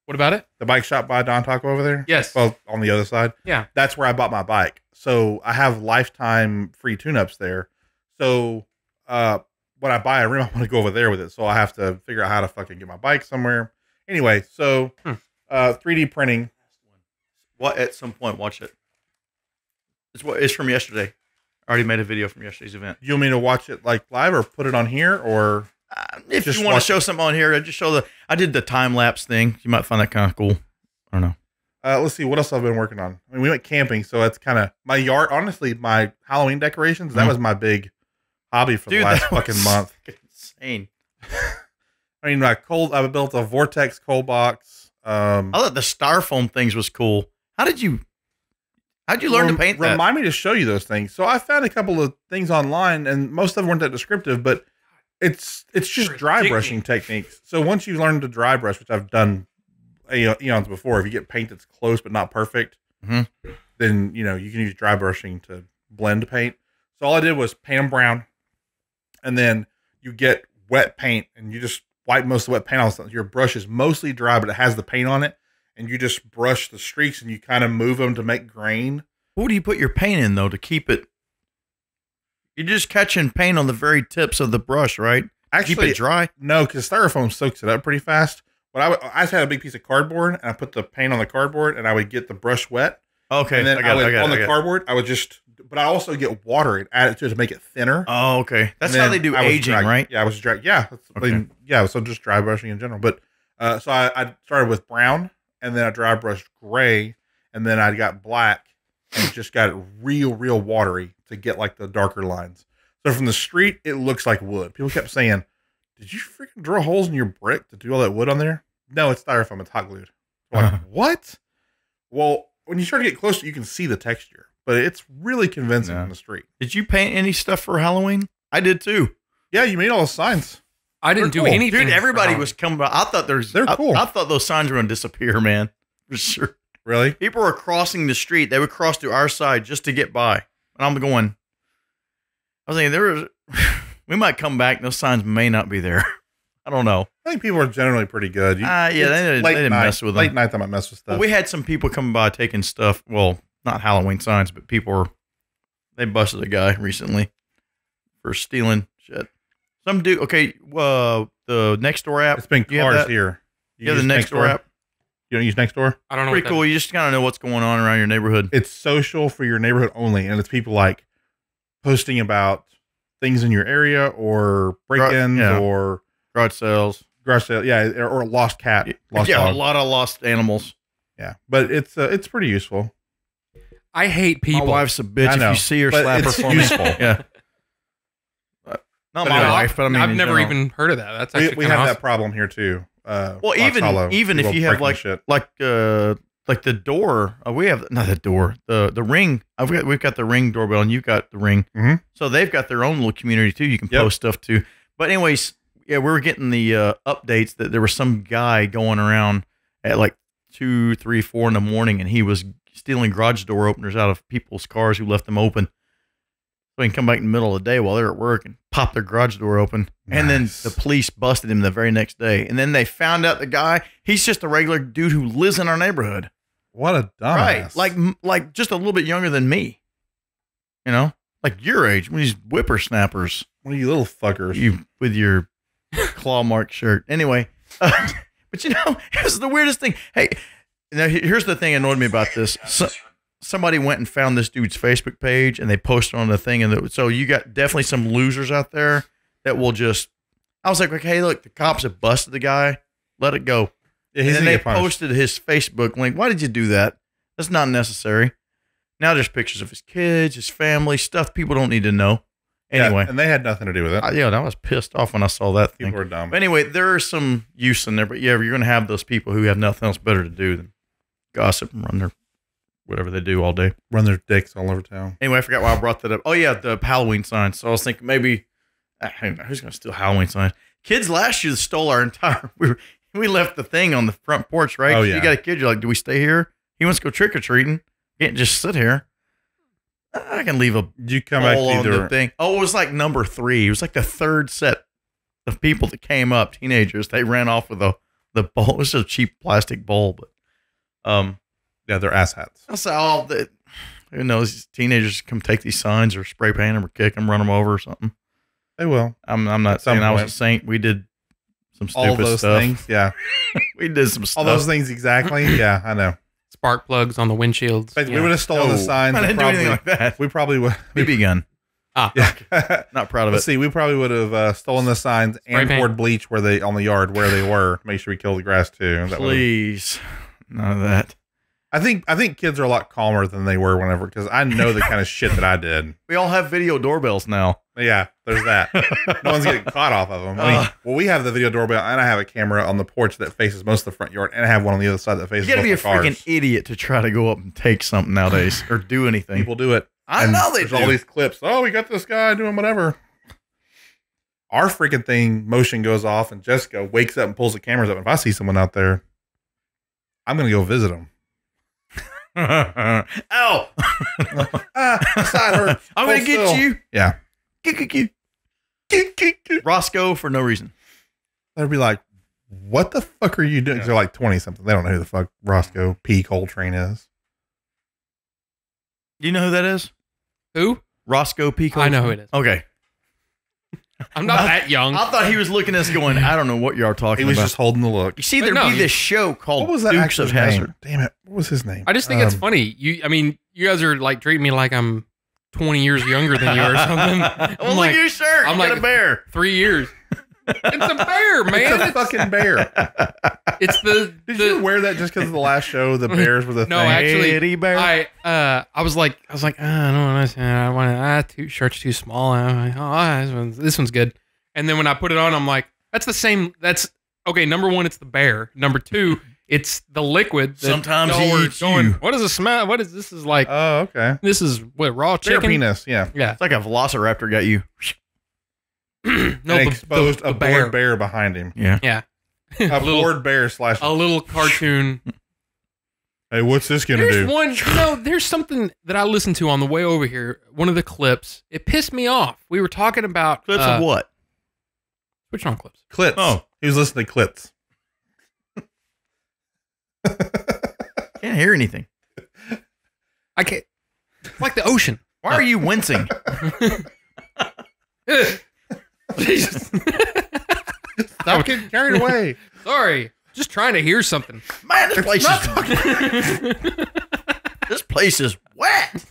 What about it? the bike shop by Don Taco over there. Yes. Well, on the other side. Yeah. That's where I bought my bike. So I have lifetime free tune-ups there. So when I buy a rim, I want to go over there with it. So I have to figure out how to fucking get my bike somewhere. Anyway, so 3D printing. What? At some point, watch it. It's from yesterday. I already made a video from yesterday's event. You want me to watch it like live or put it on here or? If Just you want to watch show something on here, I just show I did the time lapse thing. You might find that kind of cool. I don't know. Let's see what else I've been working on. I mean, we went camping, so that's kind of my yard. Honestly, my Halloween decorations, that was my big hobby for the last that was fucking month. Insane. I mean, I built a Vortex cold box. I thought the styrofoam things was cool. How'd you learn to paint that? Remind me to show you those things. So I found a couple of things online, and most of them weren't that descriptive, but it's just dry brushing techniques. So once you learn to dry brush, which I've done eons before, if you get paint that's close but not perfect, then you can use dry brushing to blend paint. So all I did was paint them brown, and then you get wet paint, and you just wipe most of the wet paint off. Your brush is mostly dry, but it has the paint on it, and you just brush the streaks, and you kind of move them to make grain. What do you put your paint in though to keep it? You're just catching paint on the very tips of the brush, right? Actually, Keep it dry. No, because styrofoam soaks it up pretty fast. But I just had a big piece of cardboard, and I put the paint on the cardboard, and I would get the brush wet. Okay, And then I on the cardboard, I would just, but I also get water and add it to it to make it thinner. Oh, okay. That's And how then they do I was aging, dry- right? Yeah, I was dry. Yeah, Okay. So just dry brushing in general. But so I started with brown, and then I dry brushed gray, and then I got black, and just got it real watery to get like the darker lines. So from the street, it looks like wood. People kept saying, "Did you freaking drill holes in your brick to do all that wood on there?" No, it's styrofoam. It's hot glued. I'm like, what? Well, when you start to get closer, you can see the texture, but it's really convincing on the street. Did you paint any stuff for Halloween? I did too. Yeah, you made all the signs. I didn't do cool. anything. Dude, everybody for was coming by. I thought They're cool. I thought those signs were going to disappear, man. For sure. Really? People were crossing the street. They would cross to our side just to get by. And I'm going, I was thinking, we might come back and those signs may not be there. I don't know. I think people are generally pretty good. Yeah, they didn't mess with them. Late night, they might mess with stuff. Well, we had some people coming by taking stuff. Well, not Halloween signs, but they busted a guy recently for stealing shit. Some dude, okay, the Nextdoor app. It's been you have cars that? here. You have the Nextdoor app. You don't use Nextdoor? I don't know. Pretty cool. You just kind of know what's going on around your neighborhood. It's social for your neighborhood only, and it's people like posting about things in your area or break-ins Yeah. or Garage sales. garage sale, or a lost cat, lost yeah, dog. a lot of lost animals. Yeah, but it's pretty useful. I hate people. My wife's a bitch. I If know, you see her, but slap her it's for useful. me. Yeah. Not my anyway, wife, but I mean, I've in never general. even heard of that. That's actually We kinda have awesome. that problem here too. Well, Fox even Hollow, if people you have breaking like the door, we have not the door, the ring. We've got the Ring doorbell, and you've got the Ring. Mhm. So they've got their own little community too. You can post stuff too. But anyways, yeah, we were getting the updates that there was some guy going around at like 2, 3, 4 in the morning, and he was stealing garage door openers out of people's cars who left them open. So he can come back in the middle of the day while they're at work and pop their garage door open. And then Nice. the police busted him the very next day. And then they found out the guy, he's just a regular dude who lives in our neighborhood. What a dumbass! Right. Like just a little bit younger than me. You know? Like your age, when these whippersnappers. One of you little fuckers. You with your claw mark shirt. Anyway, but it was the weirdest thing. Hey, now here's the thing that annoyed me about this. Somebody went and found this dude's Facebook page and they posted on the thing. And so you got definitely some losers out there that will just, I was like, hey, look, the cops have busted the guy. Let it go. Yeah, and then they posted his Facebook link. Why did you do that? That's not necessary. Now there's pictures of his kids, his family, stuff people don't need to know. Anyway. Yeah, and they had nothing to do with it. I was pissed off when I saw that thing. People are dumb. But anyway, there is some use in there. But yeah, you're going to have those people who have nothing else better to do than gossip and run their whatever they do all day. Run their dicks all over town. Anyway, I forgot why I brought that up. Oh, yeah, the Halloween signs. So I was thinking maybe, who's going to steal Halloween signs? Kids last year stole our entire, we left the thing on the front porch, right? Oh, So yeah. you got a kid, you're like, do we stay here? He wants to go trick-or-treating. Can't just sit here. I can leave a You come back bowl to on the either. thing. Oh, it was like number 3. It was like the third set of people that came up, teenagers. They ran off with the bowl. It was a cheap plastic bowl, but Yeah, they're asshats. I saw who knows? These teenagers come take these signs or spray paint them or kick them, run them over or something. They will. I'm not some saying I was a point. saint. We did some stupid All those stuff. things. Yeah. We did some stuff. All those things exactly. Yeah, I know. Spark plugs on the windshields. We would have stolen the signs. I didn't do anything like that. We probably would. BB gun. Yeah. Not proud of Let's it. see. We probably would have stolen the signs and paint. poured bleach on the yard where they were to make sure we killed the grass too. That would've- Please, none of that. I think kids are a lot calmer than they were whenever, because I know the kind of shit that I did. We all have video doorbells now. Yeah, there's that. No one's getting caught off of them. I mean, well, we have the video doorbell, and I have a camera on the porch that faces most of the front yard, and I have one on the other side that faces You got to most be a of the cars. freaking idiot to try to go up and take something nowadays or do anything. People do it. I And know they there's do. all these clips. Oh, we got this guy doing whatever. Our freaking thing motion goes off, and Jessica wakes up and pulls the cameras up. If I see someone out there, I'm gonna go visit them. Ow! My side hurt. I'm gonna Hold get still. you. Yeah, Roscoe for no reason. they'd be like, "What the fuck are you doing?" 'Cause they're like 20 something. They don't know who the fuck Roscoe P. Coltrane is. Do you know who that is? Who? Roscoe P. I know who it is. Okay. I'm not that young. I thought he was looking at us going, I don't know what y'all are He talking was about. just holding the look. You see, But there'd no, be this show called What was that Dukes actor's of Hazzard. name? Damn it! What was his name? I just think it's funny. You guys are like treating me like I'm 20 years younger than you or something. Well, I'm look like at your shirt. I'm You got like- a bear. 3 years. It's a bear, man. It's a fucking bear. It's the. Did you wear that just because of the last show? The bears were the No, thing. actually, Eddie Bear. I was like, I don't know, I want two shirts too small. I'm like, oh, this one's good. And then when I put it on, I'm like, that's the same. That's okay. Number one, it's the bear. Number two, it's the liquid. that Sometimes y'all he were eats going, you. what does it smell? What is this? Is like Oh, okay. this is what raw Bear chicken? penis. Yeah. Yeah. It's like a velociraptor got you. No, And exposed a bear. bored bear behind him. Yeah. Yeah. A little- bored bear slash. A little cartoon. Hey, what's this gonna There's do? one, there's something that I listened to on the way over here. One of the clips. It pissed me off. We were talking about Clips of what? Which one clips? Clits. Oh. He was listening to clits. Can't hear anything. I can't. It's like the ocean. Why are you wincing? Jesus. Stop getting carried away. Sorry. Just trying to hear something. Man, this place is wet.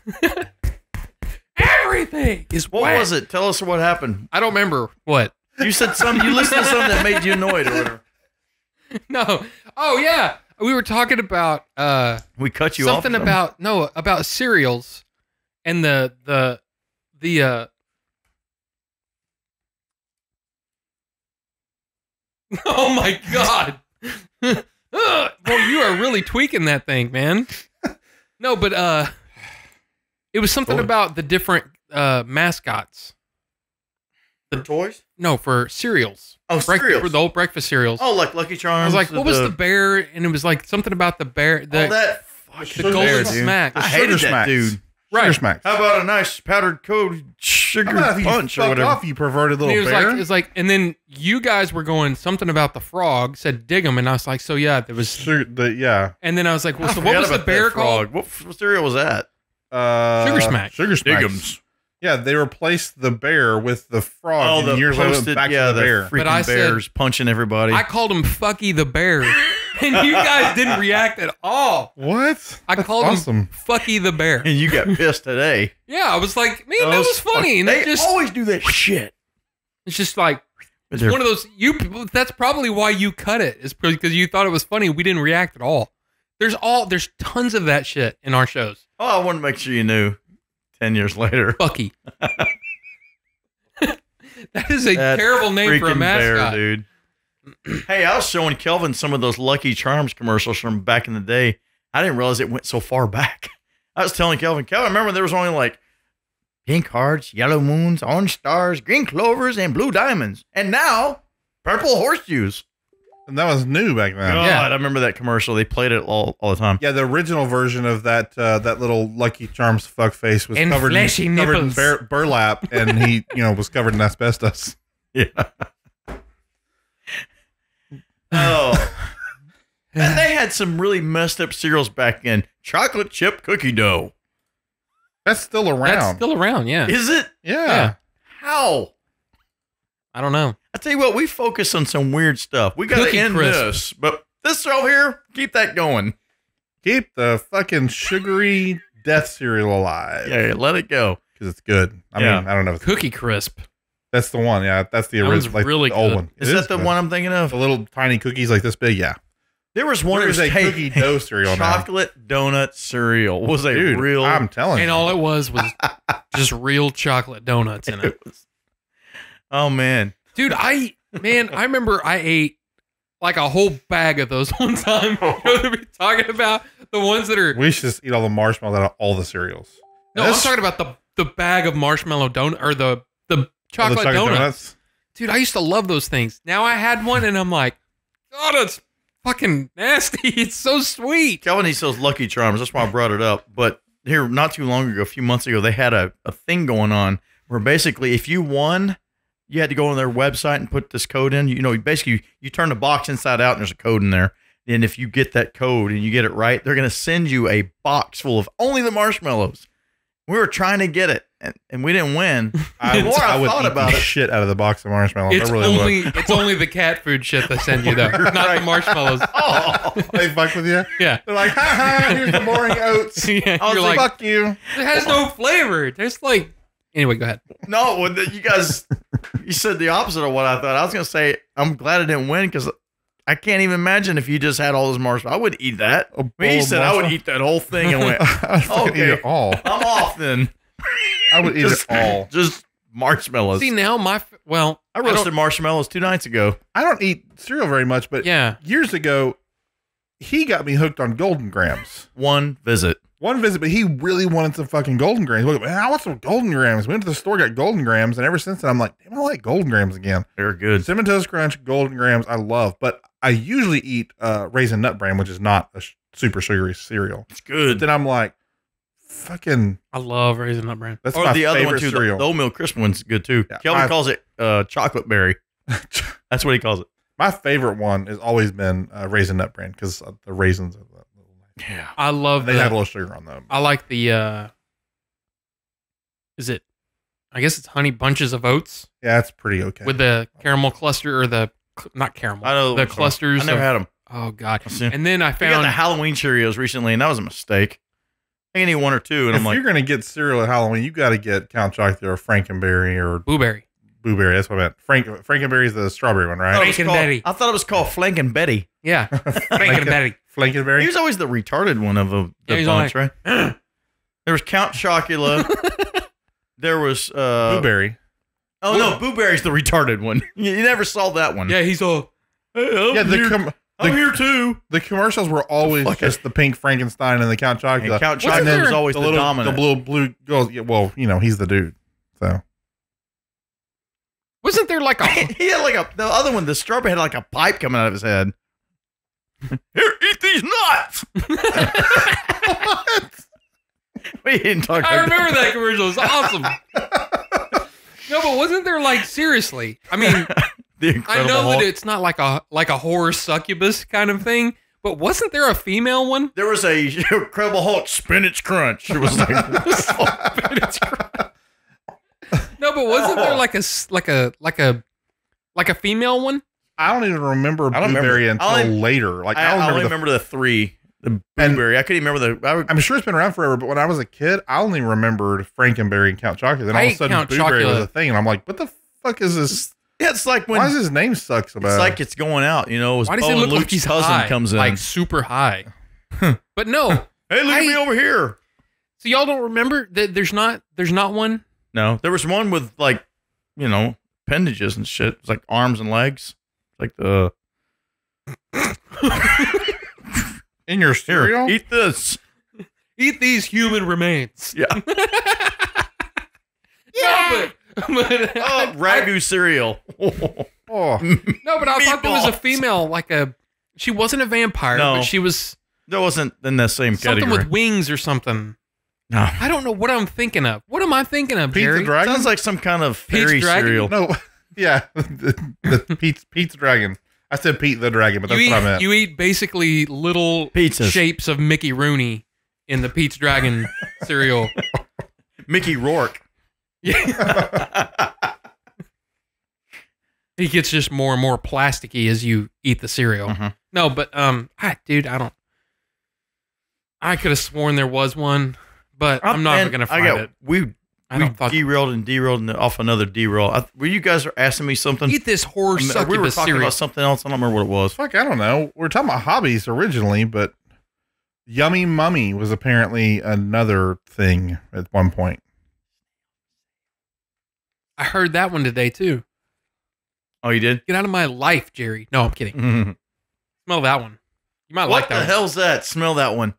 Everything is What wet. was it? Tell us what happened. I don't remember what. You said something. You listened to something that made you annoyed or whatever. No. Oh yeah. We were talking about We cut you off. something about cereals and the Oh my god. Well, you are really tweaking that thing, man. No, but it was something about the different mascots. the toys. No, for cereals. Oh, cereals. For the old breakfast cereals. Oh, like Lucky I Charms. was like, what was the bear? And it was like something about the bear. The, Oh, that the fucking golden bear, dude. smack. I The hated Sugar that Smacks. dude. Right. Sugar Smacks. How about a nice powdered coated sugar How about if you punch or fuck whatever? off, you perverted And little it was bear? like, it's like, and then you guys were going something about the frog, said dig 'em, and I was like, so yeah, there was, Yeah. and then I was like, well, I so what forgot was the about bear that called? frog. What cereal was that? Sugar Smacks. Sugar Smacks. Diggums. Yeah, they replaced the bear with the frog. the and years later, posted, back yeah, to the bear. freaking But I said- bears punching everybody. I called him Fucky the Bear, and you guys didn't react at all. What? I That's called awesome. him Fucky the Bear. and you got pissed today. Yeah, I was like, man, that was funny. And They it just, always do that shit. it's just like, But it's one of those, that's probably why you cut it, is because you thought it was funny. We didn't react at all. There's tons of that shit in our shows. Oh, I want to make sure you knew 10 years later. Fucky. That is a That terrible name for a freaking mascot. bear, dude. Hey, I was showing Kelvin some of those Lucky Charms commercials from back in the day. I didn't realize it went so far back. I was telling Kelvin, remember there was only like pink hearts, yellow moons, orange stars, green clovers, and blue diamonds. And now, purple horseshoes. And that was new back then. God, Yeah. I remember that commercial. They played it all the time. Yeah, the original version of that that little Lucky Charms fuck face was And covered fleshy in nipples. burlap, and he was covered in asbestos. Yeah. Oh. And they had some really messed up cereals back then. Chocolate chip cookie dough. That's still around. That's still around, yeah. Is it? yeah. How? I don't know. I tell you what, we focus on some weird stuff. We got to Cookie end Crisp. this, but this over here, keep that going. Keep the fucking sugary death cereal alive. Yeah, let it go. Because it's good. I Yeah. mean, I don't know. If Cookie Crisp. that's the one. Yeah, that's the That one's original. Like really the old good. one. Is It that the good. one I'm thinking of? The little tiny cookies like this big? Yeah. There was one that There's was a cookie dough cereal now. chocolate donut cereal. Was a Dude, real. I'm telling And you. all it was just real chocolate donuts in it. It was- oh man, Dude, I remember I ate like a whole bag of those one time. You know what I'm talking about? The ones that are, We should just eat all the marshmallows out of all the cereals. no, I'm talking about the bag of marshmallow donut, or the All chocolate the donuts. Dude, I used to love those things. Now I had one and I'm like, God, it's fucking nasty. It's so sweet. Kelvin eats those Lucky Charms. That's why I brought it up. But here, not too long ago, a few months ago, they had a thing going on where basically if you won, you had to go on their website and put this code in. Basically, you turn the box inside out and there's a code in there. And if you get that code and you get it right, they're going to send you a box full of only the marshmallows. We were trying to get it, and we didn't win. The more I would thought eat about the it, shit out of the box of marshmallows. It's I really only would. it's only the cat food shit they send you though, not the marshmallows. oh, They fuck with you. Yeah. They're like, ha ha, here's the boring oats. Yeah, I was you're like, like, Fuck you. it has no flavor. There's like, anyway, go ahead. no, well, you guys, you said the opposite of what I thought. I was going to say, I'm glad I didn't win because I can't even imagine if you just had all those marshmallows. I would eat that. A bowl He of said I would marshmallows? eat that whole thing and went, I'd fucking Okay. eat it all. I'm off then. I would eat it all. Just marshmallows. See now my I roasted marshmallows 2 nights ago. I don't eat cereal very much, but yeah. years ago, he got me hooked on Golden Grams. One visit. One visit, but he really wanted some fucking Golden Grams. Look, man, I want some Golden Grams. We went to the store, got Golden Grams, and ever since then, I'm like, damn, I like Golden Grams again. They're good. Cinnamon Toast Crunch, Golden Grams, I love, but I usually eat Raisin Nut Bran, which is not a super sugary cereal. It's But good. then I'm like, fucking, I love Raisin Nut Bran. that's Or my the other one favorite too. The cereal. oatmeal crisp one's good too. Yeah, Kelvin my- calls it chocolate berry. That's what he calls it. My favorite one has always been Raisin Nut Bran because the raisins are the little nice. Yeah. I love They have a the, little sugar on them. I like the is it, I guess it's honey bunches of oats Yeah, it's pretty okay. with the caramel cluster, or the, not caramel, I know the clusters. I never of- had them. Oh God. I've seen- And then I We got found the Halloween Cheerios recently, and that was a mistake. I can eat one or two, and if I'm like, you're gonna get cereal at Halloween, you got to get Count Chocula or Frankenberry or blueberry. Blueberry. That's what I meant. Frankenberry is the strawberry one, I right? thought it was called- Frankenberry. I thought it was called Flankin' Betty. Yeah. Frankenberry. He Frankenberry. was always the retarded one of the Yeah, he's bunch, always right? There was Count Chocula. There was Blueberry. Oh no, Boo Berry's the retarded one. You never saw that one. Yeah, he's all, Hey, I'm Yeah, here, I'm here too. the commercials were always Fuck just the pink Frankenstein and the Count Chocula. And Count Wasn't Chocula was there always the, dominant. the blue girls. Yeah, well, he's the dude. So wasn't there like a, He had like the other one, the strawberry had like a pipe coming out of his head. Here, eat these nuts. We didn't talk I like that. remember that commercial. It was awesome. No, but wasn't there like, seriously? I mean, The I Incredible know Hulk. that it's not like a horror succubus kind of thing, but wasn't there a female one? There was a Incredible Hulk spinach crunch. It was like, No, but wasn't there like a female one? I don't even remember I don't Blueberry remember. until later. Like I I don't only remember remember the three. The Blueberry. I couldn't even remember I'm sure it's been around forever, but when I was a kid, I only remembered Frankenberry and Count Chocula. Then all of a sudden, Count Blueberry was Chocula. a thing, and I'm like, what the fuck is this? Yeah, it's like when Why does his name suck so bad? it's like it's going out. You know, Why does it look like he's cousin high? comes in. Like super high. But no. Hey, look at me over here. So y'all don't remember that there's not one? No, there was one with like, you know, appendages and shit. It's like arms and legs. Like the in your cereal. eat this. Eat these human remains. Yeah. Yeah. But Oh, ragu cereal. Oh, no, but I thought there was a Meatballs. female, she wasn't a vampire, No. but she was That wasn't in that same something category. with wings or something. No. I don't know what I'm thinking of. What am I thinking of, Pizza Jerry? Dragon. Sounds like some kind of Pete's fairy Dragon? cereal. No, yeah, the Pete's Dragon. I said Pete the Dragon, but that's what I meant. You eat basically little Pizzas. shapes of Mickey Rooney in the Pete's Dragon cereal. Mickey Rourke. Yeah. He gets just more and more plasticky as you eat the cereal. Mhm. No, but dude, I could have sworn there was one, but I'm not going to find it. We derailed off another derail. Were you guys are asking me something? Eat this horse I mean, we were succubus talking cereal. about something else. I don't remember what it was. Fuck, I don't know. We're talking about hobbies originally, but Yummy Mummy was apparently another thing at one point. I heard that one today too. Oh, you did? Get out of my life, Jerry. No, I'm kidding. Smell that one. You might like What that the one. hell's that? Smell that one.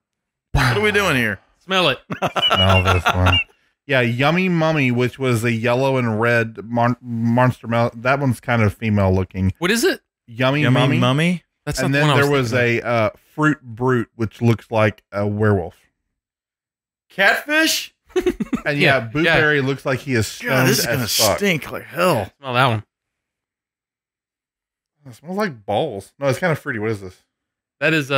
What are we doing here? Smell it. No, this one. Yeah, Yummy Mummy, which was a yellow and red monster. That one's kind of female looking. What is it? Yummy Mummy. Mummy? That's not And the then one I there was thinking of. a Fruit Brute, which looks like a werewolf. Catfish? And Yeah, Blueberry looks like he is stoned God, this is as going to fuck. stink like hell. Smell that one. It smells like balls. No, it's kind of fruity. What is this? That is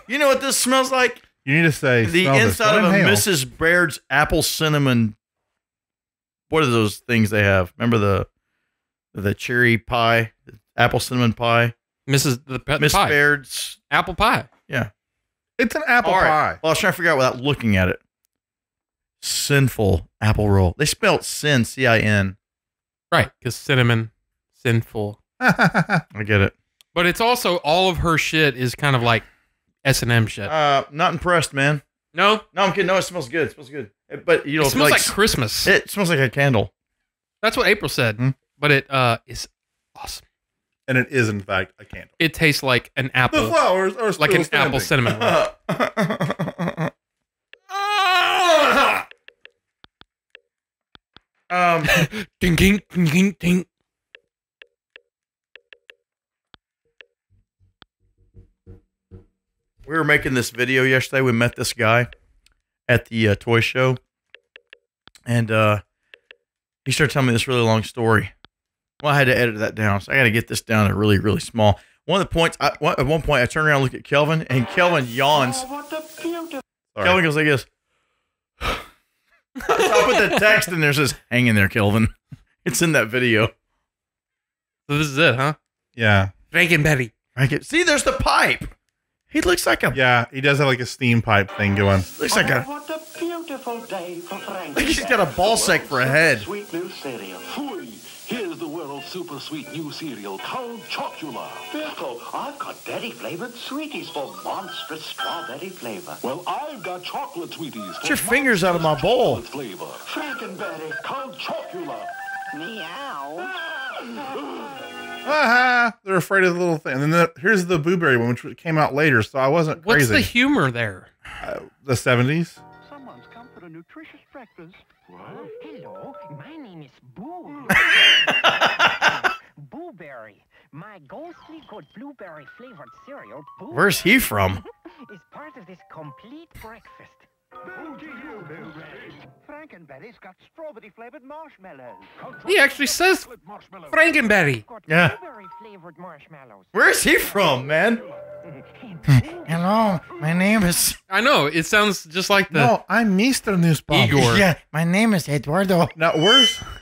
You know what this smells like? You need to say The smell this. inside Don't of a inhale. Mrs. Baird's apple cinnamon. What are those things they have? Remember the cherry pie, the apple cinnamon pie? Miss Miss Pie. Baird's. Apple pie. Yeah. It's an apple All right. pie. Well, I was trying to figure out without looking at it. Sinful apple roll. They spelled sin, C-I-N. Right, because cinnamon, sinful. I get it. But it's also all of her shit is kind of like S&M shit. Not impressed, man. No, No, I'm kidding. No, it smells good. It smells good. But you know, it smells like Christmas. it smells like a candle. That's what April said. Hmm. But it is awesome. And it is, in fact, a candle. It tastes like an The apple, flowers are like still an apple standing. cinnamon roll. Ding, ding, ding, ding, ding. We were making this video yesterday. We met this guy at the toy show, and he started telling me this really long story. Well, I had to edit that down, so I got to get this down to really, really small. One of the points, at one point, I turned around and looked at Kelvin, and Kelvin yawns. Sorry. Kelvin goes like this. I put the text in there, says, "Hang in there, Kelvin." It's in that video. So this is it, huh? Yeah. Frankenberry. See, there's the pipe. He looks like a Yeah, he does have like a steam pipe thing going. looks like a What a beautiful day for Frank. like he's got a ball sack for a head. Sweet new cereal. Fooey! Here's the world's super sweet new cereal called Chocula. Biffle, I've got berry-flavored sweeties for monstrous strawberry flavor. Well, I've got chocolate sweeties. Get your fingers out of my bowl. Chocolate flavor Frankenberry. called Chocula. Meow. They're afraid of the little thing. And then here's the Blueberry one, which came out later, so I wasn't What's crazy. the humor there? The 70s? Someone's come for a nutritious breakfast. Hello, my name is Boo. Blueberry. My ghostly good blueberry flavored cereal, Boo, Where's he from? is part of this complete breakfast. Frankenberry's got strawberry-flavored marshmallows. He actually says Frankenberry. Got Yeah. blueberry flavored marshmallows. Where's he from, man? Hello, my name is. I know. It sounds just like the No, I'm Mr. Newsbomb. Igor. Yeah, my name is Eduardo. Now,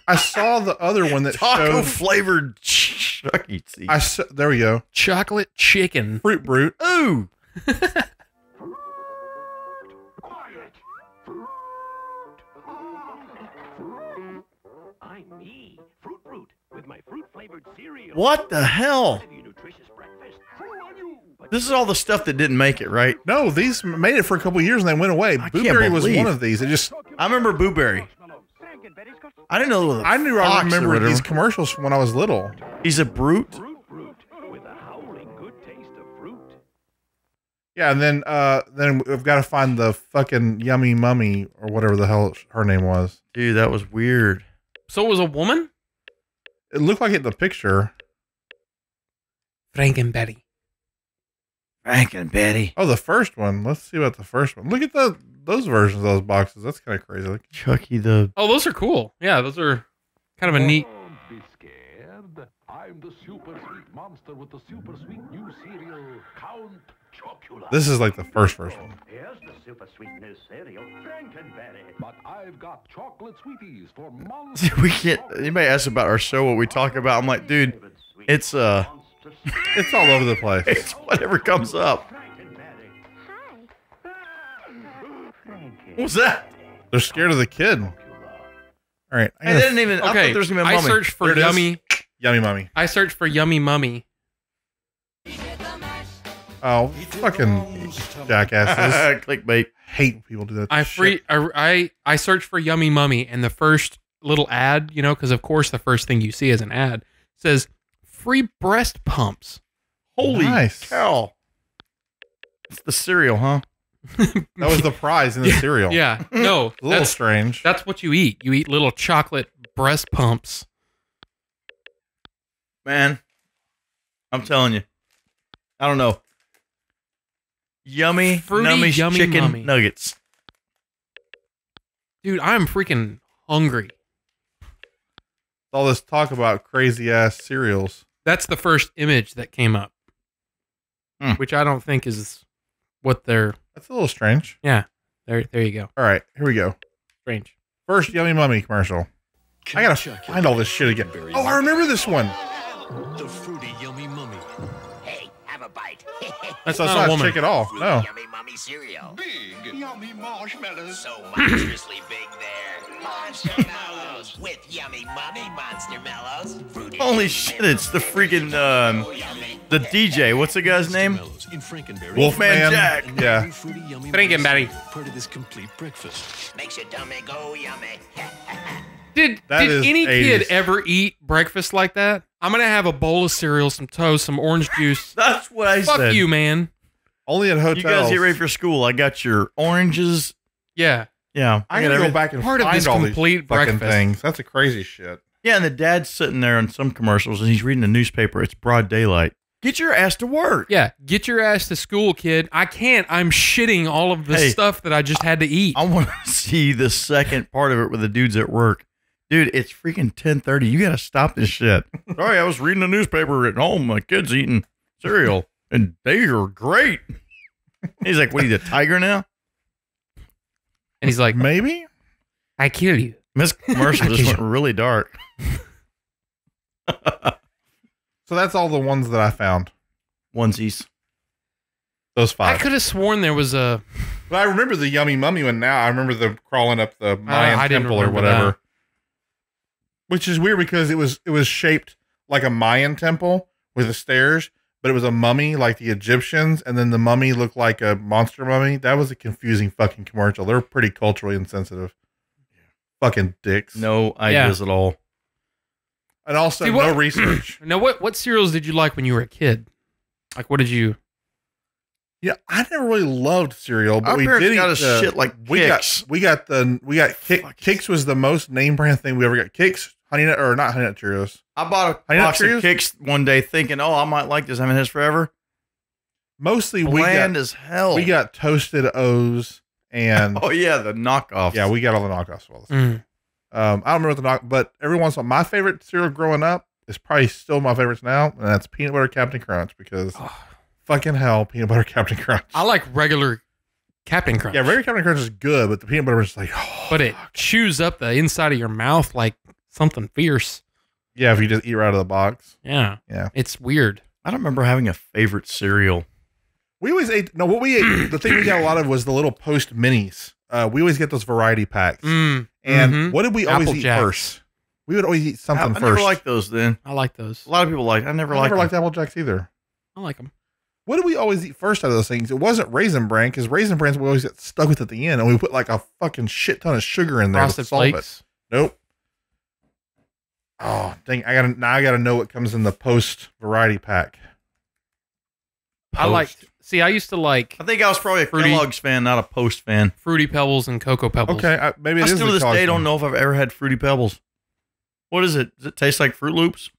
I saw the other one that Taco showed. flavored Chuck E. Cheese. There we go. chocolate chicken. Fruit Brute. Ooh. I'm me, Fruit Root, with my fruit-flavored cereal. What the hell? Have you nutritious breakfast? Full on you. But This is all the stuff that didn't make it, right? No, these made it for a couple of years and they went away. can't Blueberry was believe. one of these. It just I remember Blueberry. I didn't know it was a I knew I fox or remember whatever. these commercials from when I was little. He's a brute. Fruit Root, with a howling good taste of fruit. Yeah, and then we've got to find the fucking Yummy Mummy or whatever the hell her name was. Dude, that was weird. So it was a woman? It looked like it in the picture. Frank and Betty. Frank and Betty. Oh, the first one. Let's see about the first one. Look at those versions of those boxes. That's kind of crazy. Look. Chucky the. Oh, those are cool. Yeah, those are kind of a neat. Don't be scared. I'm the super sweet monster with the super sweet new cereal, Count Chocula. This is like the first one. Here's the super sweet new cereal, Frankenberry. But I've got chocolate sweeties for monster. We can't. Anybody asks about our show, what we talk about? I'm like, dude, it's It's all over the place. it's whatever comes up. What was that? They're scared of the kid. All right. Hey, they didn't even. I thought Okay, there was gonna be a I mummy. searched for There it is. yummy. Yummy Mummy. I searched for yummy mummy. Oh, fucking jackasses. Clickbait. Hate when people do that. I searched for yummy mummy, and the first little ad, because of course the first thing you see is an ad, says free breast pumps. Holy Nice. cow! It's the cereal, huh? That was the prize in the cereal. Yeah, no, A little strange. that's what you eat. You eat little chocolate breast pumps. Man, I'm telling you, I don't know. Yummy, Fruity, nummy yummy chicken mummy. nuggets. Dude, I'm freaking hungry. All this talk about crazy ass cereals. That's the first image that came up, which I don't think is what they're. That's a little strange. Yeah, there you go. All right, here we go. Strange. First Yummy Mummy commercial. I gotta find all this shit again. Oh, I remember this one. The fruity yummy mummy. Hey, have a bite. That's So it's not a not woman. chick at all. No. Yummy Mummy cereal. Big yummy marshmallows. So monstrously big there. Monster Mellows with Yummy Mummy Monster Mellows. Fruity Holy shit! It's the freaking the DJ. What's the guy's name? In Frankenberry. Wolfman Jack. Yeah. Fruity yummy Frankenberry. marshmallows. Part of this complete breakfast. Makes your tummy go yummy. Did That is any 80s. kid ever eat breakfast like that? I'm gonna have a bowl of cereal, some toast, some orange juice. That's what I Fuck said. you, man. Only at hotels. You guys get ready for school. I got your oranges. Yeah. Yeah, I got gotta go everything. back and Part of find this all these complete fucking breakfast. things. That's a crazy shit. Yeah, and the dad's sitting there in some commercials, and he's reading the newspaper. It's broad daylight. Get your ass to work. Yeah. Get your ass to school, kid. I can't. I'm shitting all of the Hey. stuff that I just had to eat. I want to see the second part of it with the dudes at work. Dude, it's freaking 10:30. You got to stop this shit. Sorry, I was reading the newspaper at home. My kid's eating cereal, and they are great. He's like, what are you, the tiger now? And he's like, Maybe? I kill you. This commercial just went really dark. So that's all the ones that I found. Onesies. Those I 5. could have sworn there was a. But I remember the Yummy Mummy one now. I remember the crawling up the Mayan I didn't temple or remember whatever. that. Which is weird because it was shaped like a Mayan temple with the stairs, but it was a mummy like the Egyptians, and then the mummy looked like a monster mummy. That was a confusing fucking commercial. They're pretty culturally insensitive. Fucking dicks. No ideas at all. And also See, no what- research. Now, what cereals did you like when you were a kid? Like, what did you? Yeah, I never really loved cereal, but Our we parents did got eat us the- shit like we Kix. got Kix was the most name brand thing we ever got. Kix, Honey Nut, or not Honey Nut Cheerios. I bought a Honey Nut box of Cheerios? Kix one day thinking, oh, I might like this. I haven't had this forever. Mostly Bland as hell. we got Toasted O's and Oh, yeah, the knockoffs. yeah, we got all the knockoffs. Of all this. Mm. I don't remember what the but every once in a while, my favorite cereal growing up is probably still my favorites now, and that's peanut butter Captain Crunch because fucking hell peanut butter Captain Crunch. I like regular Captain Crunch. Yeah, regular Captain Crunch is good, but the peanut butter is like, oh, but it chews up the inside of your mouth like something fierce. yeah, if you just eat right out of the box. Yeah. Yeah. It's weird. I don't remember having a favorite cereal. We always ate, no, what we ate, the thing we got a lot of was the little Post minis. We always get those variety packs. And what did we always Apple eat Jacks. first? We would always eat something I first. never liked those then. I like those. A lot of people like. I never I liked. never liked Apple Jacks either. I like them. What did we always eat first out of those things? It wasn't Raisin Bran, because Raisin Brans we always get stuck with at the end, and we put like a fucking shit ton of sugar in there Frosted to solve Flakes. it. Nope. Oh dang! I gotta know what comes in the Post variety pack. I liked. See, I used to like I think I was probably a Fruity- Kellogg's fan, not a Post fan. Fruity Pebbles and Cocoa Pebbles. Okay, maybe it I is still the to this Kellogg's day don't one. know if I've ever had Fruity Pebbles. What is it? Does it taste like Fruit Loops?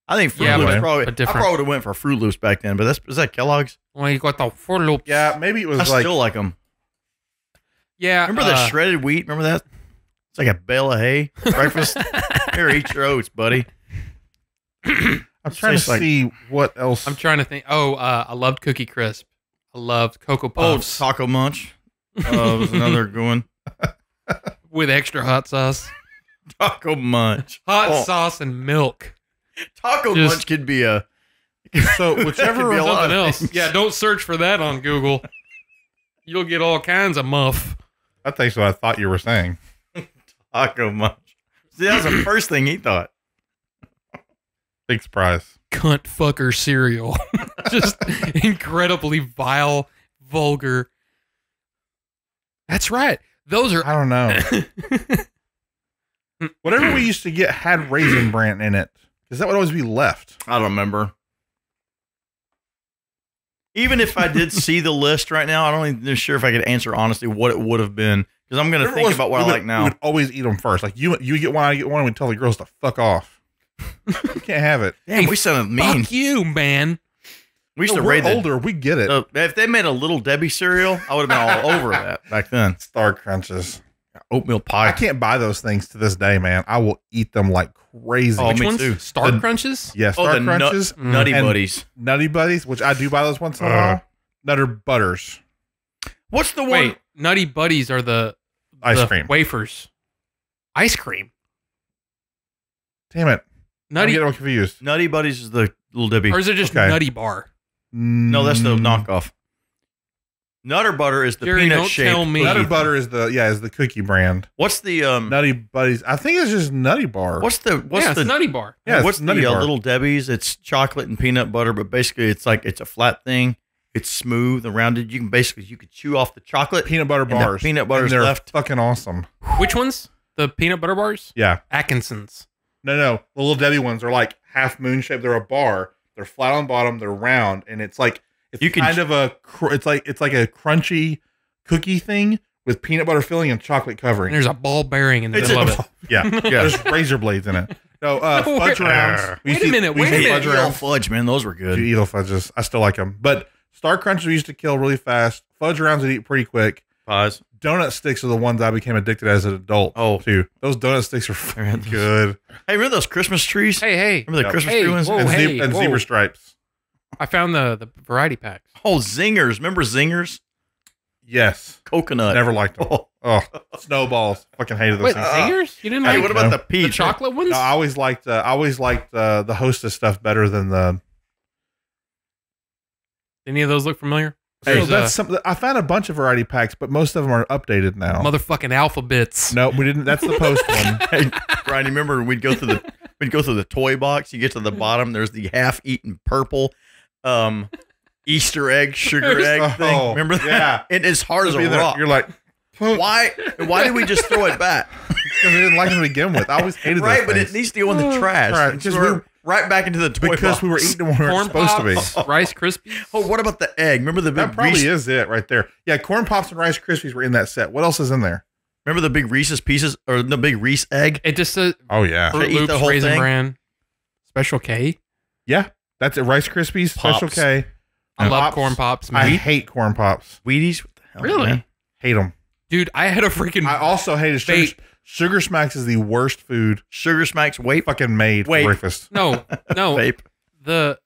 I think Fruit Yeah, Loops but probably. I different. probably would have went for Fruit Loops back then, but is that Kellogg's? Well, you got the Fruit Loops. Yeah, maybe it was I like still like them. Yeah. Remember the shredded wheat? Remember that? It's like a bale of hay for breakfast. Here, eat your oats, buddy. I'm trying to see what else. I'm trying to think. Oh, I loved Cookie Crisp. I loved Cocoa Oh, Puffs Taco Munch. Was another good one. with extra hot sauce. Taco Munch. Hot sauce and milk. Taco Just- Munch could be a. So Could whichever be a lot Something of else. things. Yeah, don't search for that on Google. You'll get all kinds of muff. that's actually what I thought you were saying. Taco Munch. See, that was the first thing he thought. Big surprise. Cunt fucker cereal. Just incredibly vile, vulgar. That's right. Those are. I don't know. Whatever we used to get had Raisin Bran in it, because that would always be left. I don't remember. Even if I did see the list right now, I don't even sure if I could answer honestly what it would have been, because I'm going to Whatever it think was, about what we I would- like now. We would always eat them first. Like you get one, I get one, and we tell the girls to fuck off. You can't have it. Damn, we sounded mean. Fuck you, man. We used No, to we're rate the older. We get it. if they made a Little Debbie cereal, I would have been all over that back then. Star Crunches. Oatmeal pie. I can't buy those things to this day, man. I will eat them like crazy. Oh, Which me ones? too. Star The- Crunches? Yeah, Star the Crunches, Nutty and Buddies. Nutty Buddies, which I do buy those once in a while. Nutter Butters, What's the one? Wait, Nutty Buddies are the ice cream. wafers. Ice cream. Damn it! I'm Nutty, getting all confused. Nutty Buddies is the Little Debbie. or is it just Okay. Nutty Bar? No, that's the knockoff. Nutter Butter is the Jerry, peanut don't shaped. tell me. Nutter Butter is the cookie brand. What's the Nutty Buddies. I think it's just Nutty Bar. what's Yeah, the it's Nutty Bar. Yeah, it's what's Nutty the Bar. Little Debbie's? It's chocolate and peanut butter, but basically it's a flat thing. It's smooth and rounded. You could chew off the chocolate. peanut butter and the bars? peanut butter's and they're left. fucking awesome. Which ones? The peanut butter bars? Yeah. Atkinson's. No. The Little Debbie ones are like half moon shaped. They're a bar. They're flat on bottom. They're round, and it's like You can- kind of it's like a crunchy cookie thing with peanut butter filling and chocolate And covering. there's a ball bearing in the It's middle a- of it. Yeah, there's razor blades in it. No, fudge rounds. We Wait used a to- minute, we used wait a to eat minute. Fudge rounds. Fudge, man, those were good. You eat fudges. I still like them, but Star Crunches we used to kill really fast. Fudge rounds would eat pretty quick. Pies. Donut sticks are the ones I became addicted as an adult. Oh. too. Those donut sticks are I had fucking those. good. Hey, remember those Christmas trees? Hey. Remember the Yep. Christmas Hey, tree ones? whoa. And, hey, and whoa. zebra stripes. I found the variety packs. Oh, zingers. Remember zingers? Yes. Coconut. Never liked them. Oh. Oh, snowballs. Fucking hated those Wait, things. zingers? You didn't Hey, like what about the the peach? chocolate ones? No, I always liked the Hostess stuff better than the. Any of those look familiar? Hey, There's, that's something. I found a bunch of variety packs, but most of them are updated now. motherfucking alphabets. No, we didn't. That's the post one. Hey, Brian, you remember we'd go through the toy box. You get to the bottom. There's the half-eaten purple Easter egg, sugar egg thing. Oh, Remember that? yeah. It is hard as Be a there. rock. You're like, Why did we just throw it back? because we didn't like them to begin with. I always hated Right, those but things. it needs to go in the trash. Right, And 'cause so we're right back into the toy because box. we were eating them when we weren't Corn supposed to be. Pops, Rice Krispies. Oh, what about the egg? Remember the big That probably Reese, is it right there. Yeah, corn pops and Rice Krispies were in that set. What else is in there? Remember the big Reese's pieces or the big Reese egg? It just says Oh yeah, Should I Fruit eat the Loops, whole Raisin thing? Bran, Special K. yeah. That's it. Rice Krispies, Special Pops. K. I love Pops. corn pops. I Man. hate corn pops. Wheaties? What the hell, Really? man? Hate them. Dude, I had a freaking I also hated Vape. Sugar Smacks is the worst food Sugar Smacks, wait. fucking made Wait. for breakfast. no. Vape. The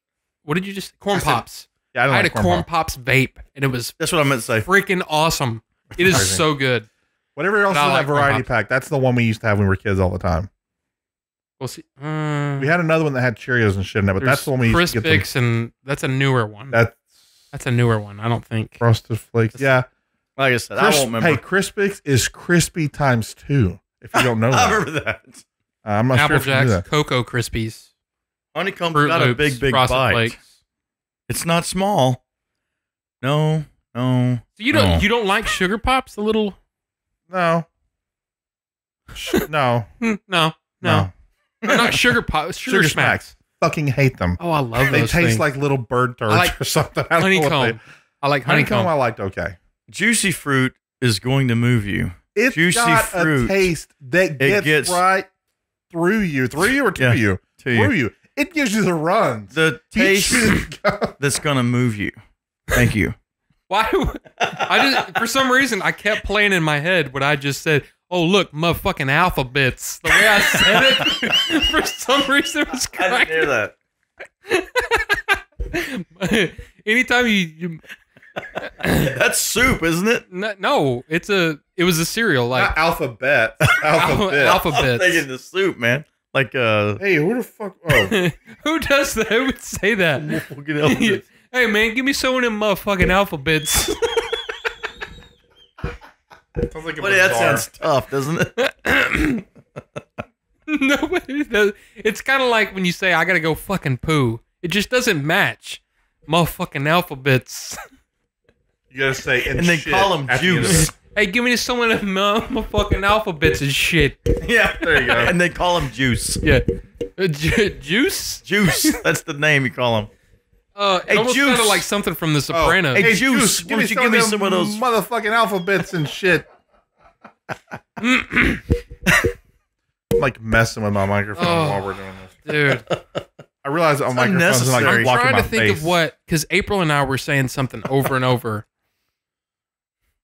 what did you just corn I said- pops? Yeah, I had a Corn Corn Pop. Pops vape, and it was That's what I meant to say. freaking awesome. It is Crazy. so good. Whatever else But is I in like that Corn variety Pops. pack, that's the one we used to have when we were kids all the time. We'll see. We had another one that had Cheerios and shit in it, but that's the one we used to get. Crispix, and that's a newer one. That's That's a newer one. I don't think. Frosted Flakes. Yeah. Like I said, I won't remember. Hey, Crispix is crispy times 2. If you don't know I that, remember that. I'm not Apple sure if you knew Jacks, that. Cocoa Krispies, Honeycomb's Fruit got a Loops, big Frosted bite. Flakes. It's not small. No. So you don't like Sugar Pops? The little No. No. no. Not Sugar Pops. Sugar Smacks. Fucking hate them. Oh, I love They those taste things. like little bird turds like or something. I don't know what honeycomb. I like honeycomb. honeycomb. I liked okay. Juicy fruit is going to move you. It's Juicy got fruit. a taste that gets right through you or to Yeah, you. to you. Through you. It gives you the runs. The taste that's going to move you. Thank you. Why? I just for some reason I kept playing in my head what I just said. Oh look, motherfucking alphabets. The way I said it, for some reason it was I correct. didn't hear that. Anytime you That's soup, isn't it? no, it was a cereal like Not alphabet. Alphabet. I'm alphabets. thinking the soup, man. Like Hey, who the fuck? Oh, Who does that? Who would say that? fucking alphabets. Hey man, give me some of them motherfucking alphabets. sounds like a Buddy, that bizarre. sounds tough, doesn't it? Nobody does. It's kind of like when you say I gotta go fucking poo. It just doesn't match. Motherfucking alphabets. You gotta say And they shit call 'em at the end of juice. it. Hey, give me some of them motherfucking alphabets and shit. Yeah, There you go. And they call him Juice. Yeah. Juice? Juice. That's the name you call him. It Hey, almost Juice. sounded like something from The Sopranos. Hey, Juice, why don't you give me some of those- motherfucking alphabets and shit? I'm like messing with my microphone Oh. while we're doing this. Dude. I realize our microphone's like unnecessary. I'm blocking trying my to think face. of what, because April and I were saying something over and over.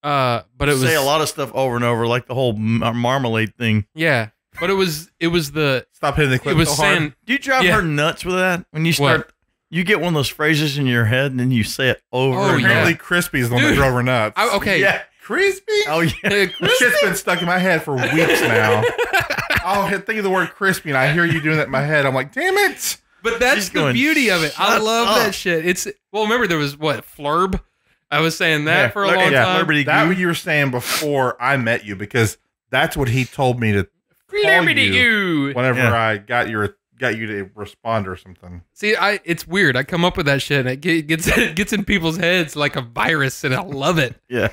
But it was Say a lot of stuff over and over, like the whole marmalade thing. Yeah, but it was the Stop hitting the clip it was so hard. saying Do you drive Yeah. her nuts with that? When you start, you get one of those phrases in your head and then you say it over Oh, and yeah. Apparently, Crispy is the one that Dude. drove her nuts. okay. Yeah. Crispy? Oh, yeah. This shit's been stuck in my head for weeks now. I'll think of the word crispy and I hear you doing that in my head. I'm like, damn it. But that's She's the going, beauty of it. I "Shut love up." that shit. It's remember there was what Flurb. I was saying that Yeah, for a long time. Flurby That goo. what you were saying before I met you because that's what he told me to call you You. whenever Yeah. I got you to respond or something. See, it's weird. I come up with that shit and it gets in people's heads like a virus, and I love it. Yeah.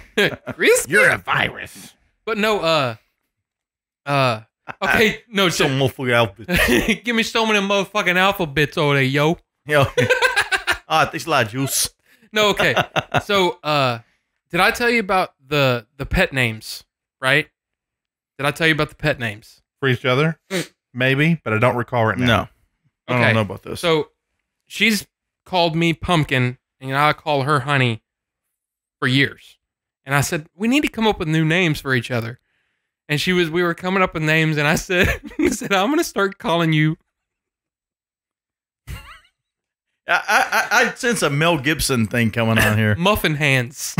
Crispy. You're a virus. But no, okay, no, Some motherfucking outfit. give me so many motherfucking alphabets over there, yo. Yo. Thanks a lot, Juice. No, okay. So, did I tell you about the pet names? Right? Did I tell you about the pet names? For each other? Maybe, but I don't recall right now. No. I Okay. don't know about this. So, she's called me Pumpkin, and I call her Honey for years. And I said we need to come up with new names for each other. And we were coming up with names, and I said, I'm gonna start calling you. I sense a Mel Gibson thing coming on here. Muffin Hands.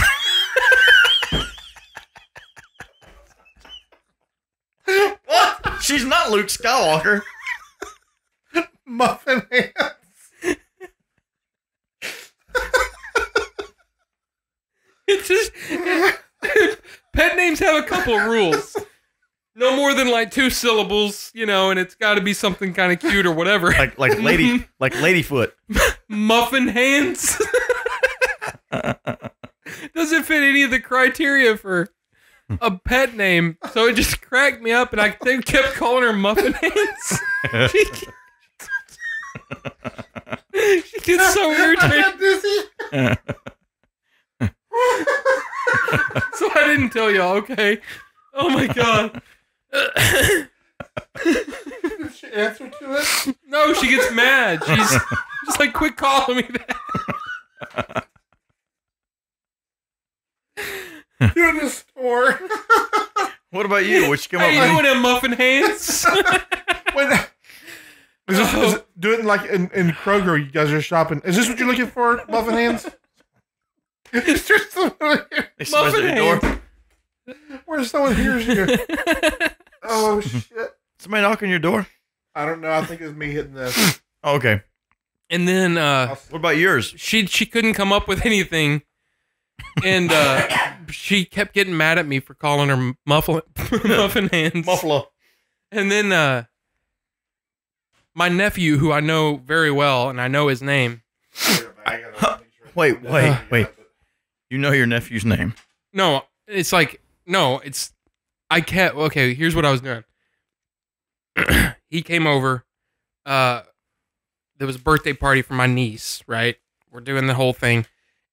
What? She's not Luke Skywalker. Muffin hands. It's just pet names have a couple rules. No more than like 2 syllables, and it's got to be something kind of cute or whatever. Like Ladyfoot. Muffin Hands doesn't fit any of the criteria for a pet name, so it just cracked me up, and I kept calling her Muffin Hands. She gets so irritated. So I didn't tell y'all, okay? Oh my god. Did she answer to it? No, she gets mad. She's just like, quit calling me that. You're in the store. What about you? What you come How up you with? doing them Muffin Hands? Is this, do it like in Kroger, you guys are shopping. Is this what you're looking for, Muffin Hands? Is there someone here? Hey, somebody's at your door. Where's someone hears you? Oh shit! Somebody knocking your door? I don't know. I think it was me hitting this. Oh, okay. And then What about yours? she couldn't come up with anything, and she kept getting mad at me for calling her muffin hands. Buffalo. And then my nephew, who I know very well, and I know his name. Wait. You know your nephew's name? No, it's like I can't. Okay, here's what I was doing. He came over. There was a birthday party for my niece, right? We're doing the whole thing.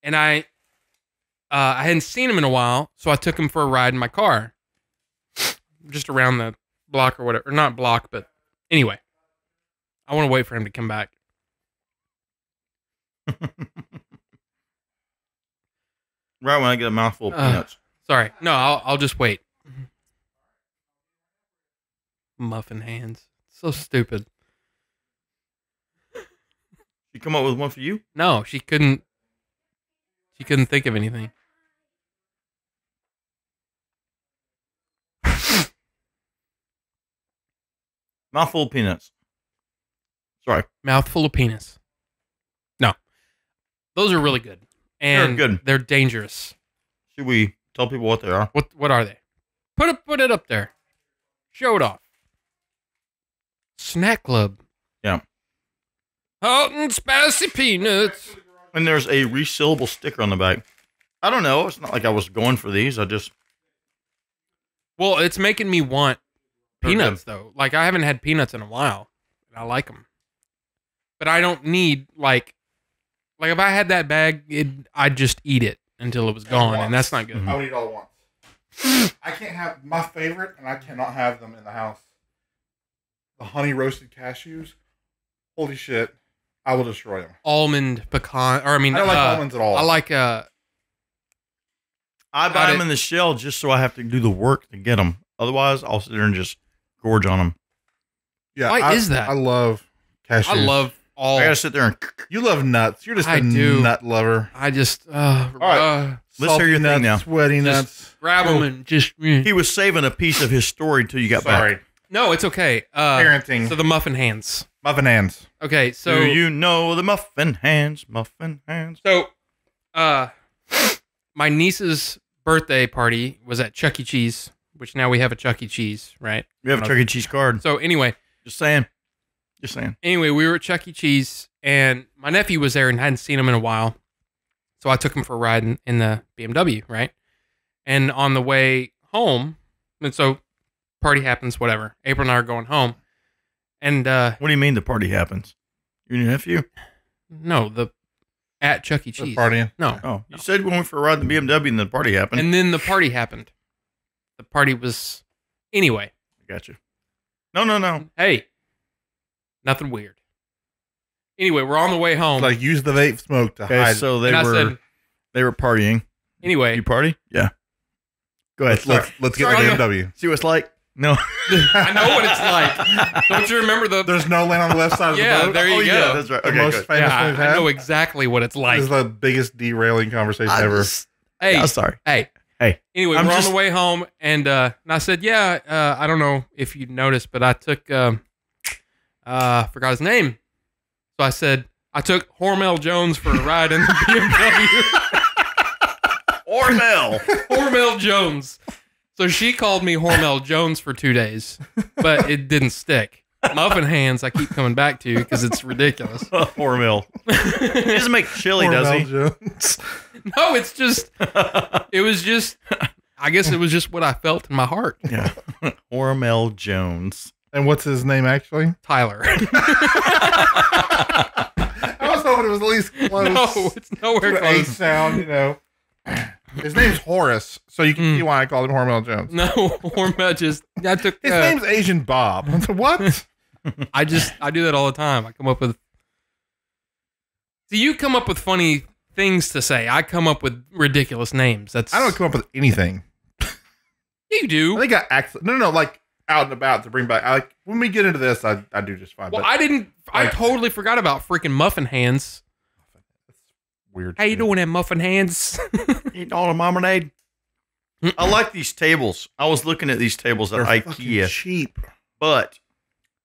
And I hadn't seen him in a while, so I took him for a ride in my car. Just around the block or whatever. Or not block, but anyway. I want to wait for him to come back. Right when I get a mouthful of peanuts. Sorry. No, I'll just wait. Muffin hands. So stupid. You come up with one for you? No, she couldn't think of anything. Mouthful of peanuts. Sorry. Mouthful of penis. No. Those are really good. And They're good. They're dangerous. Should we tell people what they are? What are they? Put it up there. Show it off. Snack Club. Yeah. Hot and spicy peanuts. And there's a resealable sticker on the back. I don't know. It's not like I was going for these. I just... Well, it's making me want They're peanuts, good. though. Like, I haven't had peanuts in a while. I like them. But I don't need, like if I had that bag, I'd just eat it until it was gone, and that's not good. I would eat all at once. I can't have my favorite, and I cannot have them in the house. The honey roasted cashews. Holy shit. I will destroy them. Almond pecan, or I mean, I don't like almonds at all. I like, I buy them in the shell just so I have to do the work to get them. Otherwise, I'll sit there and just gorge on them. Yeah, Why is that? I love cashews. I love all. I gotta sit there and... You love nuts. You're just I a do. nut lover. I just, right. Let's hear your nuts, thing now. Sweaty nuts. grab them and just. He was saving a piece of his story until you got Sorry. back. No, it's okay. Parenting. So the muffin hands. Muffin hands. Okay, so Do you know the muffin hands? Muffin hands. So, my niece's birthday party was at Chuck E. Cheese, which now we have a Chuck E. Cheese, right? We have a Chuck E. Cheese card. So anyway, Just saying. Just saying. we were at Chuck E. Cheese, and my nephew was there and hadn't seen him in a while. So I took him for a ride in the BMW, right? And on the way home, and so party happens, whatever. April and I are going home. And What do you mean the party happens? You and your nephew? no, at Chuck E. Just Cheese. partying. No. Oh, you said we went for a ride in the BMW and the party happened. And then the party happened. The party was anyway. I got you. No. Hey, nothing weird. Anyway, we're on the way home. Like use the vape smoke to Okay, hide. so they and I were said, partying. anyway, You party? Yeah. Go ahead. Let's get Sorry. the BMW. See what it's like? No. I know what it's like. Don't you remember the? There's no land on the left side of Yeah, the boat. there you Oh, go. yeah, that's right. The Okay, most good. famous Yeah, one we've I had. know exactly what it's like. This is the biggest derailing conversation ever. Hey, I'm sorry. hey. Anyway, I'm we're just- on the way home, and I said, yeah, I don't know if you noticed, but I took, forgot his name. So I said, I took Hormel Jones for a ride in the BMW. Hormel. Hormel Jones. So she called me Hormel Jones for 2 days, but it didn't stick. Muffin hands, I keep coming back to because it's ridiculous. Hormel. He doesn't make chili, does he? Jones. No, it's just, it was just, I guess it was just what I felt in my heart. Yeah. Hormel Jones. And what's his name actually? Tyler. I was hoping it was at least close. No, it's nowhere to A close. sound, you know. His name's Horace, so you can see why I called him Hormel Jones. No, Hormel just, I took, His name's Asian Bob. What? I do that all the time. I come up with, so you come up with funny things to say. I come up with ridiculous names. That's, I don't come up with anything. You do. I think I actually no, like out and about to bring back. Like when we get into this, I do just fine. Well, but I like- totally forgot about freaking muffin hands. weird. How you shit. doing there, muffin hands? Eating all the marmalade. I like these tables. I was looking at these tables at They're fucking IKEA, cheap. but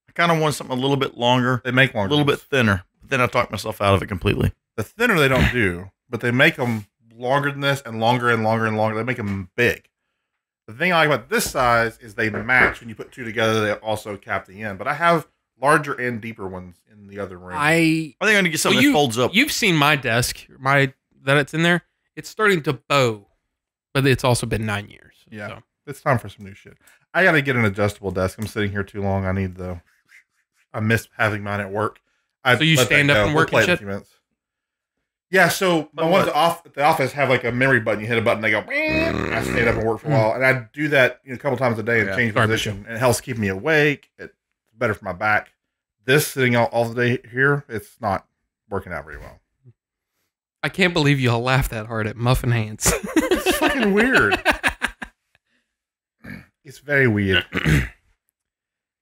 I kind of want something a little bit longer, They make a longer. little bit ones. thinner. But then I talked myself out of it completely. The thinner they don't do, but they make them longer than this and longer and longer and longer. They make them big. The thing I like about this size is they match. When you put two together, they also cap the end. But I have larger and deeper ones in the other room. I think I'm going to get something that folds up. You've seen my desk, that it's in there. It's starting to bow, but it's also been 9 years. Yeah. So. It's time for some new shit. I got to get an adjustable desk. I'm sitting here too long. I miss having mine at work. So you stand up and work and play it in a shit? few minutes. Yeah, so my ones at the office have like a memory button. You hit a button, they go. I stand up and work for a while, and I do that a couple times a day and change position. And it helps keep me awake. It's better for my back. This sitting all the day here, it's not working out very well. I can't believe you all laughed that hard at muffin hands. It's fucking weird. It's very weird.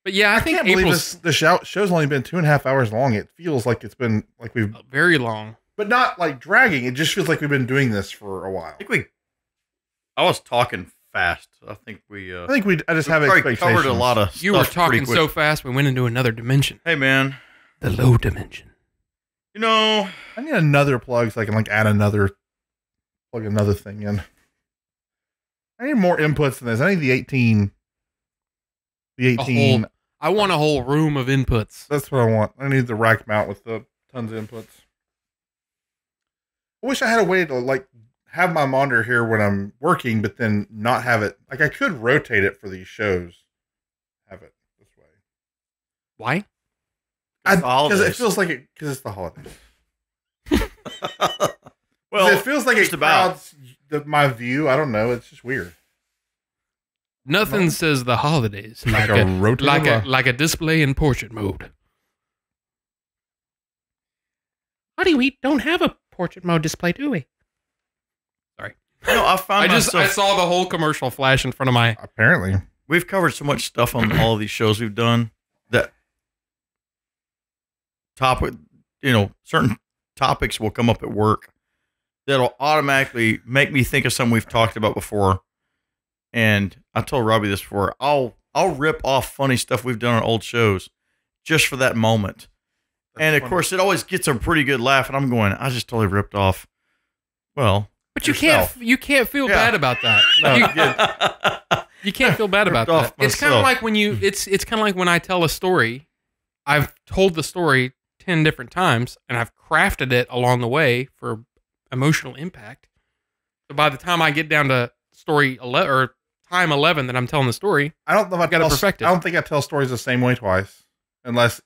But yeah, I think can't believe April's the show's only been 2.5 hours long. It feels like it's been like we've, very long. but not like dragging. It just feels like we've been doing this for a while. I was talking fast. I think I just have probably expectations. covered a lot of stuff. You were pretty talking quick. so fast, we went into another dimension. Hey, man. The low dimension. You know, I need another plug so I can like plug another thing in. I need more inputs than this. I need the 18. I want a whole room of inputs. That's what I want. I need the rack mount with the tons of inputs. I wish I had a way to like have my monitor here when I'm working, but then not have it. Like I could rotate it for these shows. Have it this way. Why? Because it feels like because it's the holidays. well, it feels like it just about. crowds my view. I don't know. It's just weird. Nothing says the holidays like a rotating like a display in portrait mode. Honey, we don't have a portrait mode display, do we? Sorry. No, I found I myself. saw the whole commercial flash in front of my. Apparently, We've covered so much stuff on all of these shows we've done that certain topics will come up at work that'll automatically make me think of something we've talked about before. And I told Robbie this before. I'll rip off funny stuff we've done on old shows just for that moment. And of course, it always gets a pretty good laugh. And I'm going, I just totally ripped off. Well, But yourself. you can't feel bad about that. You can't feel bad about that. It's kind of like when it's kind of like when I tell a story. I've told the story 10 different times and I've crafted it along the way for emotional impact. So by the time I get down to story 11 or time 11 that I'm telling the story, I don't know if I gotta perfect it. I don't think I tell stories the same way twice, unless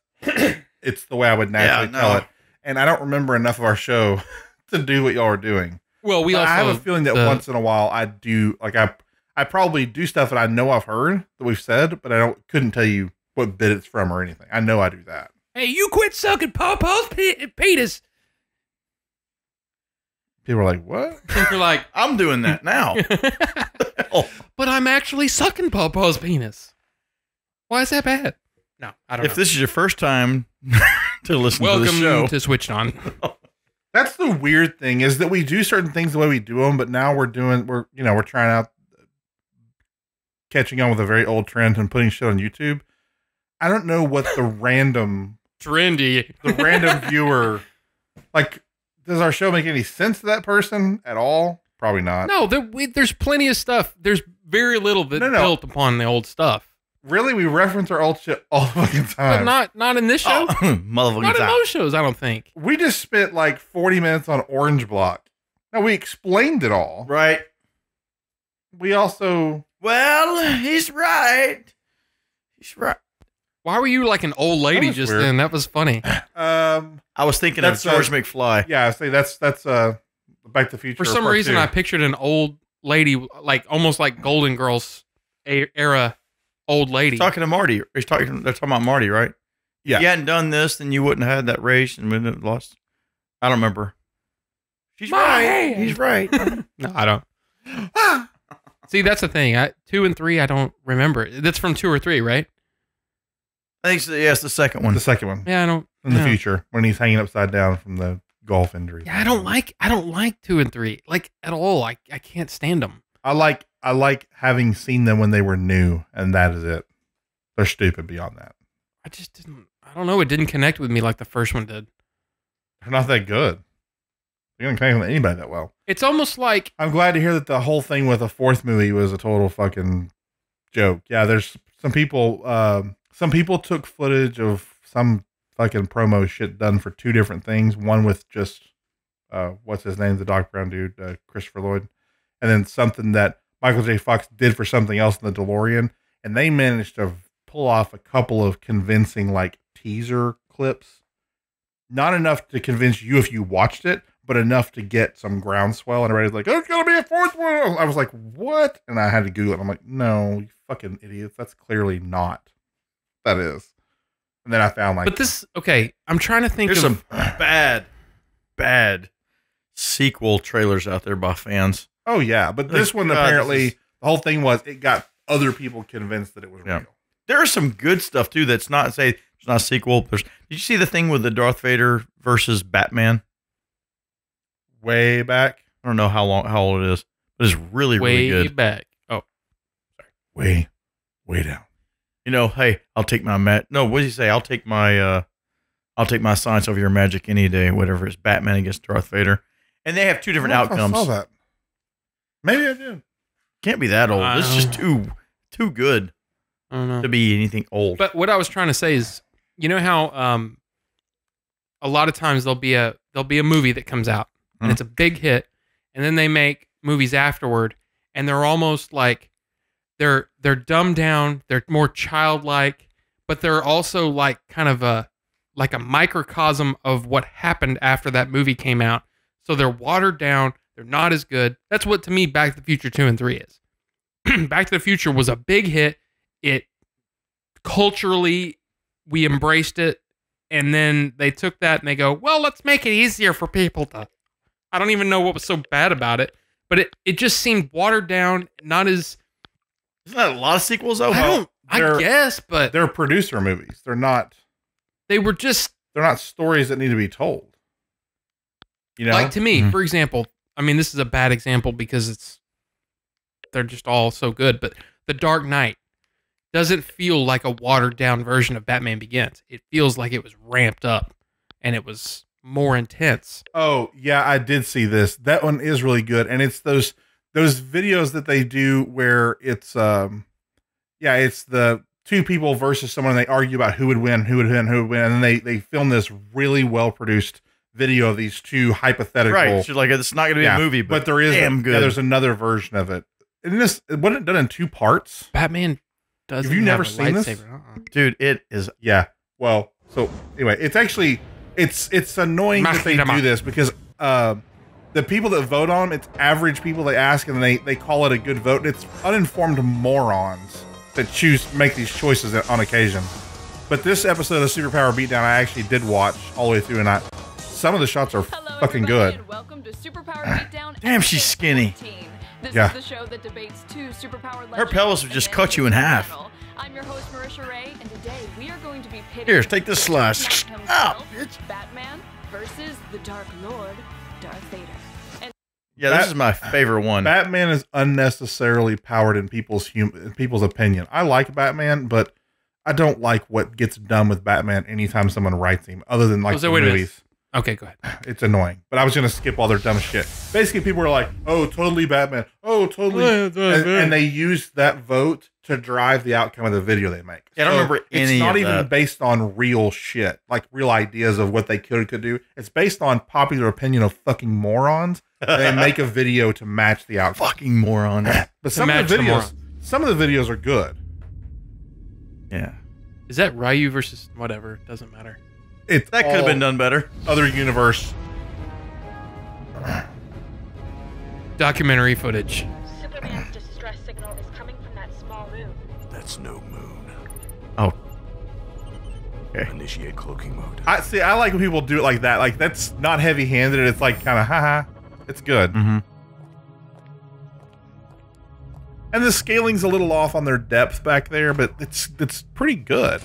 it's the way I would naturally tell it. And I don't remember enough of our show to do what y'all are doing. Well, I have a feeling that once in a while I do, like I probably do stuff that I know I've heard that we've said, but I couldn't tell you what bit it's from or anything. I know I do that. Hey, you quit sucking Pawpaw's penis. People are like, what? You're like, I'm doing that now. but I'm actually sucking Pawpaw's penis. Why is that bad? No, I don't know. If this is your first time to listen Welcome to the show, to Switched On. That's the weird thing is that we do certain things the way we do them, but now we're trying out catching on with a very old trend and putting shit on YouTube. I don't know what the random viewer, like, does our show make any sense to that person at all? Probably not. No, there's plenty of stuff. There's very little that's built upon the old stuff. Really, we reference our old shit all the fucking time. But not in this show. Motherfucking Not in time. most shows, I don't think. We just spent like 40 minutes on Orange Block. Now, we explained it all. Right. We also... Well, he's right. He's right. Why were you like an old lady just weird. then? That was funny. I was thinking of George McFly. Yeah, I say that's Back to the Future. For some Part reason, 2. I pictured an old lady, like almost like Golden Girls era old lady. Talking to Marty. They're talking about Marty, right? Yeah. If you hadn't done this, then you wouldn't have had that race and wouldn't have lost. I don't remember. She's right. He's right. No, I don't. See, that's the thing. 2 and 3, I don't remember. That's from 2 or 3, right? I think so, yeah, it's the second one. The second one. Yeah, I don't. In the future, when he's hanging upside down from the golf injuries. Yeah, I don't like 2 and 3 like at all. I can't stand them. I like having seen them when they were new, and that is it. They're stupid beyond that. I just didn't. I don't know. It didn't connect with me like the first one did. They're not that good. They don't connect with anybody that well. It's almost like I'm glad to hear that the whole thing with the 4th movie was a total fucking joke. Yeah, there's some people. Some people took footage of some fucking promo shit done for 2 different things. One with just what's his name, the Doc Brown dude, Christopher Lloyd, and then something that Michael J. Fox did for something else in the DeLorean, and they managed to pull off a couple of convincing like teaser clips. Not enough to convince you if you watched it, but enough to get some groundswell. And everybody's like, "Oh, it's gonna be a 4th one." I was like, "What?" And I had to Google it. I'm like, "No, you fucking idiots. That's clearly not. That is." And then I found like, but this okay. I'm trying to think. There's of some bad sequel trailers out there by fans. oh yeah, but this one apparently the whole thing was it got other people convinced that it was real. There is some good stuff too. That's not it's not a sequel. Did you see the thing with the Darth Vader versus Batman? Way back. I don't know how old it is, but it's really way good. back. Oh, Way down. You know, hey, I'll take my no. What did he say? I'll take my science over your magic any day. Whatever. It's Batman against Darth Vader, and they have 2 different outcomes. I saw that. Maybe I did. Can't be that old. It's just too good I don't know. to be anything old. But what I was trying to say is, you know how a lot of times there'll be a movie that comes out and it's a big hit, and then they make movies afterward, and they're almost like they're dumbed down, they're more childlike, but they're also like kind of a microcosm of what happened after that movie came out. So they're watered down, they're not as good. That's what to me Back to the Future 2 and 3 is. Back to the Future was a big hit. It culturally we embraced it, and then they took that and they go, well, let's make it easier for people to. I don't even know what was so bad about it, but it just seemed watered down, not as. Isn't that a lot of sequels though? I guess, but They're producer movies. They're not. they were just They're not stories that need to be told. You know, like to me, for example. I mean, this is a bad example because they're just all so good, but The Dark Knight doesn't feel like a watered down version of Batman Begins. It feels like it was ramped up and it was more intense. Oh yeah, I did see this. That one is really good, and it's those videos that they do where it's it's the 2 people versus someone, and they argue about who would win, and then they film this really well produced video of these 2 hypothetical. Right, so like it's not going to be a movie, but there is damn good. Yeah, there's another version of it. And this wasn't it done in 2 parts. Batman doesn't. Have you never have a seen this? lightsaber. Dude, it is. Yeah. Well, so anyway, it's actually it's annoying that they do this because the people that vote on them, it's average people they ask, and they call it a good vote. It's uninformed morons that make these choices on occasion. But this episode of Superpower Beatdown, I actually did watch all the way through, and some of the shots are fucking good. And welcome to Superpower Beatdown. Damn, she's skinny. 14. This Yeah. is the show that debates 2 superpower legends. Her pelvis would just cut you in half. I'm your host, Marisha Ray, and today we are going to be pitting Here, take this slice. himself, Batman versus the Dark Lord, Darth Vader. And Yeah, this is my favorite one. Batman is unnecessarily powered in people's opinion. I like Batman, but I don't like what gets done with Batman anytime someone writes him, other than like the wait a minute. movies. Okay, go ahead. It's annoying, but I was going to skip all their dumb shit. Basically, people were like, "Oh, totally Batman. Oh, totally," and they used that vote to drive the outcome of the video they make. Yeah, I don't remember any It's not of even that. based on real shit, like real ideas of what they could do. It's based on popular opinion of fucking morons. And they make a video to match the outcome. Fucking moron. But some of the videos are good. Yeah. Is that Ryu versus whatever? Doesn't matter. It's That could have been done better. Other universe. Documentary footage. Superman's distress signal is coming from that small room. That's no moon. Oh. Okay. Initiate cloaking mode. I like when people do it like that. Like, that's not heavy-handed. It's like kind of, haha. It's good. Mm-hmm. And the scaling's a little off on their depth back there, but it's pretty good.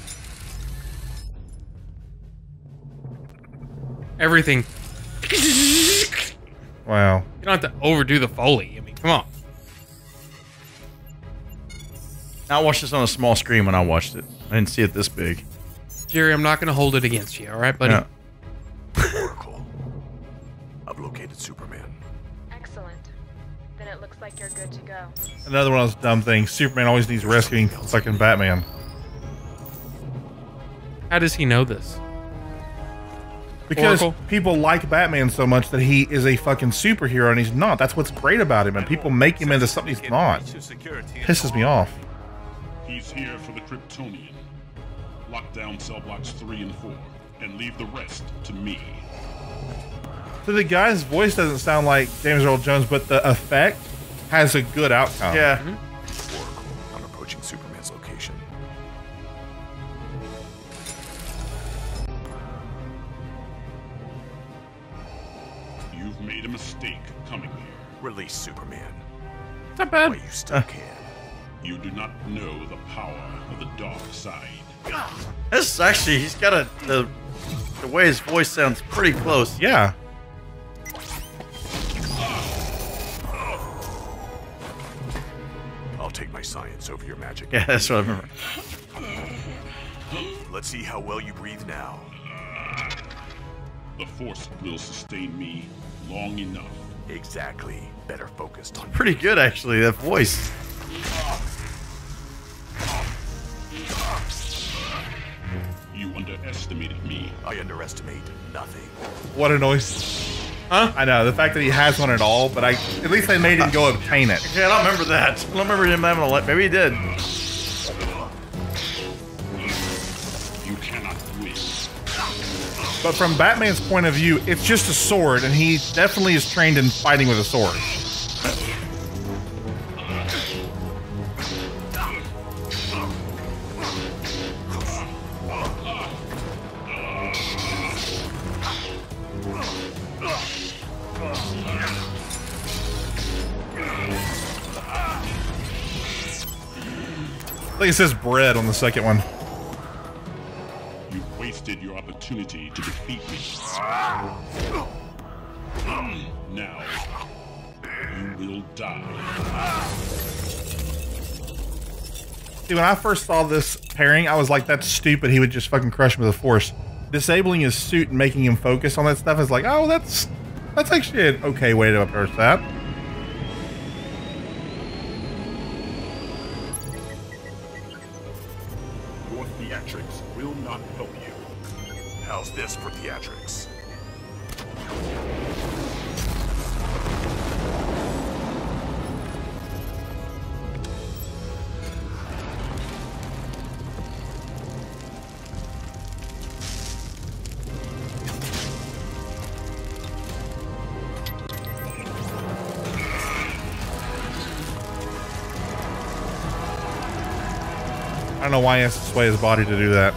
Everything Wow. You don't have to overdo the Foley. I mean, come on. I watched this on a small screen when I watched it. I didn't see it this big. Jerry, I'm not going to hold it against you, all right, buddy? Yeah. Oracle, I've located Superman. Excellent. Then it looks like you're good to go. Another one of those dumb things. Superman always needs rescuing fucking Batman. How does he know this? Because Oracle? people like Batman so much that he is a fucking superhero and he's not. That's what's great about him. And people make him into something he's not. Pisses me off. He's here for the Kryptonian. Lock down cell blocks 3 and 4 and leave the rest to me. So the guy's voice doesn't sound like James Earl Jones, but the effect has a good outcome. Yeah. Oracle, I'm approaching Superman's location. You've made a mistake coming here. Release Superman. Not bad. While you still can. You do not know the power of the dark side. This is actually, he's got the way his voice sounds pretty close. Yeah. I'll take my science over your magic. Yeah, that's what I remember. Let's see how well you breathe now. The Force will sustain me long enough. Exactly. Better focused on Pretty good, actually, that voice. You underestimated me. I underestimate nothing. What a noise. Huh? I know, the fact that he has one at all, but at least they made him go obtain it. Okay, I don't remember that. I don't remember him having a light. Maybe he did. You cannot win. But from Batman's point of view, it's just a sword, and he definitely is trained in fighting with a sword. I think it says bread on the second one. You wasted your opportunity to defeat me. Now, you will die. See, when I first saw this pairing, I was like, that's stupid. He would just fucking crush him with a force. Disabling his suit and making him focus on that stuff is like, oh, that's actually an okay way to approach that. Your theatrics will not help you. How's this for theatrics? I don't know why he has to sway his body to do that.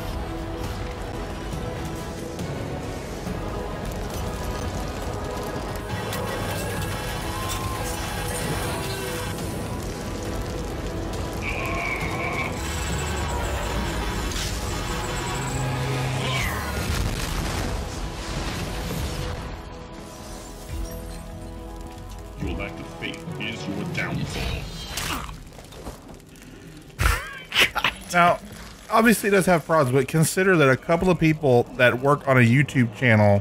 Your lack of faith is your downfall. Now, obviously it does have problems, but consider that a couple of people that work on a YouTube channel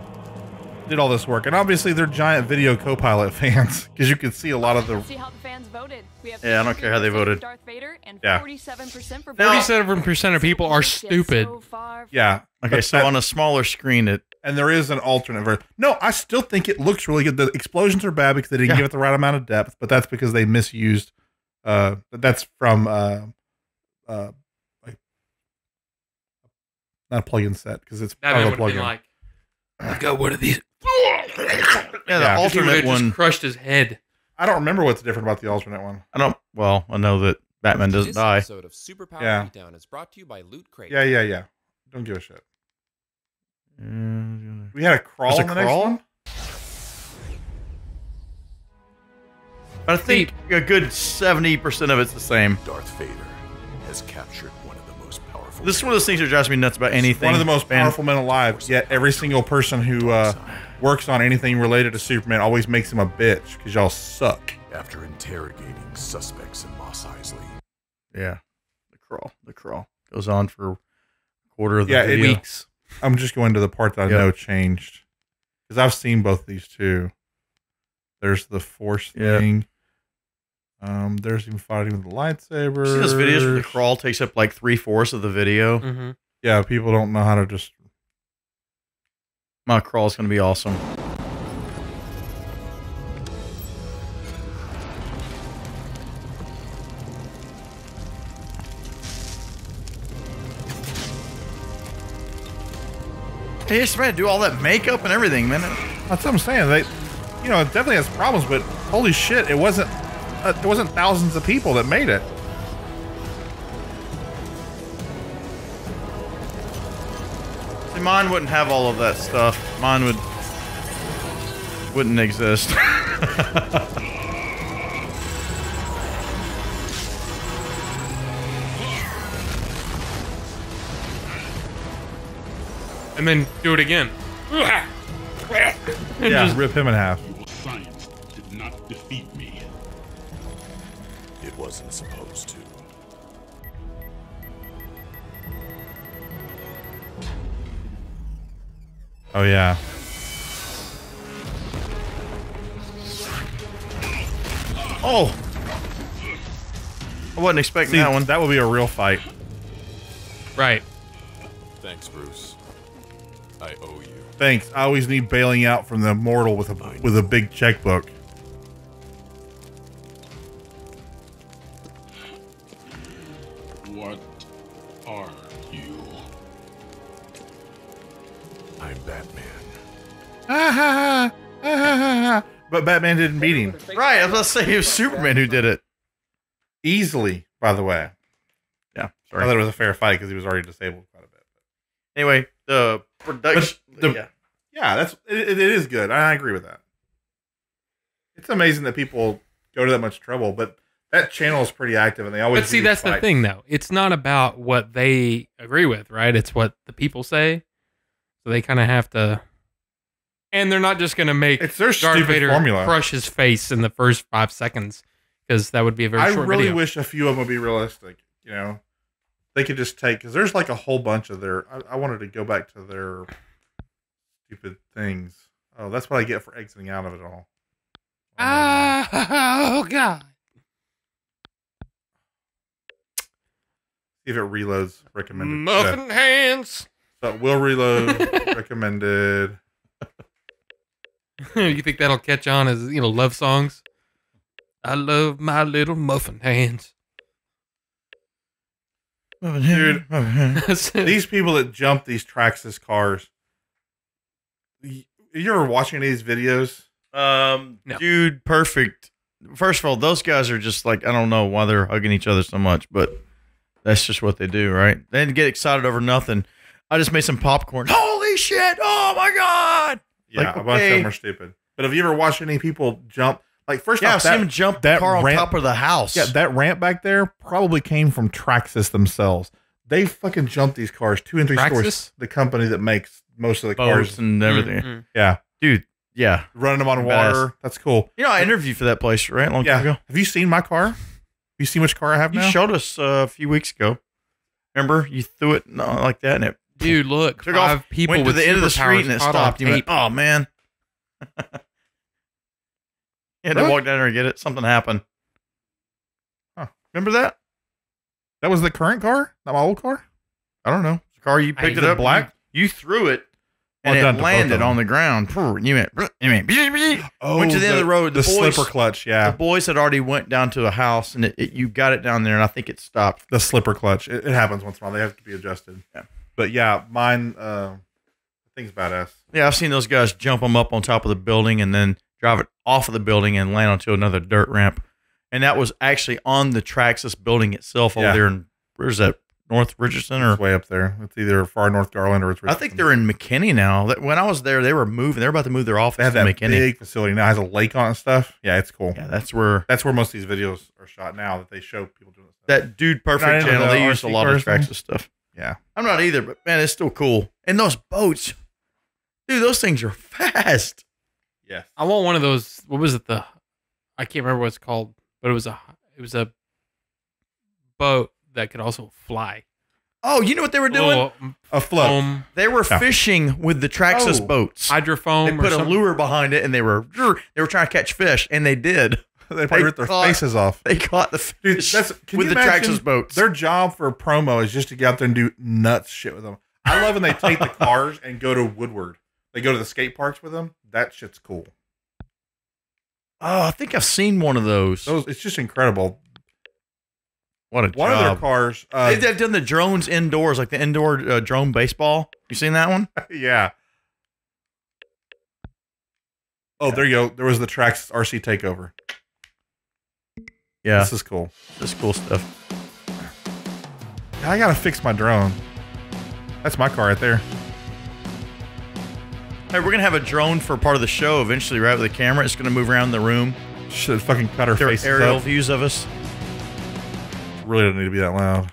did all this work. And obviously they're giant Video Copilot fans, because you can see a lot of the... See how the fans voted. We have Yeah, I don't care how they voted. Darth Vader and Yeah. 47% for 47% of people are stupid. Yeah. Okay, but so that- on a smaller screen, it... And there is an alternate version. No, I still think it looks really good. The explosions are bad because they didn't give it the right amount of depth, but that's because they misused... that's from... like, not a plug-in set, because it's That part of would a have been plug-in. like, I've got one of these. Yeah, the Yeah. alternate Just one... crushed his head. I don't remember what's different about the alternate one. Well, I know that Batman doesn't This die. episode of Superpower Yeah. Beatdown is brought to you by Loot Crate. Yeah. Don't give a shit. We had a crawl There's in a the next crawl? one? But I think a good 70% of it's the same. Darth Vader has captured one of the most powerful This is one of those things that drives me nuts about anything. One of the most powerful men alive. Yet every single person who works on anything related to Superman always makes him a bitch because y'all suck. After interrogating suspects in Mos Eisley. Yeah, the crawl goes on for a quarter of the video. Weeks. I'm just going to the part that I know changed because I've seen both these two. There's the force thing. There's him fighting with the lightsaber. See those videos where the crawl takes up like 3/4 of the video? Mm-hmm. Yeah, people don't know how to just. My crawl's gonna be awesome. Hey, just man, do all that makeup and everything, man. That's what I'm saying. They, you know, it definitely has problems, but holy shit, it wasn't thousands of people that made it. See, mine wouldn't have all of that stuff. Mine wouldn't exist. And then do it again. Yeah, just rip him in half. Your science did not defeat me. It wasn't supposed to. Oh yeah. Oh, I wasn't expecting See, that one. That would be a real fight. Right. Thanks, Bruce. I owe you. Thanks. I always need bailing out from the mortal with a big checkbook. What are you? I'm Batman. But Batman didn't beat him. Right, I was about to say it was Superman who did it. Easily, by the way. Yeah, I sorry. thought it was a fair fight because he was already disabled quite a bit. Anyway, the production. Yeah, it is good. I agree with that. It's amazing that people go to that much trouble, but that channel is pretty active, and they always. But see, that's the thing, though. It's not about what they agree with, right? It's what the people say. So they kind of have to. And they're not just going to make it's their Darth stupid Vader formula. crush his face in the first 5 seconds, because that would be a very short I really video. wish a few of them would be realistic. You know, they could just take because there's like a whole bunch of their. I wanted to go back to their stupid things. Oh, that's what I get for exiting out of it all. Oh God! See if it reloads. Recommended. Muffin hands. So it will reload. Recommended. You think that'll catch on as love songs? I love my little muffin hands. Dude, these people that jump these Traxxas cars. You ever watching any of these videos? No. Dude, perfect. First of all, those guys are just like, I don't know why they're hugging each other so much, but that's just what they do, right? They didn't get excited over nothing. I just made some popcorn. Holy shit! Oh my god! Yeah, Like, a bunch of them are stupid. But have you ever watched any people jump? Like, first Yeah, off, I've seen them jump the car on top of the house. Yeah, that ramp back there probably came from Traxxas themselves. They fucking jumped these cars 2 and 3 Traxxas? stores. The company that makes most of the Boats cars and everything. Mm-hmm. Yeah, dude. Yeah, running them on water. Best. That's cool. You know, I interviewed for that place, right? A long time ago. Have you seen my car? You seen which car I have You now? showed us a few weeks ago. Remember, you threw it like that, and it Dude, look, took 5 off. people Went to with the end of the superpowers street and it caught on stopped. You went, tape. oh man. You had to walk down there and get it. Something happened. Huh. Remember that? That was the current car, not my old car. I don't know. The car you picked Is it it up, black? You threw it, and Well done it to both landed of them. on the ground. You went. went to the end of the road. The boys, slipper clutch. Yeah, The boys had already went down to a house, and you got it down there, and I think it stopped. the slipper clutch. It happens once in a while. They have to be adjusted. Yeah. But yeah, mine. The thing's badass. Yeah, I've seen those guys jump them up on top of the building and then drive it off of the building and land onto another dirt ramp. And that was actually on the Traxxas building itself over there in, where's that, North Richardson? Or It's way up there. It's either far North Garland or it's Richardson. I think they're in McKinney now. When I was there, they were moving. They're about to move their office They have to that McKinney. big facility now. It has a lake on it and stuff. Yeah, it's cool. Yeah, that's where most of these videos are shot now that they show people doing this stuff. that Dude Not Perfect into channel, the they use a RC lot of cars thing? Traxxas stuff. Yeah. I'm not either, but man, it's still cool. And those boats, dude, those things are fast. Yes. I want one of those. What was it? I can't remember what it's called, but it was a boat that could also fly. Oh, you know what they were doing? A float. They were fishing with the Traxxas boats. Hydrofoam. They put or a something. lure behind it, and they were trying to catch fish, and they did. They probably ripped their faces off. They caught the fish with the imagine Traxxas boats. Their job for promo is just to get out there and do nuts shit with them. I love when they take the cars and go to Woodward. They go to the skate parks with them. That shit's cool. Oh, I think I've seen one of those. It's just incredible. What a job. One of their cars. They've done the drones indoors, like the indoor drone baseball. You seen that one? Yeah. Oh, there you go. There was the Traxxas RC takeover. Yeah. This is cool. This is cool stuff. I gotta fix my drone. That's my car right there. Hey, we're gonna have a drone for part of the show eventually, right? With a camera, it's gonna move around the room. Should fucking cut our faces aerial up. views of us. Really don't need to be that loud.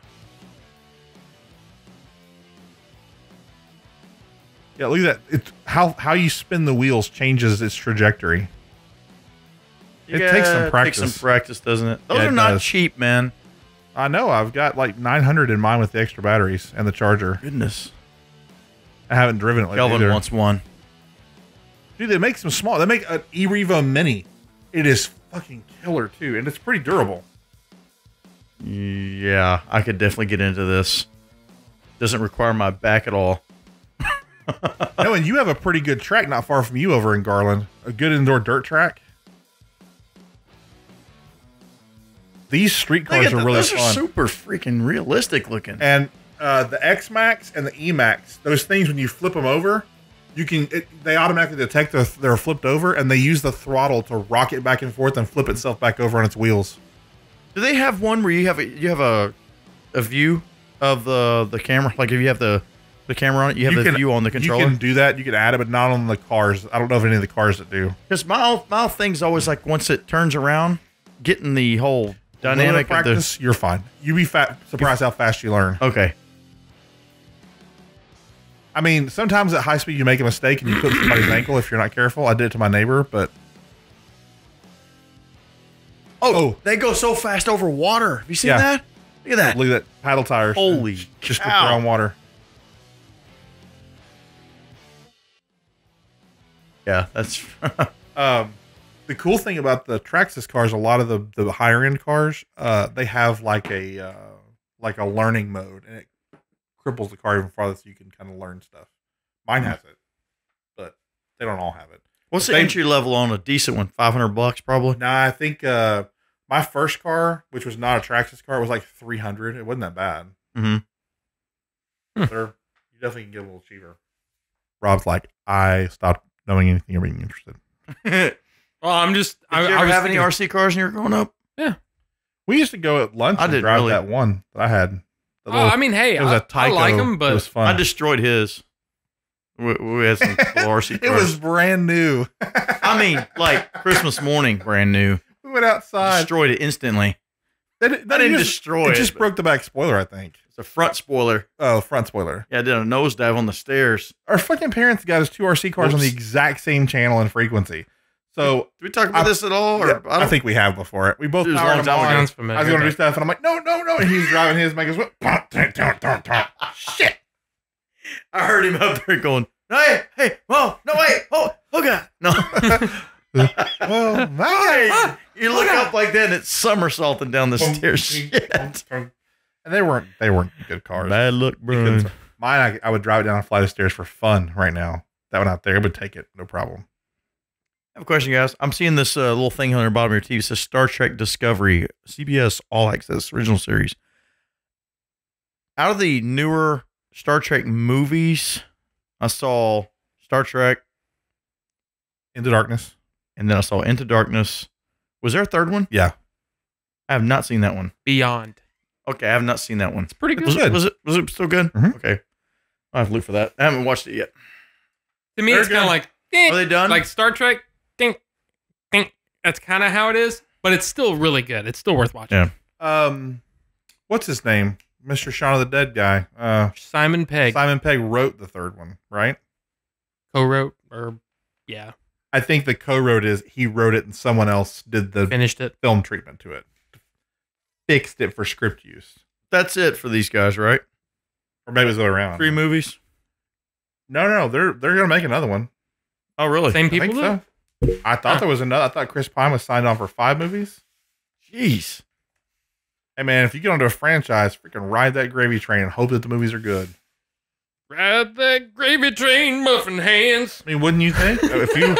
Yeah, look at that. It's how you spin the wheels changes its trajectory. It takes some practice. Takes some practice, doesn't it? Those Yeah, are it not does. cheap, man. I know. I've got like 900 in mine with the extra batteries and the charger. Goodness. I haven't driven it lately. Kelvin either. wants one. Dude, they make some small. They make an E-Revo Mini. It is fucking killer too, and it's pretty durable. Yeah, I could definitely get into this. Doesn't require my back at all. No, and you have a pretty good track not far from you over in Garland. A good indoor dirt track. These street cars are really those fun. are super freaking realistic looking. And the X-Max and the E-Max, those things, when you flip them over, they automatically detect they're flipped over, and they use the throttle to rock it back and forth and flip itself back over on its wheels. Do they have one where you have a view of the camera? Like if you have the camera on it, you have the view on the controller? You can do that. You can add it, but not on the cars. I don't know if any of the cars that do. Because my thing's always like once it turns around, getting the whole dynamic of practice, you're fine. You'd be surprised how fast you learn. Okay. I mean, sometimes at high speed you make a mistake and you clip somebody's ankle if you're not careful. I did it to my neighbor, but they go so fast over water. Have you seen that? Look at that. Look at that paddle tires. Holy just cow. put their own water. Yeah, that's the cool thing about the Traxxas cars. A lot of the higher end cars, they have like a learning mode, and it cripples the car even farther, so you can kind of learn stuff. Mine has it, but they don't all have it. What's the entry level on a decent one? $500 probably. Nah, I think my first car, which was not a Traxxas car, was like $300. It wasn't that bad. Mm-hmm. You definitely can get a little cheaper. Rob's like, I stopped knowing anything or being interested. Well, I'm just. Did you ever have any RC cars when you were growing up? Yeah. We used to go at lunch and drive that one that I had. I mean, hey, it was a Tyco. I like them, but it was fun. I destroyed his. We had some cool RC cars. It was brand new. I mean, like Christmas morning, brand new. We went outside. Destroyed it instantly. I didn't destroy it. It just broke the back spoiler, I think. It's a front spoiler. Oh, front spoiler. Yeah, I did a nosedive on the stairs. Our fucking parents got us two RC cars on the exact same channel and frequency. So, did we talk about this at all? Or I think we have before it. We both powered them on. I was going to do stuff, and I'm like, no. And he's driving his, and he goes, shit. I heard him up there going, hey, whoa, no, wait, oh God. No. Well, you look up like that, and it's somersaulting down the stairs. Shit. And they weren't good cars. Bad luck, bro. Mine, I would drive it down a flight of stairs for fun right now. That one out there would take it, no problem. I have a question, guys. I'm seeing this little thing on the bottom of your TV. It says Star Trek Discovery, CBS All Access, original series. Out of the newer Star Trek movies, I saw Star Trek Into Darkness. And then I saw Into Darkness. Was there a third one? Yeah. I have not seen that one. Beyond. Okay, I have not seen that one. It's pretty good. Was it still good? Mm-hmm. Okay. I'll have to look for that. I haven't watched it yet. To me, it's kind of like, are they done? Like Star Trek, dink. That's kind of how it is, but it's still really good. It's still worth watching. Yeah. What's his name? Mr. Shaun of the Dead guy. Simon Pegg. Simon Pegg wrote the third one, right? Co-wrote, or yeah. I think the co-wrote is he wrote it and someone else did the Finished it. film treatment to it. Fixed it for script use. That's it for these guys, right? Or maybe it was the other way around. 3 movies? No, they're gonna make another one. Oh, really? Same I people think though? so. I thought there was another. I thought Chris Pine was signed on for 5 movies. Jeez. Hey man, if you get onto a franchise, freaking ride that gravy train and hope that the movies are good. Ride that gravy train, muffin hands. I mean, wouldn't you think? If you,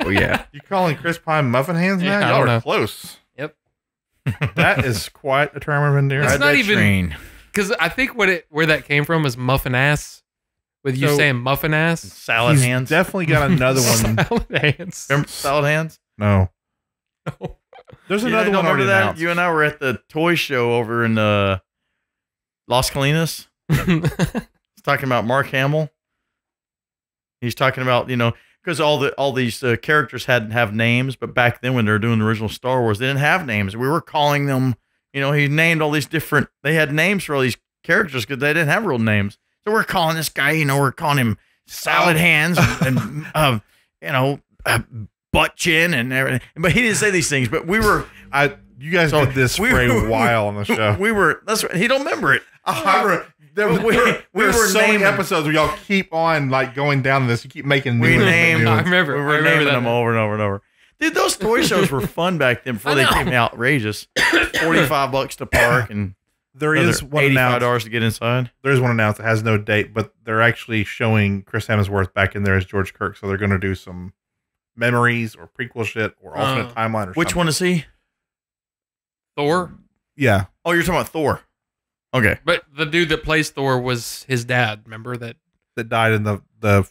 Oh, yeah. you calling Chris Pine muffin hands now? Yeah, I Y'all don't are know. close. Yep. That is quite a term of endearment. It's Ride not that even train. because I think where that came from is muffin ass. With you So- saying muffin ass. Salad He's hands. definitely got another one. Salad hands. Remember salad hands? No. There's You another don't one already remember that? announced. You and I were at the toy show over in Las Colinas. He's talking about Mark Hamill. He's talking about, because all these characters hadn't have names, but back then when they were doing the original Star Wars, they didn't have names. We were calling them, he named all these different, they had names for all these characters because they didn't have real names. So we're calling this guy, we're calling him Salad Hands and butt chin and everything. But he didn't say these things, but we were. You guys did this for a while on the show. We were. That's right. He don't remember it. There were so many episodes where y'all keep on like going down this. You keep making new ones. I remember. We were naming them over and over and over. Dude, those toy shows were fun back then before they became outrageous. $45 to park and there is one announced. $85 to get inside. There is one announced that has no date, but they're actually showing Chris Hemsworth back in there as George Kirk. So they're going to do some memories or prequel shit or alternate timeline or something. Which one is he? Thor? Yeah. Oh, you're talking about Thor. Okay. But the dude that plays Thor was his dad, remember that? That died in the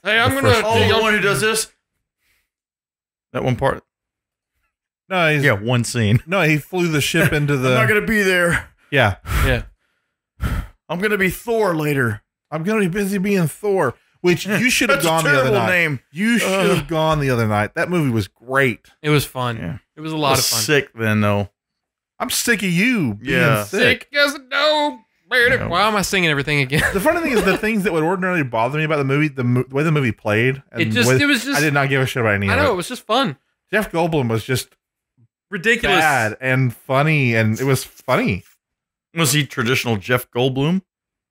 Hey, I'm the gonna first Oh, movie. the one who does this? That one part? No, Yeah, one scene. No, he flew the ship into the. I'm not going to be there. Yeah. Yeah. I'm going to be Thor later. I'm going to be busy being Thor, which you should have That's gone a the other terrible night. name. You should have gone the other night. That movie was great. It was fun. Yeah. It was a lot of fun. Sick then, though. I'm sick of you being Yeah. sick. As a dog. Why am I singing everything again? The funny thing is the things that would ordinarily bother me about the movie, the way the movie played. And It was just. I did not give a shit about any I of know it. it was just fun. Jeff Goldblum was just Ridiculous. bad and funny, and it was funny. Was he traditional Jeff Goldblum?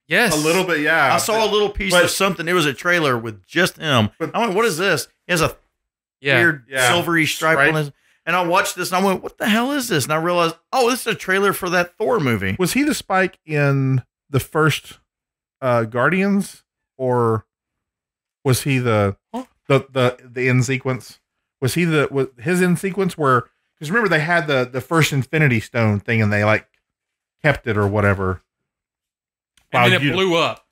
Yes. A little bit, yeah. I saw a little piece of something. It was a trailer with just him. I went, what is this? He has a weird silvery stripe on his. And I watched this and I went, what the hell is this? And I realized, oh, this is a trailer for that Thor movie. Was he the Spike in the first Guardians, or was he the end sequence? Was he his end sequence where? Because remember they had the first Infinity Stone thing and they like kept it or whatever. And then it blew up.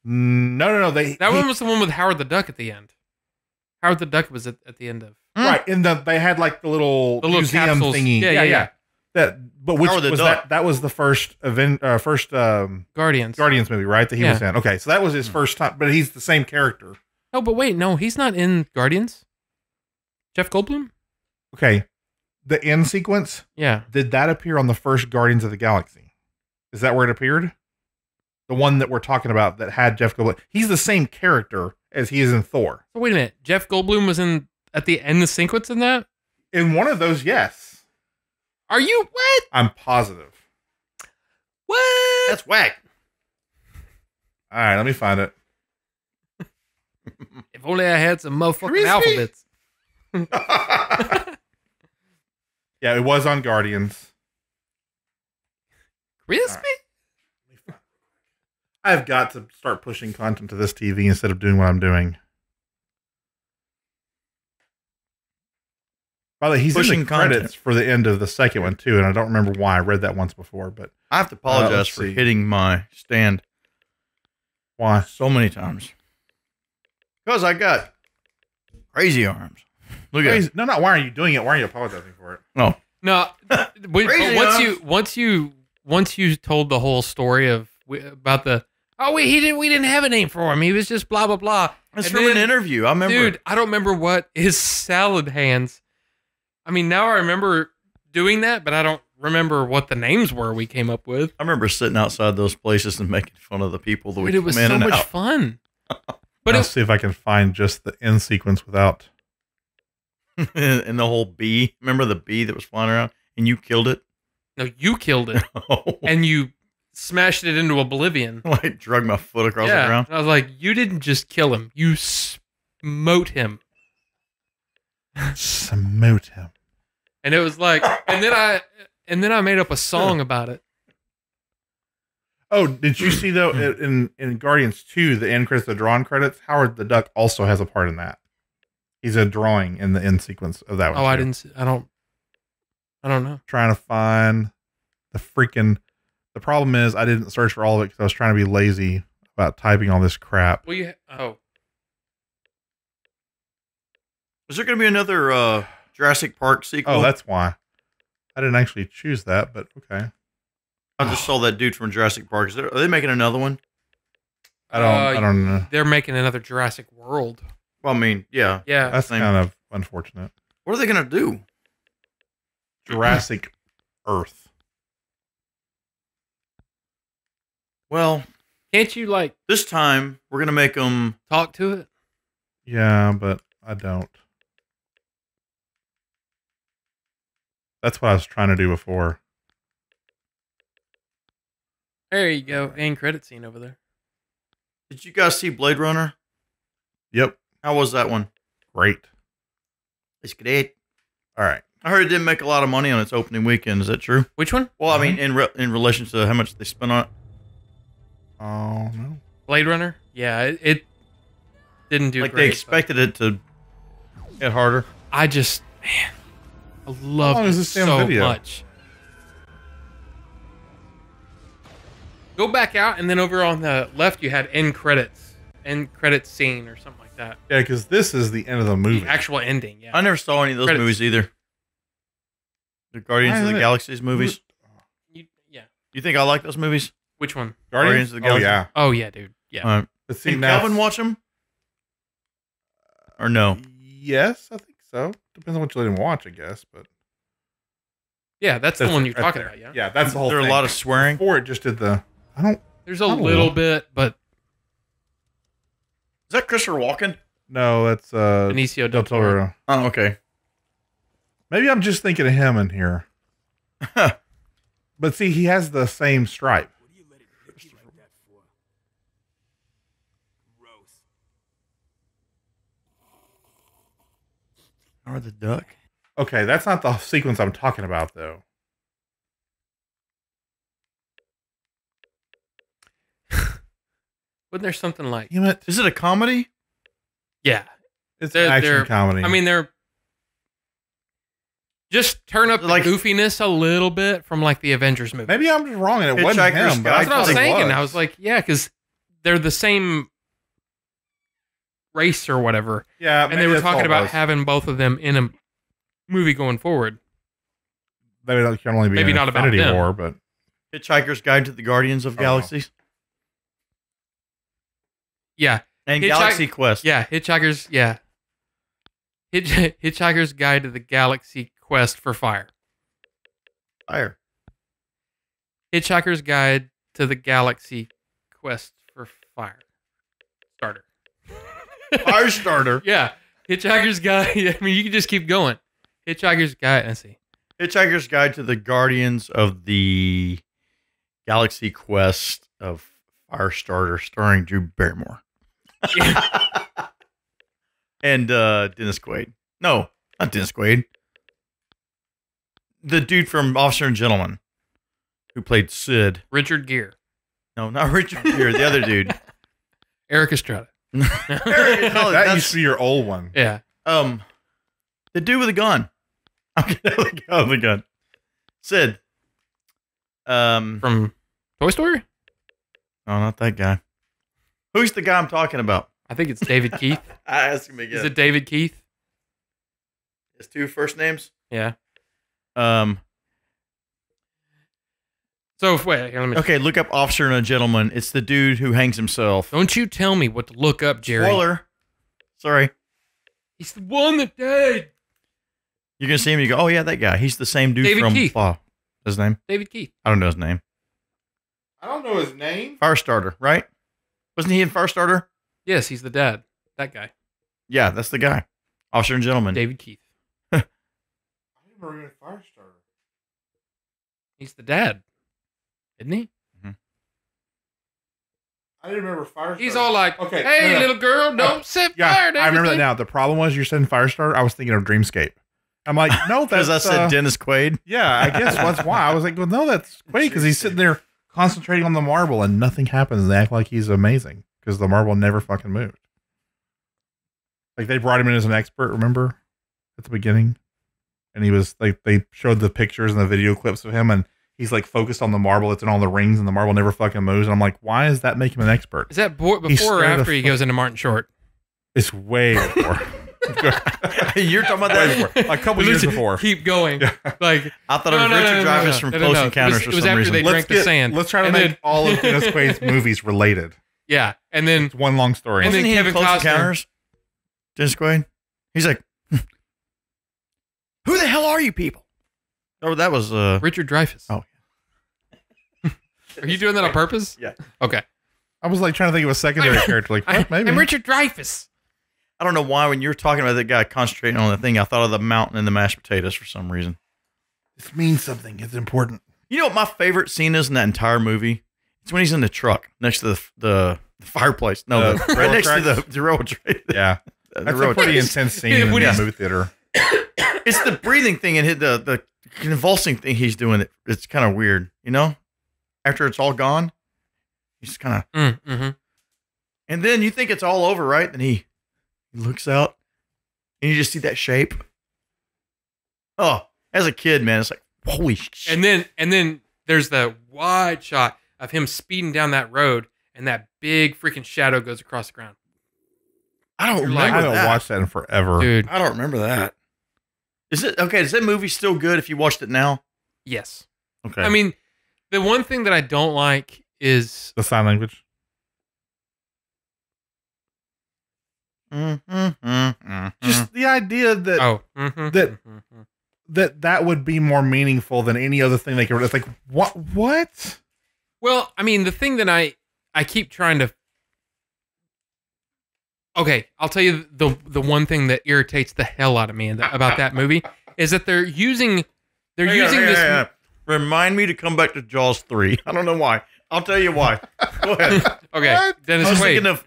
No. That one was the one with Howard the Duck at the end. Howard the Duck was at the end of. Right, and they had like the little museum capsules. thingy. Yeah. But which Howard the was Duck. that was the first Guardians movie, right? That he was in. Okay, so that was his first time, but he's the same character. Oh, but wait, no, he's not in Guardians. Jeff Goldblum? Okay, the end sequence. Yeah. Did that appear on the first Guardians of the Galaxy? Is that where it appeared? The one that we're talking about that had Jeff Goldblum. He's the same character as he is in Thor. So wait a minute, Jeff Goldblum was at the end of sequence in that? In one of those, yes. Are you what? I'm positive. What? That's whack. All right, let me find it. If only I had some motherfucking Crispy. alphabets. Yeah, it was on Guardians. Crispy? I've got to start pushing content to this TV instead of doing what I'm doing. By the way, he's Pushing in the credits content. for the end of the second one too, and I don't remember why. I read that once before, but I have to apologize let's for see. hitting my stand Why? so many times. Because I got crazy arms. Look at it. No, why are you doing it? Why are you apologizing for it? No. No. But Crazy once you told the whole story about the we didn't have a name for him. He was just blah blah blah. It's And from then- an interview. I remember. Dude, I don't remember what his salad hands. I mean, now I remember doing that, but I don't remember what the names were we came up with. I remember sitting outside those places and making fun of the people that we Dude, it was come in so and much out. fun. But I'll see if I can find just the end sequence without. And the whole bee. Remember the bee that was flying around and you killed it? No, you killed it. And you smashed it into oblivion. Like drug my foot across the ground. I was like, you didn't just kill him. You smote him. Smote him. And it was like, and then I made up a song about it. Oh, did you see though in Guardians 2, the end credits, the drawn credits, Howard the Duck also has a part in that. He's a drawing in the end sequence of that one. Oh, I didn't see, I don't know. Trying to find the problem is I didn't search for all of it because I was trying to be lazy about typing all this crap. Well, Is there going to be another Jurassic Park sequel? Oh, that's why. I didn't actually choose that, but okay. I just saw that dude from Jurassic Park. Are they making another one? I don't know. They're making another Jurassic World. Well, I mean, yeah. Yeah. That's kind of unfortunate. What are they going to do? Jurassic Earth. Well, can't you like this time we're going to make them talk to it? Yeah, but I don't. That's what I was trying to do before. There you go. End credit scene over there. Did you guys see Blade Runner? Yep. How was that one? Great. It's great. All right. I heard it didn't make a lot of money on its opening weekend. Is that true? Which one? Well, I mean, in relation to how much they spent on it. Oh, no. Blade Runner? Yeah, it didn't do like great. They expected it to get harder. I love it so much. Go back out, and then over on the left, you had end credits scene or something like that. Yeah, because this is the end of the movie. The actual ending, yeah. I never saw any of those movies either. The Guardians of the Galaxy's movies. Yeah. You think I like those movies? Which one? Guardians of the Galaxy? Oh, yeah. Oh, yeah, dude. Yeah. All right. Let's see, Did now- Calvin watch them? Or no? Yes, I think so. Depends on what you let him watch, I guess. But yeah, that's the one you're talking about, yeah? Yeah, that's the whole There thing. a lot of swearing? Before it just did the... There's a little bit, but... Is that Christopher Walken? No, that's Benicio del Toro. Oh, okay. Maybe I'm just thinking of him in here. But see, he has the same stripe. Or the duck? Okay, that's not the sequence I'm talking about, though. Wasn't there something like... Damn it. Is it a comedy? Yeah. It's an action comedy. I mean, they're... Just turn up the goofiness a little bit from like the Avengers movie. Maybe I'm just wrong and it wasn't him. But That's what I was thought it thinking. I was like, yeah, because they're the same race or whatever. Yeah, and they were talking about having both of them in a movie going forward. Maybe that can only be Maybe an not about Infinity them. War, but Hitchhiker's Guide to the Guardians of Galaxies? Yeah. And Galaxy Quest. Yeah, Hitchhiker's Guide to the Galaxy Quest for Fire. Fire. Hitchhiker's Guide to the Galaxy Quest for Fire. Starter. Fire starter. Yeah. Hitchhiker's Guide. I mean, you can just keep going. Hitchhiker's Guide. Let's see. Hitchhiker's Guide to the Guardians of the Galaxy Quest of Firestarter, starring Drew Barrymore. And Dennis Quaid. No, not Dennis Quaid. The dude from Officer and Gentleman who played Sid. Richard Gere. No, not Richard Gere. The other dude. Eric Estrada. that used to be your old one. Yeah. The dude with a gun. I'm gonna let go of the gun. Sid. From Toy Story? No, not that guy. Who's the guy I'm talking about? I think it's David Keith. I asked him again. Is it David Keith? His two first names? Yeah. So wait, here, let me okay, look up Officer and a Gentleman. It's the dude who hangs himself. Don't you tell me what to look up, Jerry. Spoiler. Sorry. He's the one that died. You're gonna see him. You go, oh yeah, that guy. He's the same dude David from Keith. His name? David Keith. I don't know his name. I don't know his name. Firestarter, right? Wasn't he in Firestarter? Yes, he's the dad. That guy. Yeah, that's the guy. Officer and Gentleman. David Keith. I remember him in Firestarter. He's the dad, isn't he? I didn't remember Firestarter. He's all like, okay, "Hey, little girl, don't set fire to I remember that everything." now. The problem was you're saying Firestarter. I was thinking of Dreamscape. I'm like, no, that's Because I said Dennis Quaid. Yeah, I guess that's why. I was like, well, no, that's Quaid because he's sitting there concentrating on the marble and nothing happens. And they act like he's amazing because the marble never fucking moved. Like they brought him in as an expert, remember, at the beginning, and he was like, they showed the pictures and the video clips of him, and he's like focused on the marble. It's in all the rings, and the marble never fucking moves. And I'm like, why does that make him an expert? Is that before or after he goes into Martin Short? It's way before. You're talking about that a couple years before. Keep going. Like I thought it was Richard Dreyfuss from Close Encounters for It was some after reason. they drank the sand. Let's try to make all of Dennis Quaid's movies related. Yeah, and then It's one long story. And then Wasn't he in Kevin Close Costner. Encounters? Dennis Quaid? He's like, who the hell are you people? Oh, that was Richard Dreyfuss. Oh. Are you doing that on purpose? Yeah. Okay. I was like trying to think of a secondary character. Like, what? Maybe. I'm Richard Dreyfuss. I don't know why when you were talking about that guy concentrating on the thing, I thought of the mountain and the mashed potatoes for some reason. This means something. It's important. You know what my favorite scene is in that entire movie? It's when he's in the truck next to the fireplace. No, right next to the railroad track. Yeah. That's a pretty intense scene in the movie theater. It's the breathing thing and the convulsing thing he's doing. It's kind of weird, you know? After it's all gone, he's kind of... And then you think it's all over, right? Then he looks out and you just see that shape. Oh, as a kid, man, it's like, holy shit. And then there's the wide shot of him speeding down that road, and that big freaking shadow goes across the ground. I don't remember I haven't that. watched that in forever. Dude. I don't remember that. Is that movie still good if you watched it now? Yes. Okay. I mean, the one thing that I don't like is the sign language. Just the idea that that would be more meaningful than any other thing they could. It's like what? Well, I mean, the thing that I keep trying to. Okay, I'll tell you the one thing that irritates the hell out of me about that movie is that they're using this. Remind me to come back to Jaws 3. I don't know why. I'll tell you why. Go ahead. Okay, Dennis Quaid.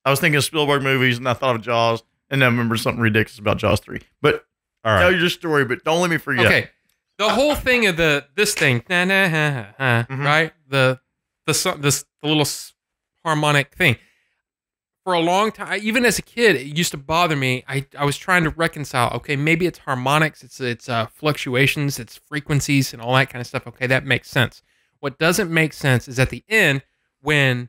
I was thinking of Spielberg movies, and I thought of Jaws, and I remember something ridiculous about Jaws 3. But tell your story, but don't let me forget. Okay, the whole thing of this thing, right? The little harmonic thing. For a long time, even as a kid, it used to bother me. I was trying to reconcile. Okay, maybe it's harmonics, it's fluctuations, it's frequencies, and all that kind of stuff. Okay, that makes sense. What doesn't make sense is at the end when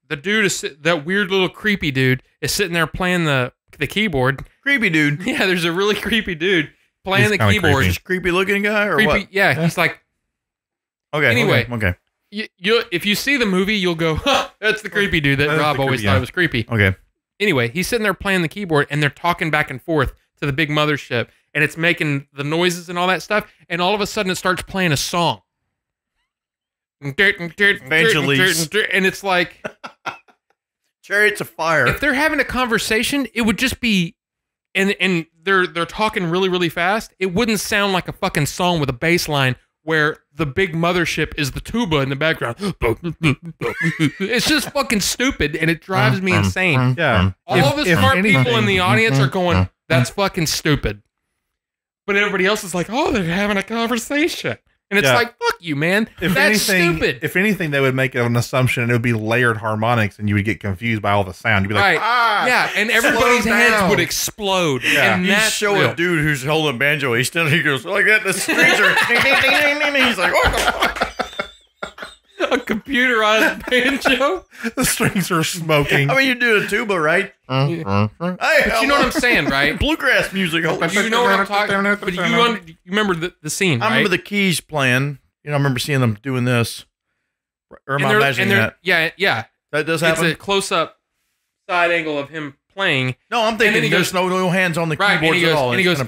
the dude that weird little creepy dude is sitting there playing the keyboard. Creepy dude. Yeah, there's a really creepy dude playing the keyboard. Creepy. Just creepy looking guy or creepy, what? Yeah, he's like. Okay. Anyway. Okay. You if you see the movie, you'll go, huh, that's the creepy dude that Rob always thought was creepy. Okay. Anyway, he's sitting there playing the keyboard, and they're talking back and forth to the big mothership, and it's making the noises and all that stuff, and all of a sudden it starts playing a song. Evangelist. And it's like... Chariots of Fire. If they're having a conversation, it would just be... And they're talking really, really fast. It wouldn't sound like a fucking song with a bass line where the big mothership is the tuba in the background. It's just fucking stupid, and it drives me insane. Yeah. All the smart people in the audience are going, that's fucking stupid. But everybody else is like, oh, they're having a conversation. And it's like, fuck you, man. That's stupid. If anything, they would make an assumption, and it would be layered harmonics, and you would get confused by all the sound. You'd be like, yeah, and everybody's heads would explode. Yeah. And You that's show a dude who's holding a banjo. He goes like that. The strings are ding, ding, ding, ding, ding. He's like, what the fuck? A computerized banjo. The strings are smoking. I mean, you do a tuba, right? But you know what I'm saying, right? Bluegrass music. You know what I'm talking about? But you remember the scene, right? I remember the keys playing. You know, I remember seeing them doing this. Or am I imagining that? Yeah. That does happen? It's a close-up side angle of him playing. No, I'm thinking there's no hands on the keyboards at all. And he goes,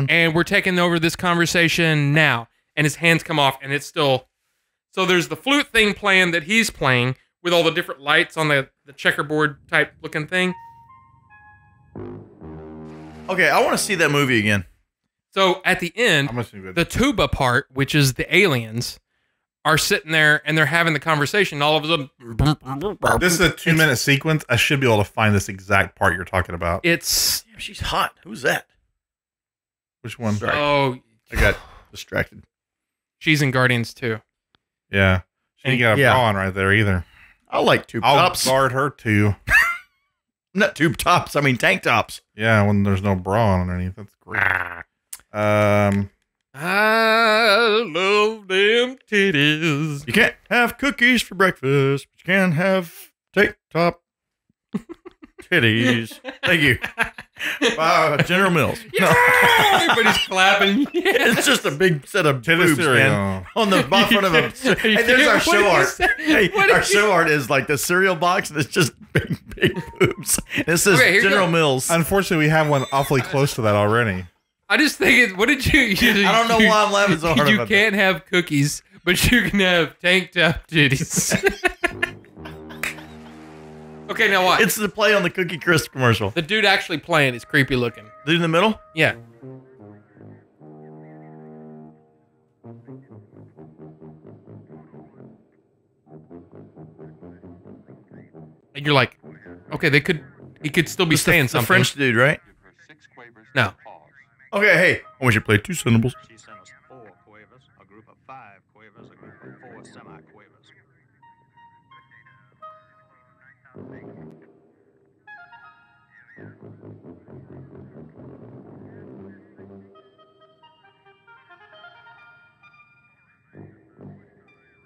and we're taking over this conversation now. and his hands come off, and it's still. So there's the flute thing playing that he's playing with all the different lights on the checkerboard type looking thing. Okay, I want to see that movie again. So at the end, the tuba part, which is the aliens, are sitting there and they're having the conversation. And all of a sudden, this is a 2-minute sequence. I should be able to find this exact part you're talking about. It's Damn, she's hot. Who's that? Which one? Sorry. Oh, I got distracted. She's in Guardians too. Yeah, she ain't got a bra on right there either. I like tube I'll tops. guard her too. Not tube tops. I mean tank tops. Yeah, when there's no bra on underneath, that's great. I love them titties. You can't have cookies for breakfast, but you can have tank top titties. Thank you. Wow, General Mills. Yeah! Everybody's clapping. Yeah. It's just a big set of boobs, man. On the front of a. Hey, there's our show art. Hey, our show art is like the cereal box, and it's just big boobs. This is General Mills. Unfortunately, we have one awfully close to that already. I just think, what did you I don't know why I'm laughing so hard You about can't have cookies, but you can have tank top titties. Okay, now what? It's the play on the Cookie Crisp commercial. The dude actually playing is creepy looking. Dude in the middle? Yeah. And you're like, okay, he could still be saying something. The French dude, right? No. Okay, hey, I want you to play two syllables. She sent us 4 quavers, a group of 5 quavers, a group of 4 semi-quavers.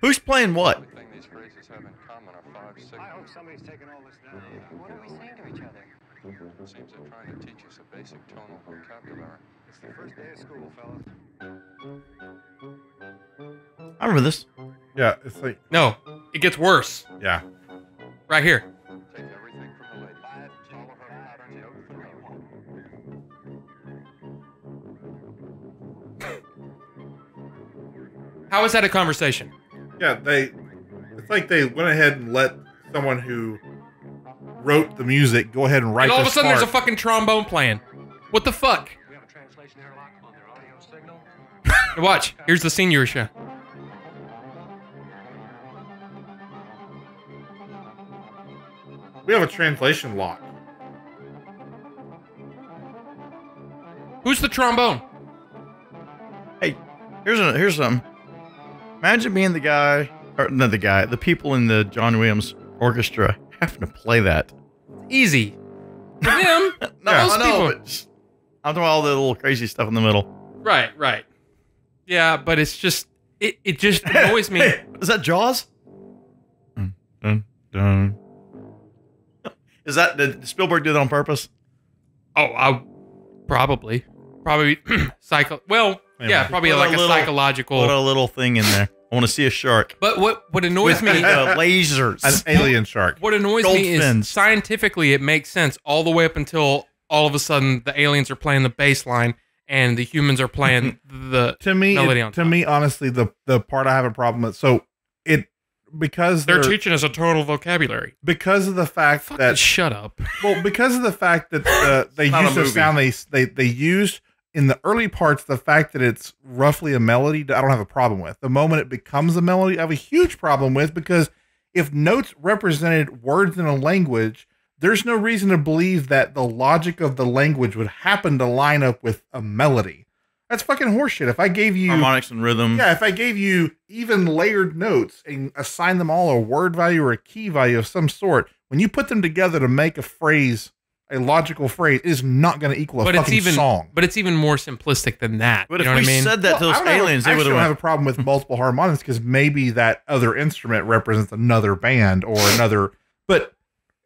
Who's playing what? The thing these phrases have in common are 5 signals. I hope somebody's taking all this down. What are we saying to each other? It seems they're trying to teach us a basic tonal vocabulary. It's the first day of school, fellas. I remember this. Yeah, it's like No, it gets worse. Yeah. Right here. Take everything from the lady. Follow her pattern, note 31. How is that a conversation? Yeah, it's like they went ahead and let someone who wrote the music go ahead and write And all of a this sudden, there's a part. fucking trombone playing. What the fuck? We have a translation airlock on their audio signal. Watch. Here's the senior show. We have a translation lock. Who's the trombone? Hey, here's something. Imagine being the guy, or not the guy, the people in the John Williams orchestra having to play that. Easy. For them, No, those I know, people. but I'm talking about all the little crazy stuff in the middle. Right. Yeah, but it's just, it just annoys me. Hey, is that Jaws? Dun, dun. Is that, did Spielberg do that on purpose? Oh, probably psycho. Well, yeah, probably Put like a little- psychological. Put a little thing in there. I want to see a shark. But what annoys me, lasers, An alien shark. what annoys Gold me fins. is scientifically it makes sense all the way up until all of a sudden the aliens are playing the bass line and the humans are playing the To me, melody on top. honestly, the part I have a problem with. So because They're teaching us a total vocabulary. because of the fact that Shut up. well, because of the fact that they not a used the movie. sound they used in the early parts, the fact that it's roughly a melody, I don't have a problem with. The moment it becomes a melody, I have a huge problem with, because if notes represented words in a language, there's no reason to believe that the logic of the language would happen to line up with a melody. That's fucking horseshit. If I gave you Harmonics and rhythm. yeah, if I gave you even layered notes and assigned them all a word value or a key value of some sort, when you put them together to make a phrase, a logical phrase, it is not going to equal a But it's fucking even song. But it's even more simplistic than that. But you if know we what I mean? said that to those I don't have a- aliens, they I would actually don't have. have a problem with multiple harmonics because maybe that other instrument represents another band or another. But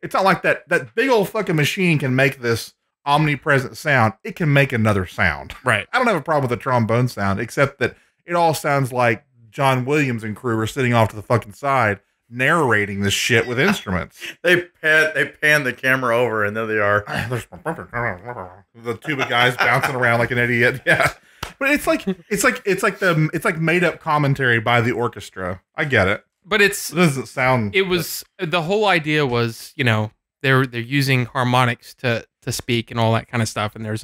it's not like that big old fucking machine can make this omnipresent sound. It can make another sound. Right. I don't have a problem with the trombone sound, except that it all sounds like John Williams and crew are sitting off to the fucking side narrating this shit with instruments. They pan the camera over, and there they are. The tuba guys bouncing around like an idiot. Yeah. But it's like made up commentary by the orchestra. I get it. But it doesn't sound. It was the whole idea was, you know, they're using harmonics to speak and all that kind of stuff, and there's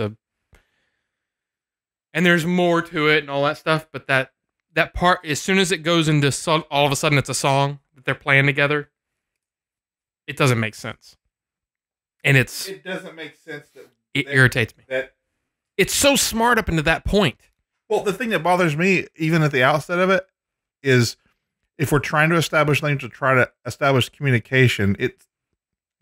more to it and all that stuff. But that part, as soon as it goes into all of a sudden it's a song that they're playing together, it doesn't make sense. And it doesn't make sense it irritates me. It's so smart up into that point. Well, the thing that bothers me, even at the outset of it, is if we're trying to establish language to try to establish communication, I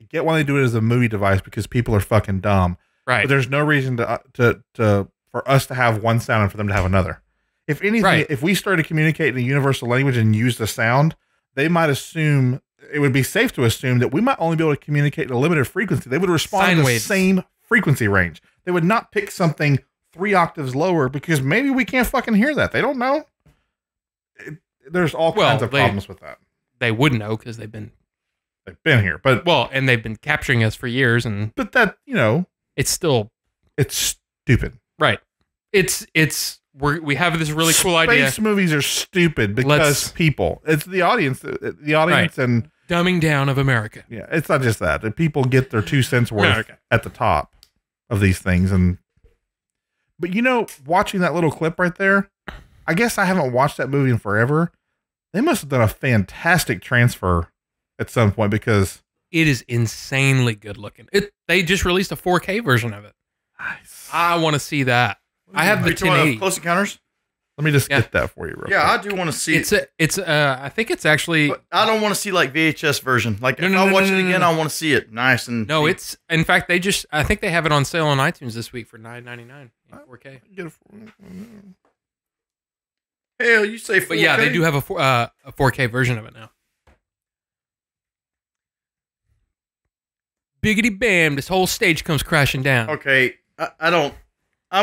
get why they do it as a movie device because people are fucking dumb. Right. But there's no reason for us to have one sound and for them to have another. If anything, if we started communicating a universal language and use the sound, they might assume it would be safe to assume that we might only be able to communicate at a limited frequency. They would respond in the same frequency range. They would not pick something 3 octaves lower because maybe we can't fucking hear that. They don't know. There's all kinds of problems with that. They would know because they've been here, but and they've been capturing us for years. But that, you know, it's stupid, right? We have this really cool idea. Space movies are stupid because people. It's the audience, right. And dumbing down of America. Yeah, it's not just that. The people get their 2 cents worth at the top of these things, but you know, watching that little clip right there, I guess I haven't watched that movie in forever. They must have done a fantastic transfer at some point because it is insanely good looking. They just released a 4K version of it. Nice. I want to see that. I have the 1080. Close Encounters? Let me just get that for you real quick. I do want to see it. I think it's actually... But I don't want to see like VHS version. Like if I watch it again, I want to see it nice and... No, it's... In fact, I think they have it on sale on iTunes this week for $9.99 in 4K. Get it Hell, you say 4K? But yeah, they do have a 4K version of it now. Biggity bam, this whole stage comes crashing down. Okay, I'm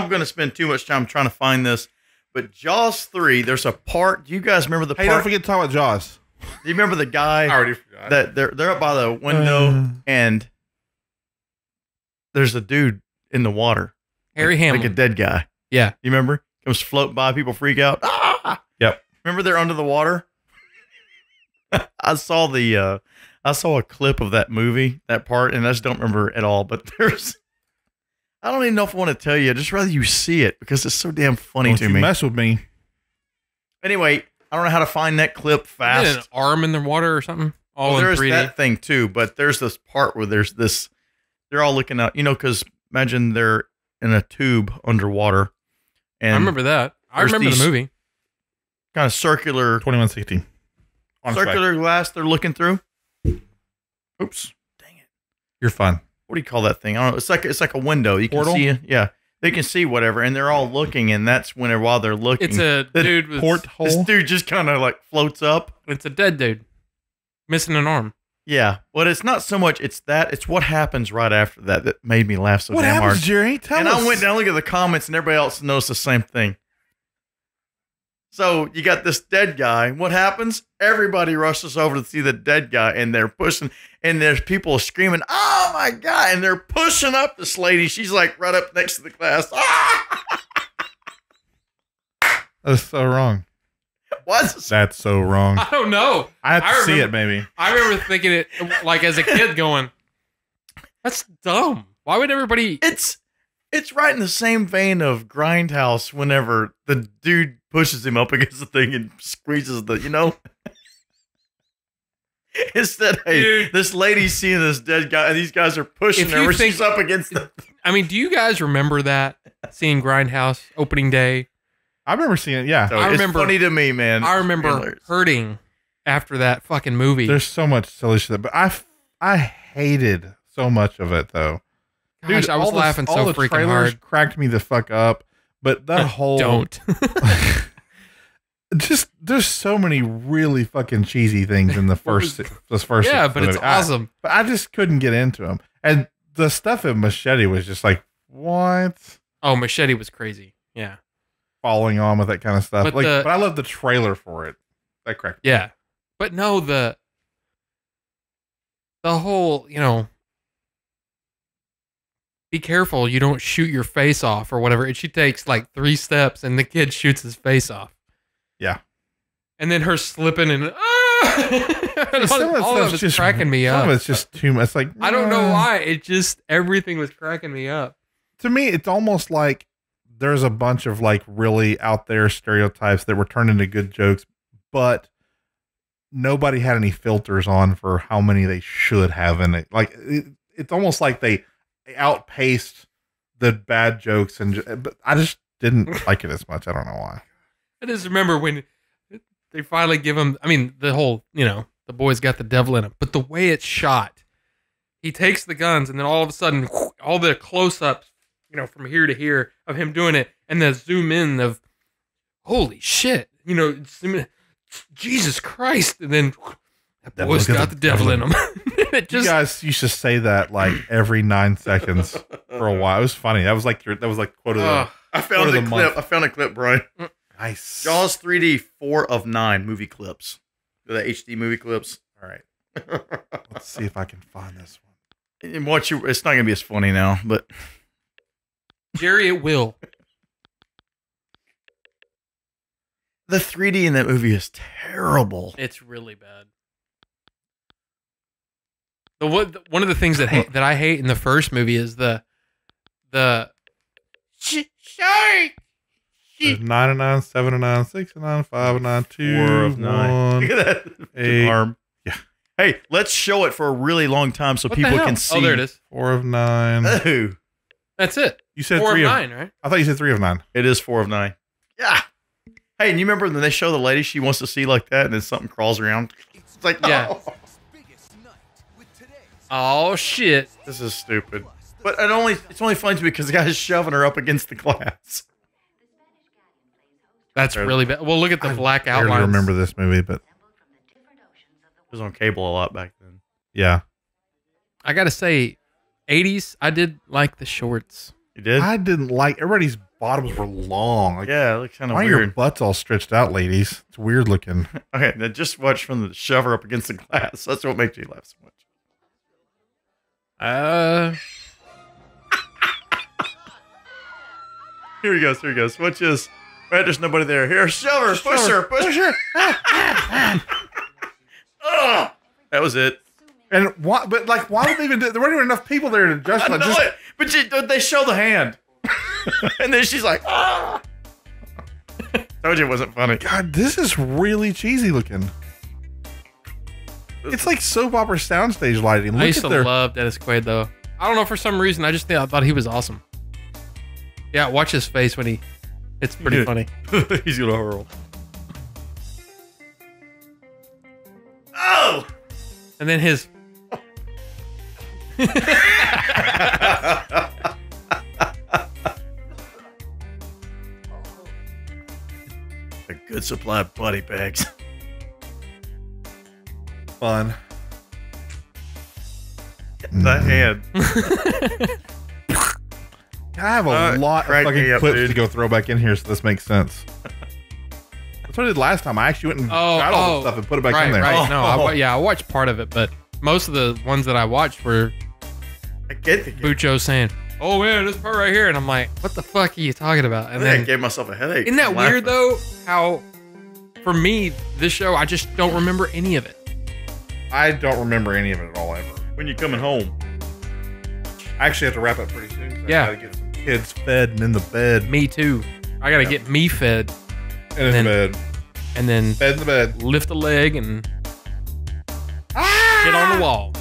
going to spend too much time trying to find this, but Jaws 3, there's a part, do you guys remember the part? Hey, don't forget to talk about Jaws. Do you remember the guy? I already forgot. That they're up by the window, and there's a dude in the water. Harry Hamlin. Like a dead guy. Yeah. You remember? Comes floating by, people freak out. Ah! Yep. Remember they're under the water? I saw a clip of that movie, that part, and I just don't remember at all. But I don't even know if I want to tell you. I'd just rather you see it because it's so damn funny to me. Mess with me. Anyway, I don't know how to find that clip fast. An arm in the water or something. All in 3D. There's that thing too, but there's this part where there's this. They're all looking out, because imagine they're in a tube underwater. And I remember that. I remember the movie. Kind of circular. 2116. Circular glass they're looking through. Oops. Dang it. You're fine. What do you call that thing? I don't know. It's like a window. You can see it. Yeah. They can see whatever, and they're all looking, and that's while they're looking. It's a dude with porthole. This dude just kind of like floats up. It's a dead dude. Missing an arm. Yeah. But it's not so much it's what happens right after that made me laugh so what damn happens, hard. Jerry? Tell us. I went down, look at the comments, and everybody else noticed the same thing. So you got this dead guy. What happens? Everybody rushes over to see the dead guy, and they're pushing, and there's people screaming, "Oh my God!" And they're pushing up this lady. She's like right up next to the glass. Ah! That's so wrong. What's That's so wrong. I don't know. I have to see it, maybe. I remember thinking it like as a kid going, that's dumb. Why would everybody... It's right in the same vein of Grindhouse whenever the dude pushes him up against the thing and squeezes It's that, hey, this lady's seeing this dead guy, and these guys are pushing her. She's up against the... I mean, do you guys remember that? Seeing Grindhouse opening day? I remember seeing it, yeah. So it's funny to me, man. I remember hurting after that fucking movie. There's so much silly shit, but I hated so much of it, though. Gosh, dude, I was laughing so freaking hard. Cracked me the fuck up, but that whole... Don't. Just, there's so many really fucking cheesy things in the first. Yeah, but it's awesome. But I just couldn't get into them, and the stuff in Machete was just like, what? Oh, Machete was crazy. Yeah, following on with that kind of stuff. But but I love the trailer for it. That cracked me. Yeah, but no, the be careful, you don't shoot your face off or whatever. And she takes like 3 steps and the kid shoots his face off. Yeah. And then her slipping and all of it's just cracking me up. Some of it's just too much. It's like, I don't know why. It just, everything was cracking me up. To me, it's almost like there's a bunch of like really out there stereotypes that were turned into good jokes, but nobody had any filters on for how many they should have in it. Like it's almost like they outpaced the bad jokes, but I just didn't like it as much. I don't know why. I just remember when they finally give him, I mean, the whole, the boy's got the devil in him, but the way it's shot, he takes the guns and then all of a sudden, all the close-ups, from here to here of him doing it, and the zoom in of, holy shit, Jesus Christ, and then that boy's got the devil in him. You guys used to say that like every 9 seconds for a while. It was funny. That was like quote of the. I found a clip. I found a clip, Brian. Nice. Jaws 3D 4 of 9 movie clips. The HD movie clips. All right. Let's see if I can find this one. And it's not gonna be as funny now, but Jerry, it will. The 3D in that movie is terrible. It's really bad. One of the things that I hate in the first movie is the shark. 9 of 9, 7 of 9, 6 of 9, 5 of 9, 2 4 of 9. 1, Look at that 8. arm. Yeah. Hey, let's show it for a really long time so What the people hell? can see. Oh, there it is. 4 of 9. Oh. That's it. You said 4 3 of 9, right? I thought you said 3 of 9. It is 4 of 9. Yeah. Hey, and you remember when they show the lady she wants to see like that, and then something crawls around? It's like, yeah. Oh shit! This is stupid. But it's only funny to me because the guy's shoving her up against the glass. That's really bad. Well, look at the black I outlines. barely remember this movie, but It was on cable a lot back then. yeah. I gotta say, 80s. I did like the shorts. You did? I didn't like everybody's bottoms were long. Like, Yeah, it looked kind of why are your weird. butts all stretched out, ladies? It's weird looking. Okay, now just watch from the shove her up against the glass. That's what makes you laugh so much. Here he goes. Here he goes. Watch this. Right, there's nobody there. Here, shove her. Push her. Push her. Ugh. That was it. And why? But like, why would they even do? There weren't even enough people there to just. I know it, but they show the hand, and then she's like, "Ah!" Told you it wasn't funny. God, this is really cheesy looking. It's like soap opera soundstage lighting. Look I used at to their. love Dennis Quaid though. I don't know, for some reason I thought he was awesome. Yeah, watch his face when it's pretty funny. He's gonna hurl. Oh! And then his A good supply of body bags. Fun. The hand. I have a lot of crack me fucking up, clips dude. to go throw back in here, so this makes sense. That's what I did last time. I actually went and got all the stuff and put it back in there. Right. No, I watched part of it, but most of the ones that I watched were I get the Bucho saying, "Oh man, this part right here," and I'm like, "What the fuck are you talking about?" And I then gave myself a headache. isn't that from weird laughing. though? How for me, this show, I just don't remember any of it. I don't remember any of it at all ever. When you're coming home. I actually have to wrap up pretty soon. 'Cause Yeah. I gotta get some kids fed and in the bed. Me too. I gotta get me fed And in the bed. and then Bed in the bed. lift a leg and shit on the wall.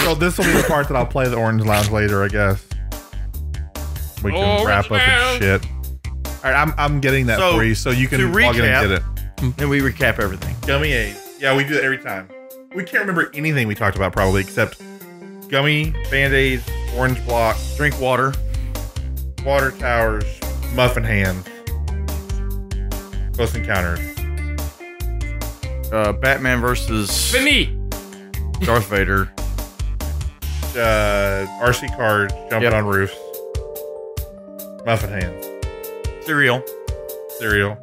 So this will be the part that I'll play the Orange Lounge later, I guess. We can Orange wrap up and shit. All right, I'm getting that So, for you, so you can to log in and recap- get it. And we recap everything. Gummy A's. Yeah, we do it every time. We can't remember anything we talked about probably except gummy, Band-Aids, orange block, Drink water. water towers, muffin hands, Close Encounters. Batman versus Vinny. Darth Vader. RC cars, jumping Yep. on roofs, muffin hands, Cereal. cereal.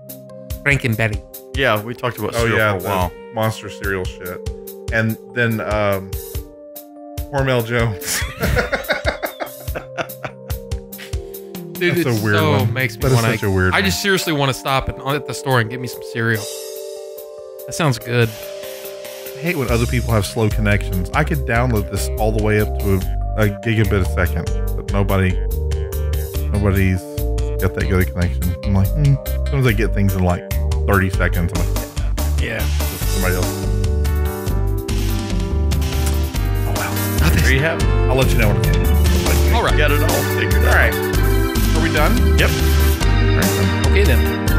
Frankenberry. Yeah, we talked about Oh cereal yeah, for a while. the monster cereal shit. And then Hormel Jones. Dude, That's it's a weird so one. makes me That is want such a weird I one. just seriously want to stop at the store and get me some cereal. That sounds good. I hate when other people have slow connections. I could download this all the way up to a gigabit a second, but nobody's got that good a connection. I'm like, as soon as I get things in like 30 seconds, I'm like, Yeah. somebody else. Oh wow. There you have it. I'll let you know when it's done. All right. Got it all figured out. All right. Are we done? Yep. All right, then. Okay then.